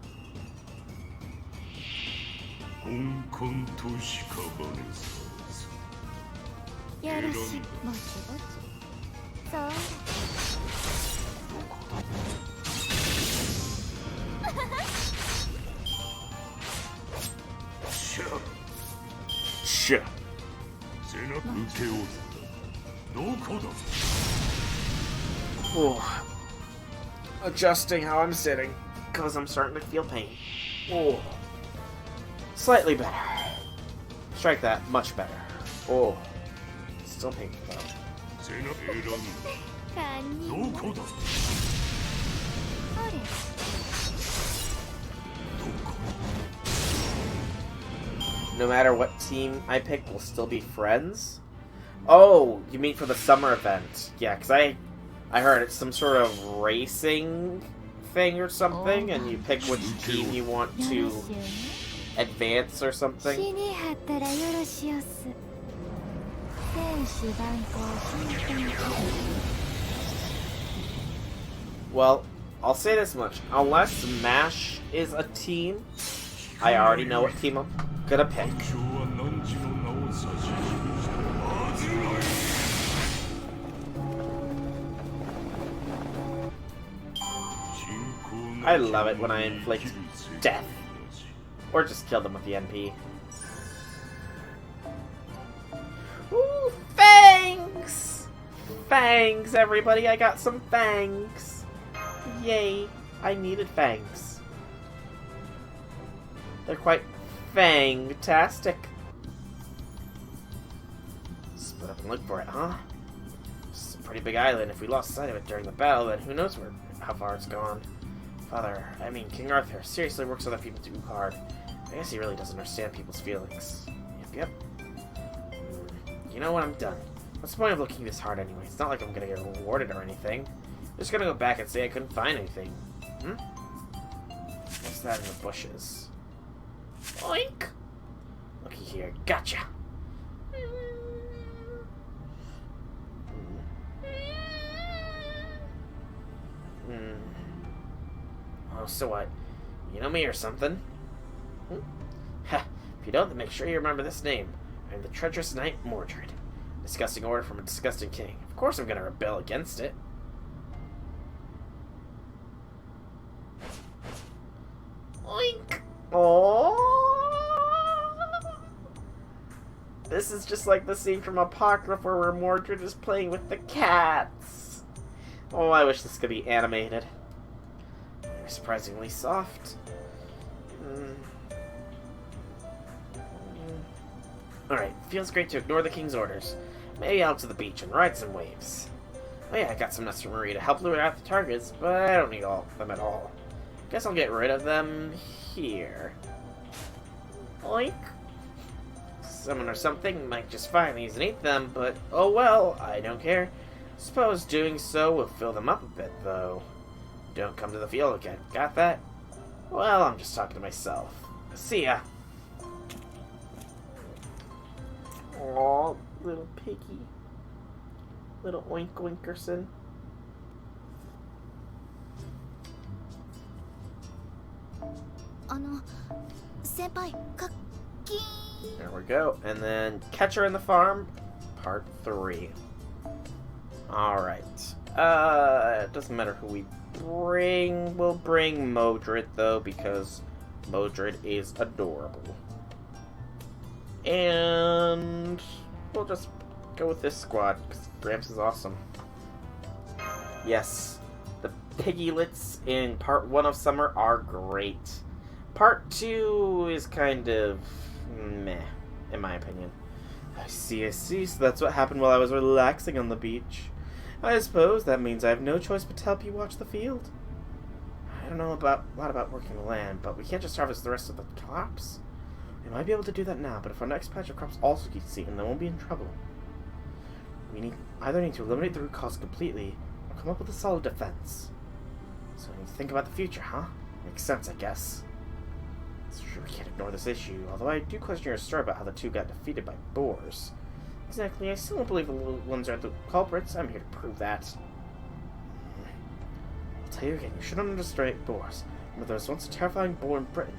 Sure. Oh. Adjusting how I'm sitting, because I'm starting to feel pain. Oh. Slightly better. Strike that, much better. Oh. Still painful though. No matter what team I pick, we'll still be friends? Oh, you mean for the summer event. Yeah, because I heard it's some sort of racing thing or something, and you pick which team you want to advance or 死 something. にはったらよろしおす。天使万行新天気。 Well, I'll say this much. Unless MASH is a team, I already know what team I'm gonna pick. I love it when I inflict death. Or just kill them with the NP. Ooh, fangs! Fangs, everybody! I got some fangs! Yay! I needed fangs. They're quite fang-tastic. Split up and look for it, huh? It's a pretty big island. If we lost sight of it during the battle, then who knows how far it's gone. King Arthur seriously works other people too hard. I guess he really doesn't understand people's feelings. Yep. You know what? I'm done. What's the point of looking this hard anyway? It's not like I'm gonna get rewarded or anything. I'm just gonna go back and say I couldn't find anything. What's that in the bushes? Oink! Looky here. Gotcha! Oh, so what? You know me or something? Ha! If you don't, then make sure you remember this name. I'm the treacherous knight Mordred. Disgusting order from a disgusting king. Of course I'm gonna rebel against it. Oink! Oh! This is just like the scene from Apocrypha where Mordred is playing with the cats. Oh, I wish this could be animated. They're surprisingly soft. Alright, feels great to ignore the king's orders. Maybe out to the beach and ride some waves. Oh yeah, I got some nuts from Marie to help lure out the targets, but I don't need all of them at all. Guess I'll get rid of them here. Oink. Someone or something might just find these and eat them, but oh well, I don't care. Suppose doing so will fill them up a bit, though. Don't come to the field again. Got that? Well, I'm just talking to myself. See ya. Aw, little piggy. Little oink oinkerson. There we go. And then Catcher in the Farm, Part 3. Alright. It doesn't matter who we bring. We'll bring Modred, though, because Modred is adorable. And we'll just go with this squad, because Gramps is awesome. Yes, the Piggylets in Part 1 of Summer are great. Part 2 is kind of meh, in my opinion. I see, so that's what happened while I was relaxing on the beach. I suppose that means I have no choice but to help you watch the field. I don't know a lot about working the land, but we can't just harvest the rest of the crops. We might be able to do that now, but if our next patch of crops also gets eaten, then we'll be in trouble. We either need to eliminate the root cause completely, or come up with a solid defense. So we need to think about the future, huh? Makes sense, I guess. It's true we can't ignore this issue, although I do question your story about how the two got defeated by boars. Exactly, I still don't believe the little ones are the culprits. I'm here to prove that. I'll tell you again, you shouldn't underestimate boars. But there was once a terrifying boar in Britain.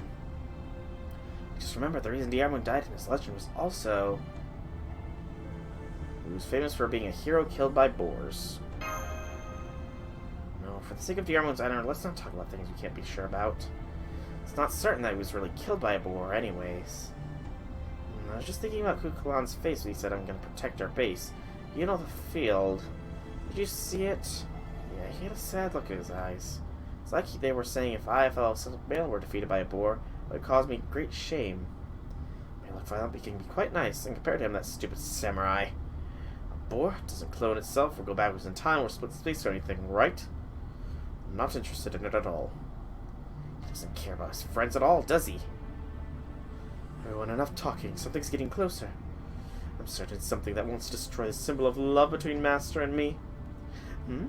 Just remember, the reason Diarmuid died in his legend was also... he was famous for being a hero killed by boars. No, for the sake of Diarmuid's honor, let's not talk about things we can't be sure about. It's not certain that he was really killed by a boar anyways. I was just thinking about Kukulan's face when he said, I'm going to protect our base. You know the field. Did you see it? Yeah, he had a sad look in his eyes. It's like they were saying if I, a fellow male, were defeated by a boar, it would cause me great shame. May look violent, but he can be quite nice, and compared to him, that stupid samurai. A boar doesn't clone itself or go backwards in time or split space or anything, right? I'm not interested in it at all. He doesn't care about his friends at all, does he? Everyone, enough talking. Something's getting closer. I'm certain it's something that wants to destroy the symbol of love between Master and me.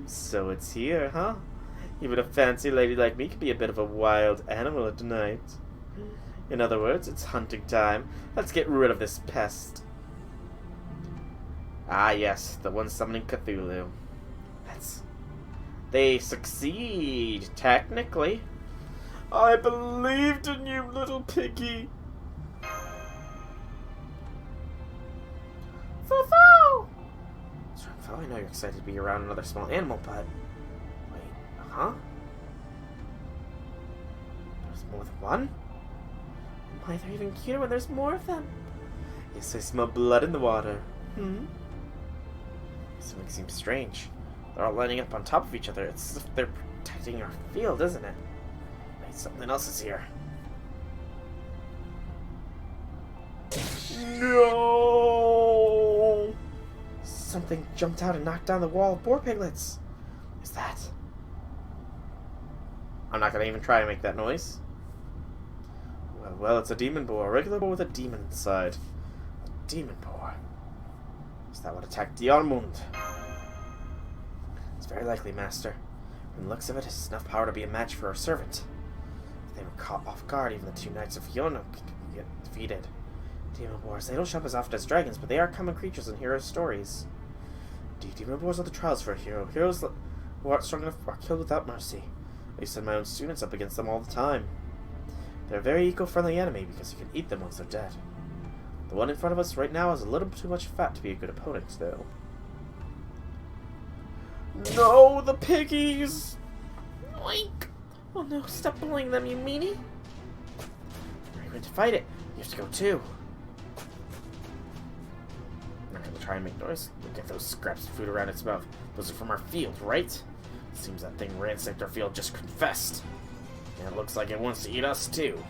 So it's here, huh? Even a fancy lady like me can be a bit of a wild animal at night. In other words, it's hunting time. Let's get rid of this pest. Ah, yes, the one summoning Cthulhu. They succeed, technically. I believed in you, little piggy. Foo-foo! So I know you're excited to be around another small animal, but... Wait, huh? There's more than one? Why, they're even cuter when there's more of them. Yes, I smell blood in the water. Something seems strange. They're all lining up on top of each other. It's as if they're protecting our field, isn't it? Wait, something else is here. No! Something jumped out and knocked down the wall of boar piglets. Is that? I'm not gonna even try to make that noise. Well, it's a demon boar. A regular boar with a demon inside. A demon boar. Is that what attacked Diarmund? It's very likely, Master. From the looks of it, it's enough power to be a match for our servant. If they were caught off guard, even the two knights of Fiona could get defeated. Demon boars, they don't show up as often as dragons, but they are common creatures in hero stories. Indeed, demon boars are the trials for a hero. Heroes who aren't strong enough are killed without mercy. I send my own students up against them all the time. They're a very eco-friendly enemy because you can eat them once they're dead. The one in front of us right now has a little too much fat to be a good opponent, though. No, the piggies! Oink! Oh no, stop bullying them, you meanie! Are you going to fight it? You have to go too. I'm not going to try and make noise. Look at those scraps of food around its mouth. Those are from our field, right? Seems that thing ransacked our field just confessed. And it looks like it wants to eat us too.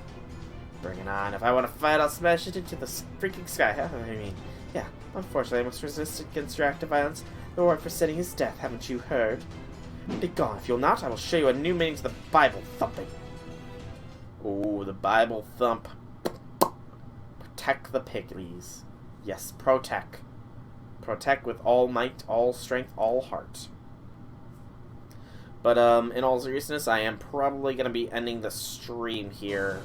Bring it on. If I want to fight, I'll smash it into the freaking sky. I mean, yeah. Unfortunately, I must resist against your act of violence. The reward for setting his death, haven't you heard? Be gone. If you'll not, I will show you a new meaning to the Bible thumping. Ooh, the Bible thump. Protect the piggies. Yes, protect. Protect with all might, all strength, all heart. But, in all seriousness, I am probably going to be ending the stream here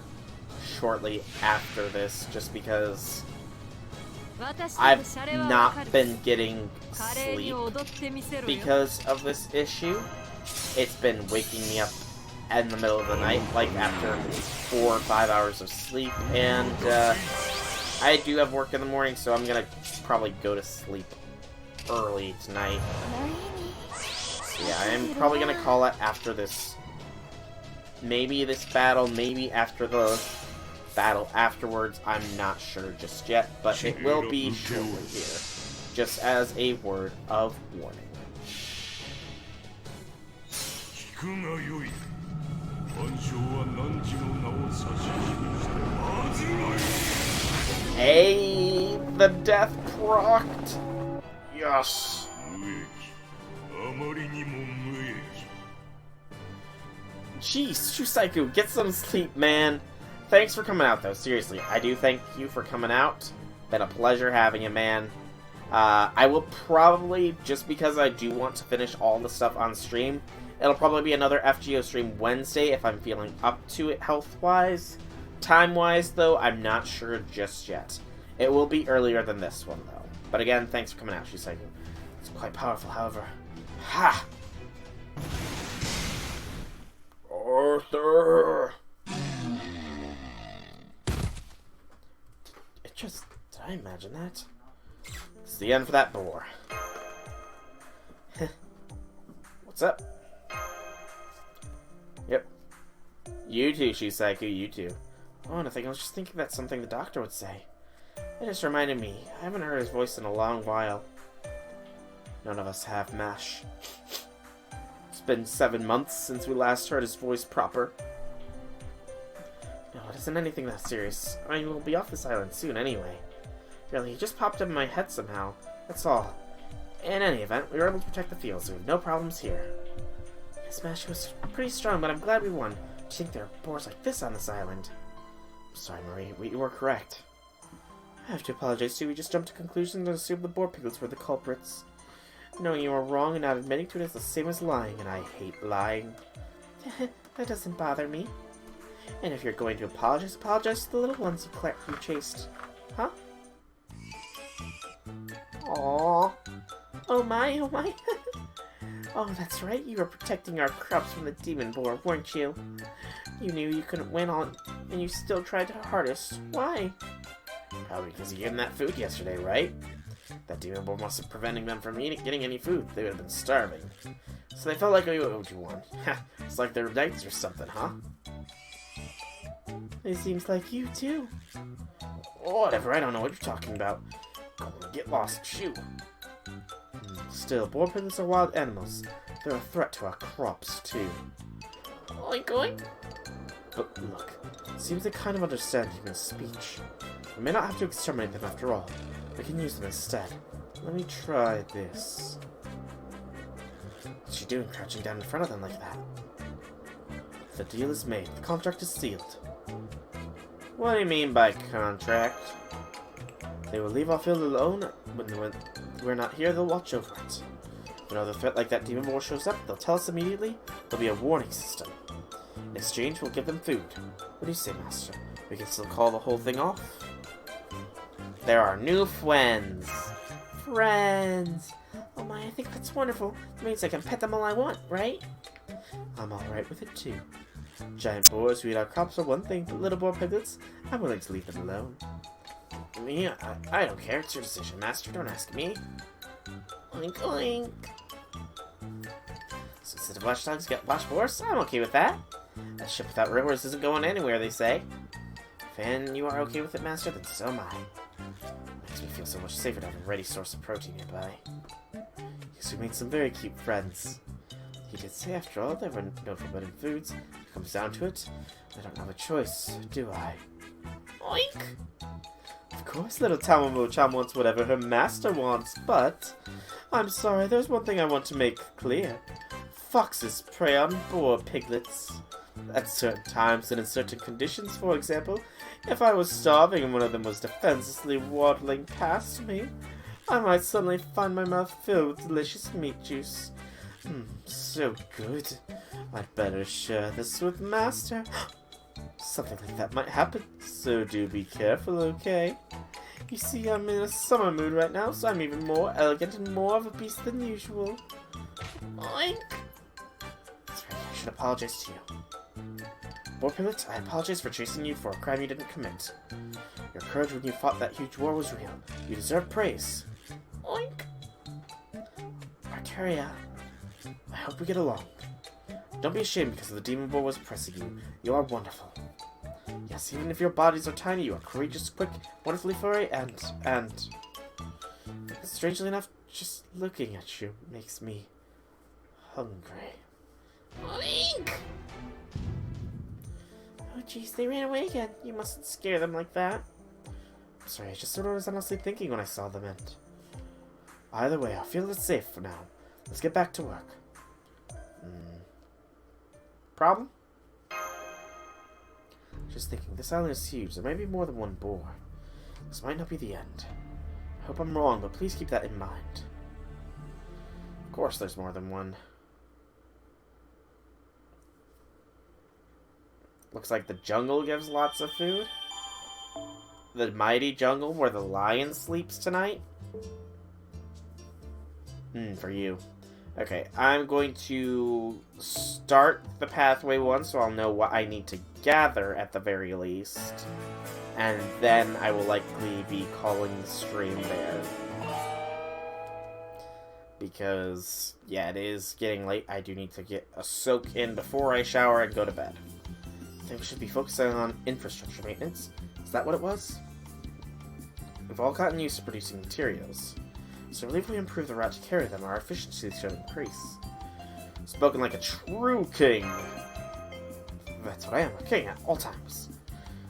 shortly after this, just because I've not been getting sleep because of this issue. It's been waking me up in the middle of the night, like after 4 or 5 hours of sleep, and I do have work in the morning, so I'm going to probably go to sleep early tonight. Yeah, I am probably going to call it after this. Maybe this battle, maybe after the battle afterwards. I'm not sure just yet, but it will be shortly here. Just as a word of warning. Hey, the death procced. Yes. Jeez, Shusaiku, get some sleep, man. Thanks for coming out, though. Seriously, I do thank you for coming out. Been a pleasure having you, man. I will probably, just because I do want to finish all the stuff on stream, it'll probably be another FGO stream Wednesday if I'm feeling up to it health-wise. Time-wise, though, I'm not sure just yet. It will be earlier than this one, though. But again, thanks for coming out, Shusaiku. It's quite powerful, however. Ha! Arthur! Did I imagine that? It's the end for that boar. What's up? Yep. You too, Shusaiku, you too. Oh, nothing, I was just thinking that's something the doctor would say. It just reminded me, I haven't heard his voice in a long while. None of us have, Mash. It's been 7 months since we last heard his voice proper. No, it isn't anything that serious. I mean, we'll be off this island soon anyway. Really, he just popped up in my head somehow. That's all. In any event, we were able to protect the field, so we have no problems here. This match was pretty strong, but I'm glad we won. Do you think there are boars like this on this island? I'm sorry, Marie. You were correct. I have to apologize too. We just jumped to conclusions and assumed the boar piglets were the culprits. Knowing you were wrong and not admitting to it is the same as lying, and I hate lying. That doesn't bother me. And if you're going to apologize, apologize to the little ones you chased. Huh? Aww. Oh my, oh my. Oh, that's right, you were protecting our crops from the demon boar, weren't you? You knew you couldn't win on, and you still tried your hardest. Why? Probably because you gave them that food yesterday, right? That demon boar must have preventing them from getting any food. They would have been starving. So they felt like you owed you one. It's like they're knights or something, huh? It seems like you too. Whatever, I don't know what you're talking about. Go on, get lost, shoo. Still, boar piglets are wild animals. They're a threat to our crops, too. Oink oink! But look, it seems they kind of understand human speech. We may not have to exterminate them after all. We can use them instead. Let me try this. What's she doing, crouching down in front of them like that? The deal is made. The contract is sealed. What do you mean by contract? They will leave our field alone when we're not here. They'll watch over it. When a threat like that demon boar shows up, they'll tell us immediately. There'll be a warning system. In exchange, we'll give them food. What do you say, Master? We can still call the whole thing off? There are new friends. Friends. Oh my, I think that's wonderful. It means I can pet them all I want, right? I'm alright with it too. Giant boars who eat our crops are one thing, but little boar piglets, I'm willing to leave them alone. Me? I don't care. It's your decision, Master. Don't ask me. Oink oink. So instead of watchdogs, get watch boars? I'm okay with that. A ship without rowers isn't going anywhere, they say. If you are okay with it, Master, then so am I. Makes me feel so much safer to have a ready source of protein nearby. Yes, we made some very cute friends. He did say, after all, there were no forbidden foods. If it comes down to it, I don't have a choice, do I? Oink! Of course, little Tamamo-chan wants whatever her master wants, but I'm sorry, there's one thing I want to make clear. Foxes prey on boar piglets. At certain times and in certain conditions, for example, if I was starving and one of them was defenselessly waddling past me, I might suddenly find my mouth filled with delicious meat juice. So good. I'd better share this with Master. Something like that might happen, so do be careful, okay? You see, I'm in a summer mood right now, so I'm even more elegant and more of a beast than usual. Oink! That's right, I should apologize to you. Boar Piglet, I apologize for chasing you for a crime you didn't commit. Your courage when you fought that huge war was real. You deserve praise. Oink! Arcaria, I hope we get along. Don't be ashamed because the demon boar was pressing you. You are wonderful. Yes, even if your bodies are tiny, you are courageous, quick, wonderfully furry, and... strangely enough, just looking at you makes me hungry. Oink! Oh jeez, they ran away again. You mustn't scare them like that. I'm sorry, I just sort of was honestly thinking when I saw them and... Either way, I feel it's safe for now. Let's get back to work. Problem? Just thinking, this island is huge. There may be more than one boar. This might not be the end. I hope I'm wrong, but please keep that in mind. Of course there's more than one. Looks like the jungle gives lots of food. The mighty jungle where the lion sleeps tonight. For you. Okay, I'm going to start the pathway one so I'll know what I need to gather at the very least. And then I will likely be calling the stream there. Because, yeah, it is getting late. I do need to get a soak in before I shower and go to bed. I think we should be focusing on infrastructure maintenance. Is that what it was? We've all gotten used to producing materials. So I believe if we improve the route to carry them, our efficiency should increase. Spoken like a true king. That's what I am, a king at all times.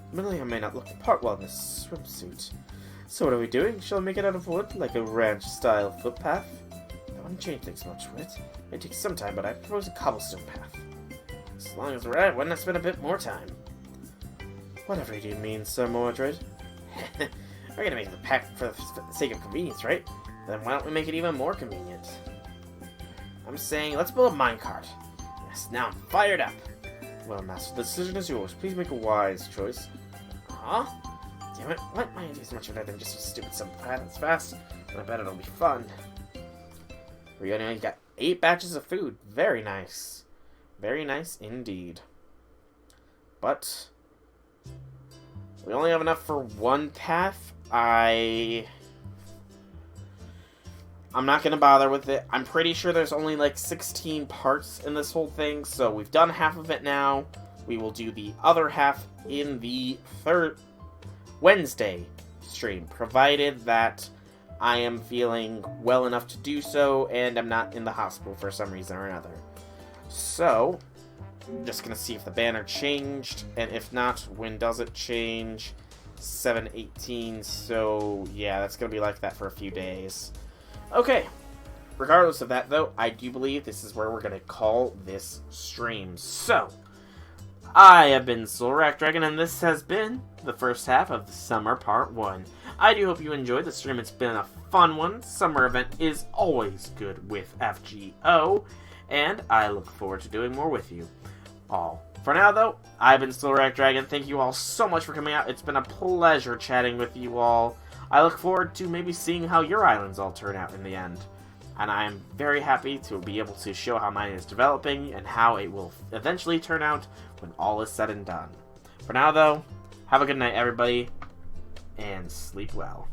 Admittedly, I may not look the part well in this swimsuit. So what are we doing? Shall we make it out of wood, like a ranch-style footpath? I wouldn't change things much with it. It takes some time, but I propose a cobblestone path. As long as we're at it, why not spend a bit more time? Whatever you do mean, Sir Mordred. We're gonna make the path for the sake of convenience, right? Then why don't we make it even more convenient? I'm saying, let's build a minecart. Yes, now I'm fired up. Well, Master, the decision is yours. Please make a wise choice. Huh? Damn it, what? My idea is much better than just a stupid simple path that's fast, and I bet it'll be fun. You got 8 batches of food. Very nice. Very nice indeed. But we only have enough for 1 path. I'm not going to bother with it. I'm pretty sure there's only like 16 parts in this whole thing, so we've done half of it now. We will do the other half in the third Wednesday stream, provided that I am feeling well enough to do so and I'm not in the hospital for some reason or another. So, I'm just going to see if the banner changed, and if not, when does it change? 7/18, so yeah, that's going to be like that for a few days. Okay, regardless of that though, I do believe this is where we're going to call this stream. So, I have been Soulrack Dragon, and this has been the first half of the Summer Part 1. I do hope you enjoyed the stream. It's been a fun one. Summer event is always good with FGO, and I look forward to doing more with you all. For now though, I've been Soulrack Dragon. Thank you all so much for coming out. It's been a pleasure chatting with you all. I look forward to maybe seeing how your islands all turn out in the end. And I am very happy to be able to show how mine is developing and how it will eventually turn out when all is said and done. For now though, have a good night everybody, and sleep well.